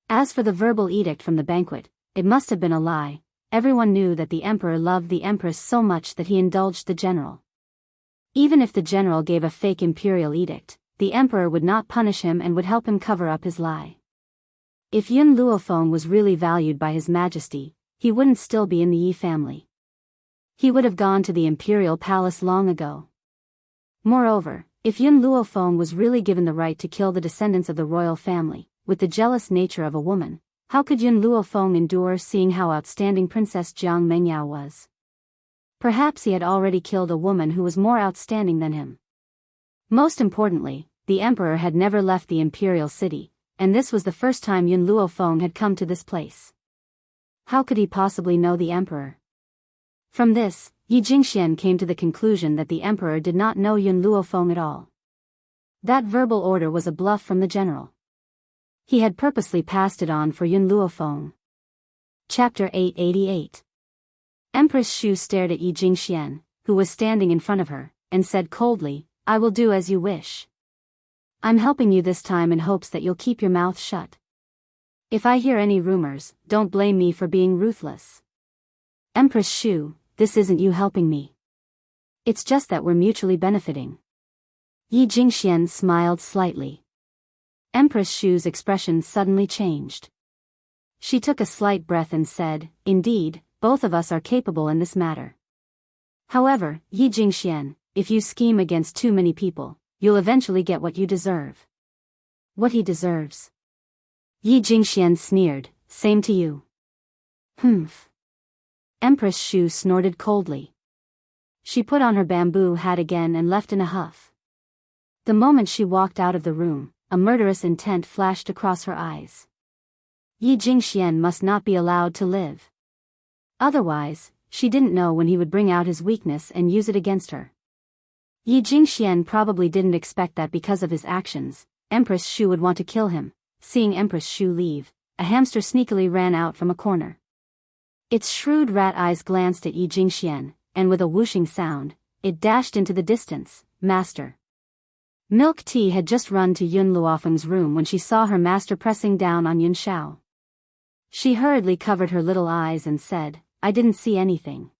As for the verbal edict from the banquet, it must have been a lie. Everyone knew that the emperor loved the empress so much that he indulged the general. Even if the general gave a fake imperial edict, the emperor would not punish him and would help him cover up his lie. If Yun Luofeng was really valued by his majesty, he wouldn't still be in the Yi family. He would have gone to the imperial palace long ago. Moreover, if Yun Luofeng was really given the right to kill the descendants of the royal family, with the jealous nature of a woman, how could Yun Luofeng endure seeing how outstanding Princess Jiang Mengyao was? Perhaps he had already killed a woman who was more outstanding than him. Most importantly, the emperor had never left the imperial city, and this was the first time Yun Luofeng had come to this place. How could he possibly know the emperor? From this, Yi Jingxian came to the conclusion that the emperor did not know Yun Luofeng at all. That verbal order was a bluff from the general. He had purposely passed it on for Yun Luofeng. Chapter 888. Empress Shu stared at Yi Jingxian, who was standing in front of her, and said coldly, "I will do as you wish. I'm helping you this time in hopes that you'll keep your mouth shut. If I hear any rumors, don't blame me for being ruthless." "Empress Shu, this isn't you helping me. It's just that we're mutually benefiting." Yi Jingxian smiled slightly. Empress Shu's expression suddenly changed. She took a slight breath and said, "Indeed, both of us are capable in this matter. However, Yi Jingxian, if you scheme against too many people, you'll eventually get what you deserve." "What he deserves?" Yi Jingxian sneered, "Same to you." "Humph." Empress Shu snorted coldly. She put on her bamboo hat again and left in a huff. The moment she walked out of the room, a murderous intent flashed across her eyes. Yi Jingxian must not be allowed to live. Otherwise, she didn't know when he would bring out his weakness and use it against her. Yi Jingxian probably didn't expect that because of his actions, Empress Shu would want to kill him. Seeing Empress Shu leave, a hamster sneakily ran out from a corner. Its shrewd rat eyes glanced at Yi Jingxian, and with a whooshing sound, it dashed into the distance. "Master." Milk Tea had just run to Yun Luofeng's room when she saw her master pressing down on Yun Shao. She hurriedly covered her little eyes and said, "I didn't see anything.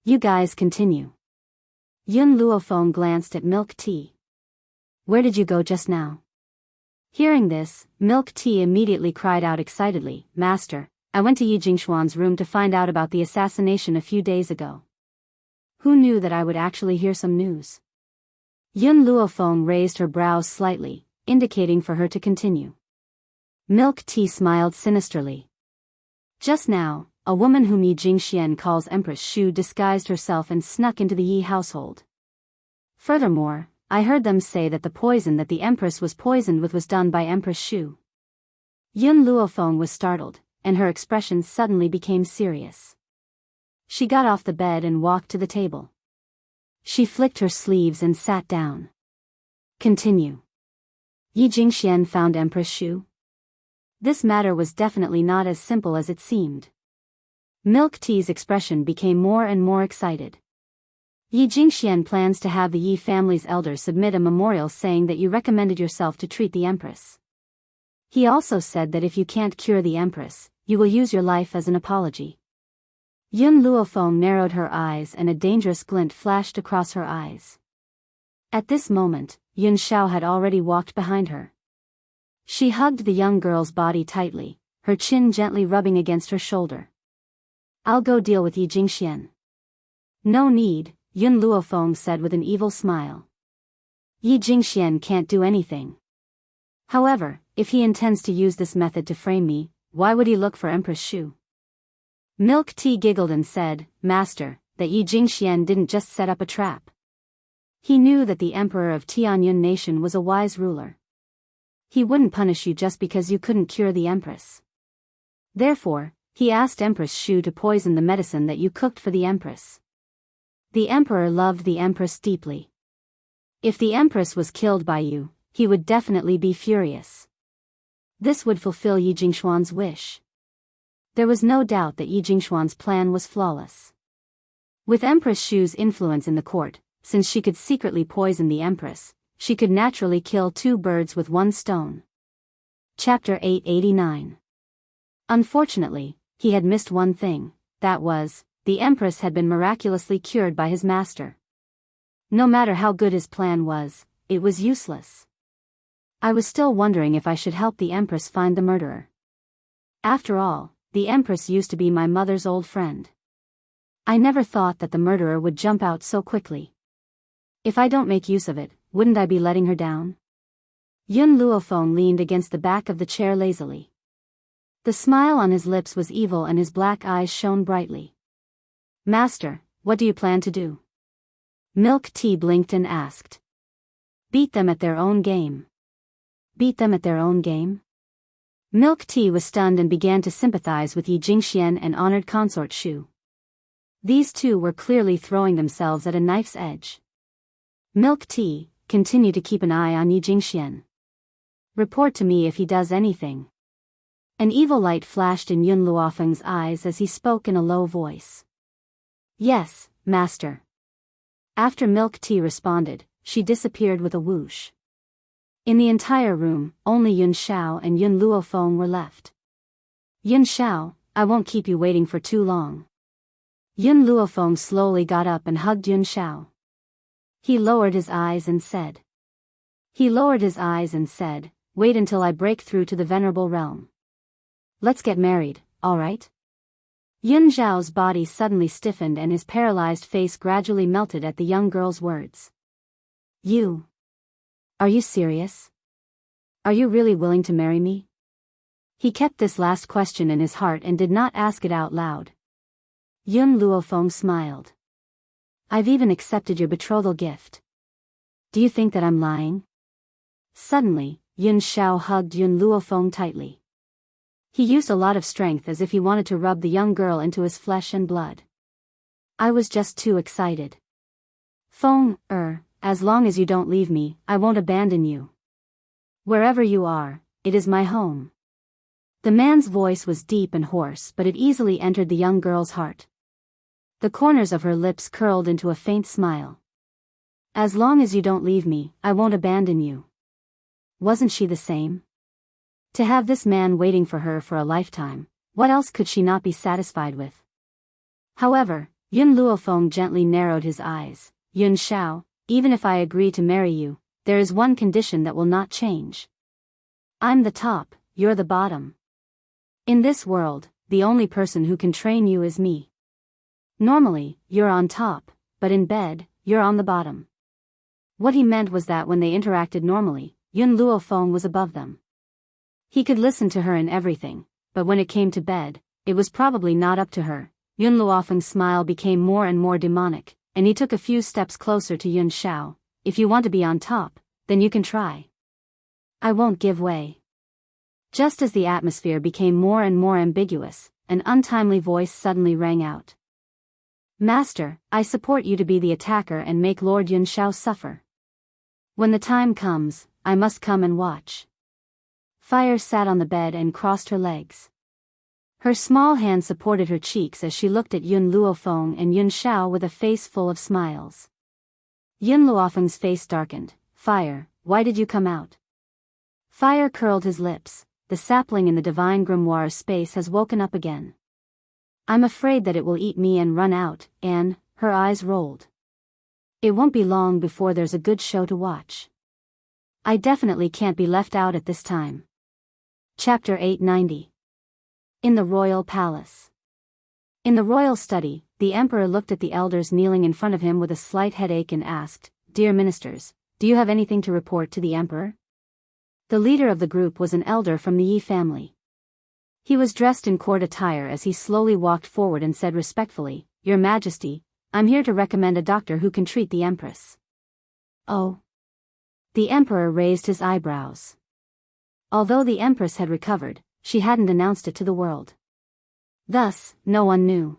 You guys continue." Yun Luofeng glanced at Milk Tea. "Where did you go just now?" Hearing this, Milk Tea immediately cried out excitedly, "Master, I went to Yi Jingxuan's room to find out about the assassination a few days ago. Who knew that I would actually hear some news?" Yun Luofeng raised her brows slightly, indicating for her to continue. Milk Tea smiled sinisterly. "Just now, a woman whom Yi Jingxian calls Empress Shu disguised herself and snuck into the Yi household. Furthermore, I heard them say that the poison that the Empress was poisoned with was done by Empress Shu." Yun Luofeng was startled, and her expression suddenly became serious. She got off the bed and walked to the table. She flicked her sleeves and sat down. "Continue." Yi Jingxian found Empress Shu. This matter was definitely not as simple as it seemed. Milk Tea's expression became more and more excited. Yi Jingxian plans to have the Yi family's elders submit a memorial saying that you recommended yourself to treat the Empress. He also said that if you can't cure the Empress, you will use your life as an apology. Yun Luofeng narrowed her eyes and a dangerous glint flashed across her eyes. At this moment, Yun Xiao had already walked behind her. She hugged the young girl's body tightly, her chin gently rubbing against her shoulder. I'll go deal with Yi Jingxian. No need, Yun Luofeng said with an evil smile. Yi Jingxian can't do anything. However, if he intends to use this method to frame me, why would he look for Empress Shu? Milk Tea giggled and said, Master, that Yi Jingxian didn't just set up a trap. He knew that the Emperor of Tianyun Nation was a wise ruler. He wouldn't punish you just because you couldn't cure the Empress. Therefore, he asked Empress Shu to poison the medicine that you cooked for the Empress. The Emperor loved the Empress deeply. If the Empress was killed by you, he would definitely be furious. This would fulfill Yi Jingxuan's wish. There was no doubt that Yi Jingxuan's plan was flawless. With Empress Shu's influence in the court, since she could secretly poison the Empress, she could naturally kill two birds with one stone. Chapter 889. Unfortunately, he had missed one thing, that was, the Empress had been miraculously cured by his master. No matter how good his plan was, it was useless. I was still wondering if I should help the Empress find the murderer. After all, the Empress used to be my mother's old friend. I never thought that the murderer would jump out so quickly. If I don't make use of it, wouldn't I be letting her down? Yun Luofeng leaned against the back of the chair lazily. The smile on his lips was evil and his black eyes shone brightly. Master, what do you plan to do? Milk Tea blinked and asked. Beat them at their own game. Beat them at their own game? Milk Tea was stunned and began to sympathize with Yi Jingxian and honored consort Shu. These two were clearly throwing themselves at a knife's edge. Milk Tea, continue to keep an eye on Yi Jingxian. Report to me if he does anything. An evil light flashed in Yun Luofeng's eyes as he spoke in a low voice. Yes, Master. After Milk Tea responded, she disappeared with a whoosh. In the entire room, only Yun Xiao and Yun Luofeng were left. Yun Xiao, I won't keep you waiting for too long. Yun Luofeng slowly got up and hugged Yun Xiao. He lowered his eyes and said, wait until I break through to the venerable realm. Let's get married, all right? Yun Xiao's body suddenly stiffened and his paralyzed face gradually melted at the young girl's words. Are you serious? Are you really willing to marry me? He kept this last question in his heart and did not ask it out loud. Yun Luofeng smiled. I've even accepted your betrothal gift. Do you think that I'm lying? Suddenly, Yun Xiao hugged Yun Luofeng tightly. He used a lot of strength as if he wanted to rub the young girl into his flesh and blood. I was just too excited. Feng, as long as you don't leave me, I won't abandon you. Wherever you are, it is my home. The man's voice was deep and hoarse, but it easily entered the young girl's heart. The corners of her lips curled into a faint smile. As long as you don't leave me, I won't abandon you. Wasn't she the same? To have this man waiting for her for a lifetime, what else could she not be satisfied with? However, Yun Luofeng gently narrowed his eyes. Yun Xiao, even if I agree to marry you, there is one condition that will not change. I'm the top, you're the bottom. In this world, the only person who can train you is me. Normally, you're on top, but in bed, you're on the bottom. What he meant was that when they interacted normally, Yun Luofeng was above them. He could listen to her in everything, but when it came to bed, it was probably not up to her. Yun Luofeng's smile became more and more demonic, and he took a few steps closer to Yun Xiao. If you want to be on top, then you can try. I won't give way. Just as the atmosphere became more and more ambiguous, an untimely voice suddenly rang out. Master, I support you to be the attacker and make Lord Yun Xiao suffer. When the time comes, I must come and watch. Fire sat on the bed and crossed her legs. Her small hand supported her cheeks as she looked at Yun Luofeng and Yun Shao with a face full of smiles. Yun Luofeng's face darkened. Fire, why did you come out? Fire curled his lips. The sapling in the divine grimoire space has woken up again. I'm afraid that it will eat me and run out, and, her eyes rolled. It won't be long before there's a good show to watch. I definitely can't be left out at this time. Chapter 890. In the Royal Palace. In the royal study, the emperor looked at the elders kneeling in front of him with a slight headache and asked, "Dear ministers, do you have anything to report to the emperor?" The leader of the group was an elder from the Yi family. He was dressed in court attire as he slowly walked forward and said respectfully, "Your Majesty, I'm here to recommend a doctor who can treat the empress." Oh. The emperor raised his eyebrows. Although the empress had recovered, she hadn't announced it to the world. Thus, no one knew.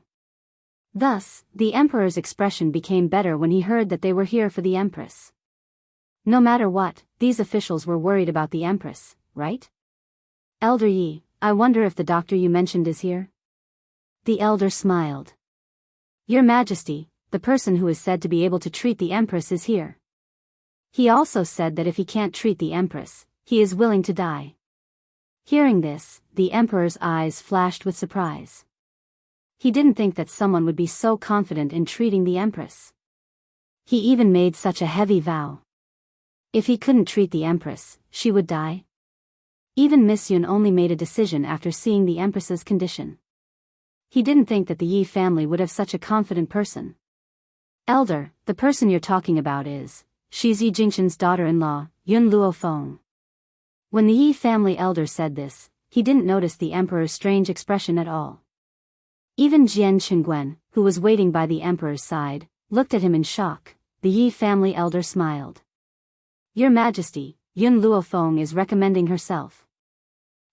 Thus, the emperor's expression became better when he heard that they were here for the empress. No matter what, these officials were worried about the empress, right? Elder Yi, I wonder if the doctor you mentioned is here? The elder smiled. Your Majesty, the person who is said to be able to treat the empress is here. He also said that if he can't treat the empress, he is willing to die. Hearing this, the emperor's eyes flashed with surprise. He didn't think that someone would be so confident in treating the empress. He even made such a heavy vow. If he couldn't treat the empress, she would die. Even Miss Yun only made a decision after seeing the empress's condition. He didn't think that the Yi family would have such a confident person. Elder, the person you're talking about she's Yi Jingxin's daughter-in-law, Yun Luofeng. When the Yi family elder said this, he didn't notice the emperor's strange expression at all. Even Jian Qingguan, who was waiting by the emperor's side, looked at him in shock. The Yi family elder smiled. Your Majesty, Yun Luofeng is recommending herself.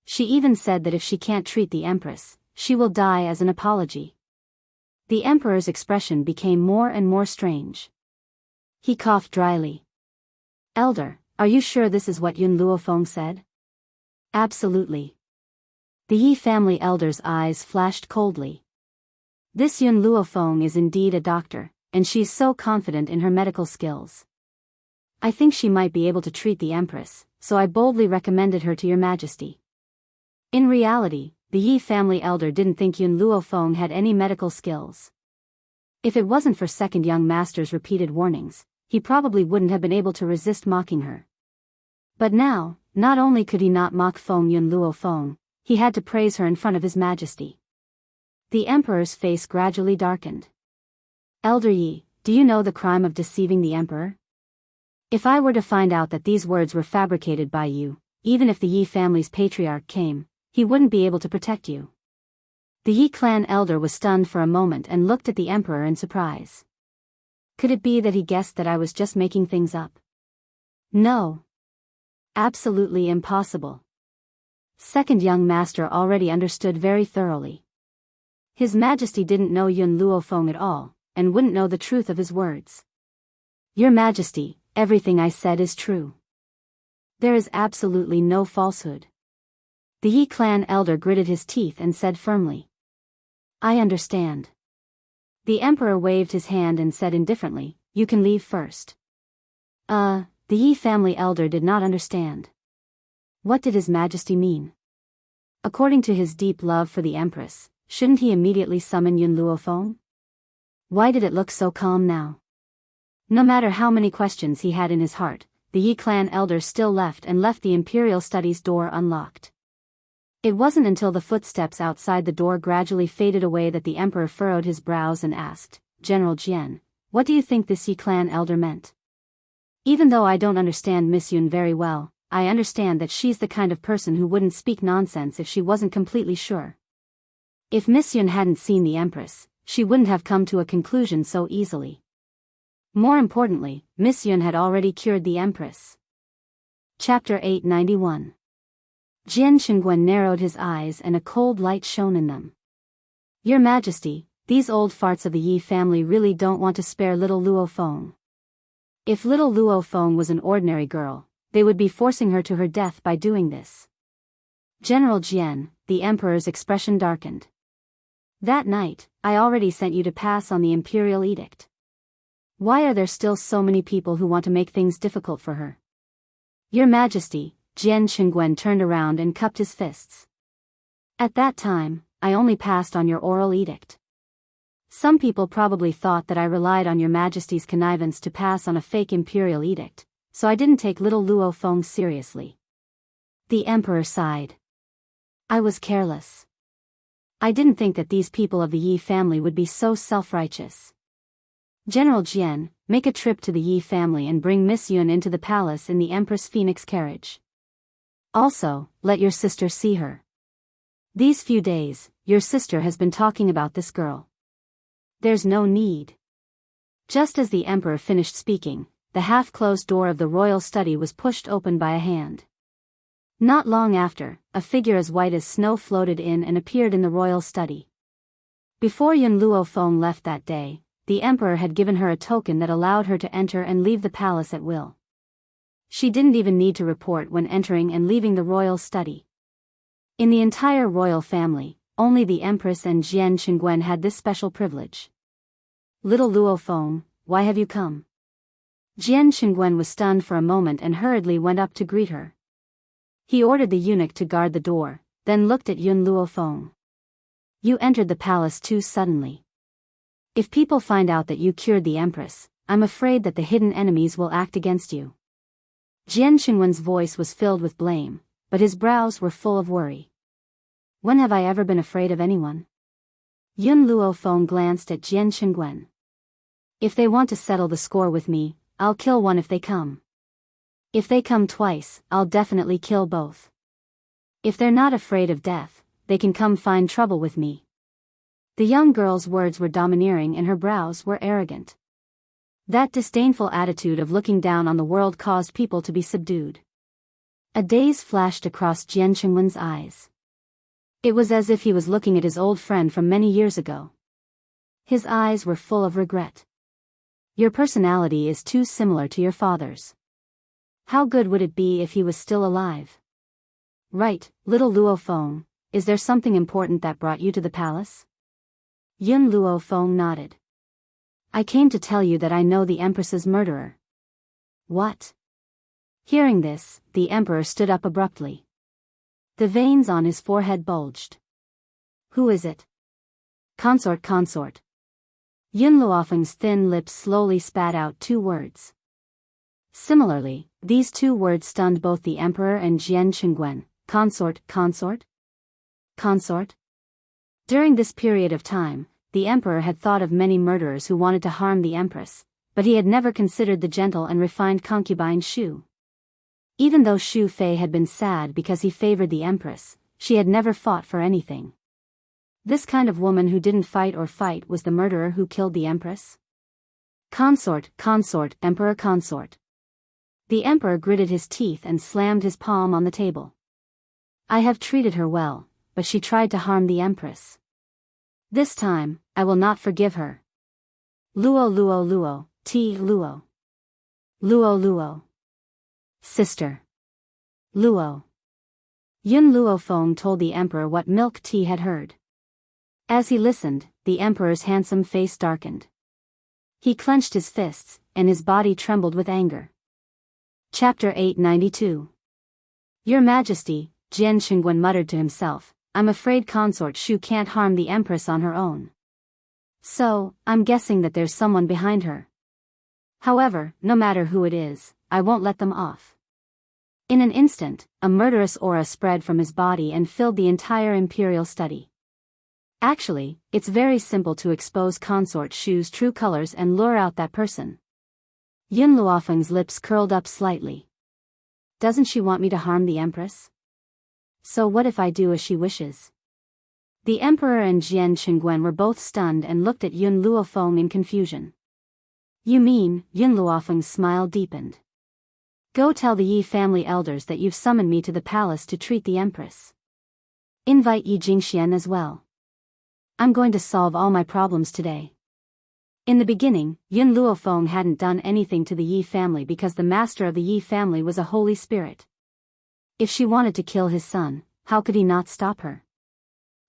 She even said that if she can't treat the empress, she will die as an apology. The emperor's expression became more and more strange. He coughed dryly. Elder, are you sure this is what Yun Luofeng said? Absolutely. The Yi family elder's eyes flashed coldly. This Yun Luofeng is indeed a doctor, and she's so confident in her medical skills. I think she might be able to treat the empress, so I boldly recommended her to your Majesty. In reality, the Yi family elder didn't think Yun Luofeng had any medical skills. If it wasn't for second young master's repeated warnings, he probably wouldn't have been able to resist mocking her. But now, not only could he not mock Yun Luofeng, he had to praise her in front of his Majesty. The emperor's face gradually darkened. Elder Yi, do you know the crime of deceiving the emperor? If I were to find out that these words were fabricated by you, even if the Yi family's patriarch came, he wouldn't be able to protect you. The Yi clan elder was stunned for a moment and looked at the emperor in surprise. Could it be that he guessed that I was just making things up? No. Absolutely impossible. Second young master already understood very thoroughly. His Majesty didn't know Yun Luofeng at all, and wouldn't know the truth of his words. Your Majesty, everything I said is true. There is absolutely no falsehood. The Yi clan elder gritted his teeth and said firmly. I understand. The emperor waved his hand and said indifferently, you can leave first. The Yi family elder did not understand. What did his Majesty mean? According to his deep love for the empress, shouldn't he immediately summon Yun Luofeng? Why did it look so calm now? No matter how many questions he had in his heart, the Yi clan elder still left the imperial studies door unlocked. It wasn't until the footsteps outside the door gradually faded away that the emperor furrowed his brows and asked, General Jian, what do you think this Yi clan elder meant? Even though I don't understand Miss Yun very well, I understand that she's the kind of person who wouldn't speak nonsense if she wasn't completely sure. If Miss Yun hadn't seen the empress, she wouldn't have come to a conclusion so easily. More importantly, Miss Yun had already cured the empress. Chapter 891. Jian Qingguan narrowed his eyes and a cold light shone in them. Your Majesty, these old farts of the Yi family really don't want to spare little Luofeng. If little Luofeng was an ordinary girl, they would be forcing her to her death by doing this. General Jian, the emperor's expression darkened. That night, I already sent you to pass on the imperial edict. Why are there still so many people who want to make things difficult for her? Your Majesty, Jian Qingguen turned around and cupped his fists. At that time, I only passed on your oral edict. Some people probably thought that I relied on your Majesty's connivance to pass on a fake imperial edict, so I didn't take little Luo Feng seriously. The emperor sighed. I was careless. I didn't think that these people of the Yi family would be so self-righteous. General Jian, make a trip to the Yi family and bring Miss Yun into the palace in the Empress Phoenix carriage. Also, let your sister see her. These few days, your sister has been talking about this girl. There's no need. Just as the emperor finished speaking, the half-closed door of the royal study was pushed open by a hand. Not long after, a figure as white as snow floated in and appeared in the royal study. Before Yun Luo Feng left that day, the emperor had given her a token that allowed her to enter and leave the palace at will. She didn't even need to report when entering and leaving the royal study. In the entire royal family, only the empress and Jian Qingguen had this special privilege. Little Luo Feng, why have you come? Jian Qingguen was stunned for a moment and hurriedly went up to greet her. He ordered the eunuch to guard the door, then looked at Yun Luo Feng. You entered the palace too suddenly. If people find out that you cured the empress, I'm afraid that the hidden enemies will act against you. Jian Qingwen's voice was filled with blame, but his brows were full of worry. When have I ever been afraid of anyone? Yun Luo Feng glanced at Jian Qingguen. If they want to settle the score with me, I'll kill one if they come. If they come twice, I'll definitely kill both. If they're not afraid of death, they can come find trouble with me. The young girl's words were domineering and her brows were arrogant. That disdainful attitude of looking down on the world caused people to be subdued. A daze flashed across Jian Qinggwen's eyes. It was as if he was looking at his old friend from many years ago. His eyes were full of regret. Your personality is too similar to your father's. How good would it be if he was still alive? Right, little Luo Feng, is there something important that brought you to the palace? Yun Luo Feng nodded. I came to tell you that I know the empress's murderer. What? Hearing this, the emperor stood up abruptly. The veins on his forehead bulged. Who is it? Consort. Yun Luo Feng's thin lips slowly spat out two words. Similarly, these two words stunned both the emperor and Jian Qingguen. Consort? During this period of time, the emperor had thought of many murderers who wanted to harm the empress, but he had never considered the gentle and refined concubine Xu. Even though Xu Fei had been sad because he favored the empress, she had never fought for anything. This kind of woman who didn't fight was the murderer who killed the empress? Consort, emperor consort. The emperor gritted his teeth and slammed his palm on the table. I have treated her well, but she tried to harm the empress. This time, I will not forgive her. Luo, T. Luo. Luo. Sister. Luo. Yun Luo Feng told the emperor what Milk Tea had heard. As he listened, the emperor's handsome face darkened. He clenched his fists, and his body trembled with anger. Chapter 892. Your Majesty, Jian Qingguen muttered to himself, I'm afraid Consort Xu can't harm the Empress on her own. So, I'm guessing that there's someone behind her. However, no matter who it is, I won't let them off. In an instant, a murderous aura spread from his body and filled the entire imperial study. Actually, it's very simple to expose Consort Xu's true colors and lure out that person. Yun Luofeng's lips curled up slightly. Doesn't she want me to harm the Empress? So what if I do as she wishes? The Emperor and Jian Qingguen were both stunned and looked at Yun Luofeng in confusion. You mean? Yun Luofeng's smile deepened. Go tell the Yi family elders that you've summoned me to the palace to treat the Empress. Invite Yi Jingxian as well. I'm going to solve all my problems today. In the beginning, Yun Luofeng hadn't done anything to the Yi family because the master of the Yi family was a holy spirit. If she wanted to kill his son, how could he not stop her?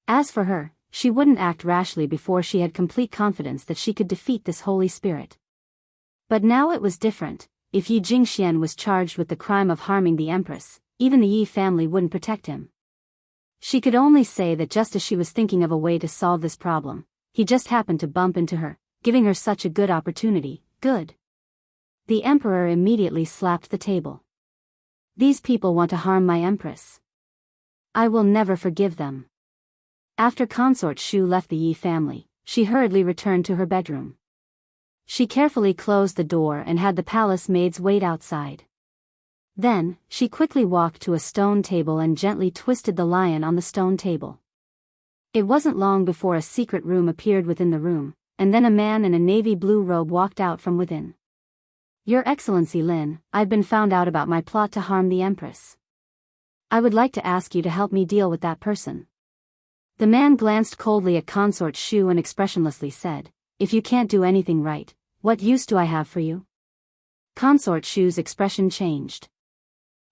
As for her, she wouldn't act rashly before she had complete confidence that she could defeat this holy spirit. But now it was different. If Yi Jingxian was charged with the crime of harming the empress, even the Yi family wouldn't protect him. She could only say that just as she was thinking of a way to solve this problem, he just happened to bump into her, giving her such a good opportunity. Good. The emperor immediately slapped the table. These people want to harm my empress. I will never forgive them. After Consort Shu left the Yi family, she hurriedly returned to her bedroom. She carefully closed the door and had the palace maids wait outside. Then, she quickly walked to a stone table and gently twisted the lion on the stone table. It wasn't long before a secret room appeared within the room, and then a man in a navy blue robe walked out from within. Your Excellency Lin, I've been found out about my plot to harm the Empress. I would like to ask you to help me deal with that person. The man glanced coldly at Consort Shu and expressionlessly said, if you can't do anything right, what use do I have for you? Consort Shu's expression changed.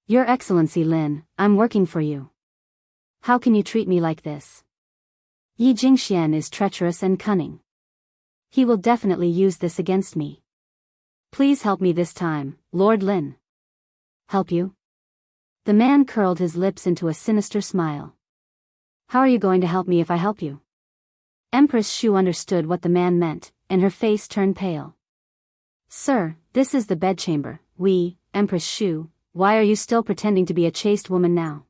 Your Excellency Lin, I'm working for you. How can you treat me like this? Yi Jingxian is treacherous and cunning. He will definitely use this against me. Please help me this time, Lord Lin. Help you? The man curled his lips into a sinister smile. How are you going to help me if I help you? Empress Shu understood what the man meant, and her face turned pale. Sir, this is the bedchamber. Empress Shu, why are you still pretending to be a chaste woman now?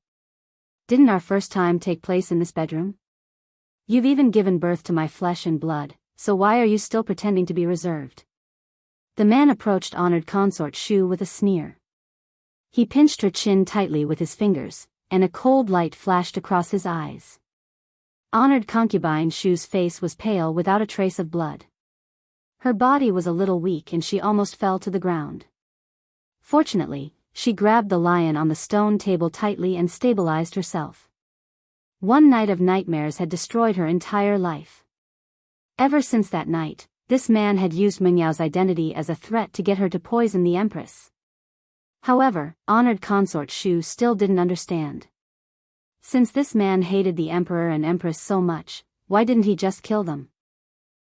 Didn't our first time take place in this bedroom? You've even given birth to my flesh and blood, so why are you still pretending to be reserved? The man approached honored Consort Shu with a sneer. He pinched her chin tightly with his fingers, and a cold light flashed across his eyes. Honored concubine Shu's face was pale without a trace of blood. Her body was a little weak and she almost fell to the ground. Fortunately, she grabbed the lion on the stone table tightly and stabilized herself. One night of nightmares had destroyed her entire life. Ever since that night, this man had used Mengyao's identity as a threat to get her to poison the Empress. However, honored Consort Shu still didn't understand. Since this man hated the Emperor and Empress so much, why didn't he just kill them?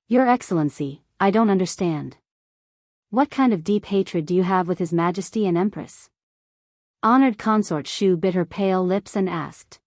Your Excellency, I don't understand. What kind of deep hatred do you have with His Majesty and Empress? Honored Consort Shu bit her pale lips and asked.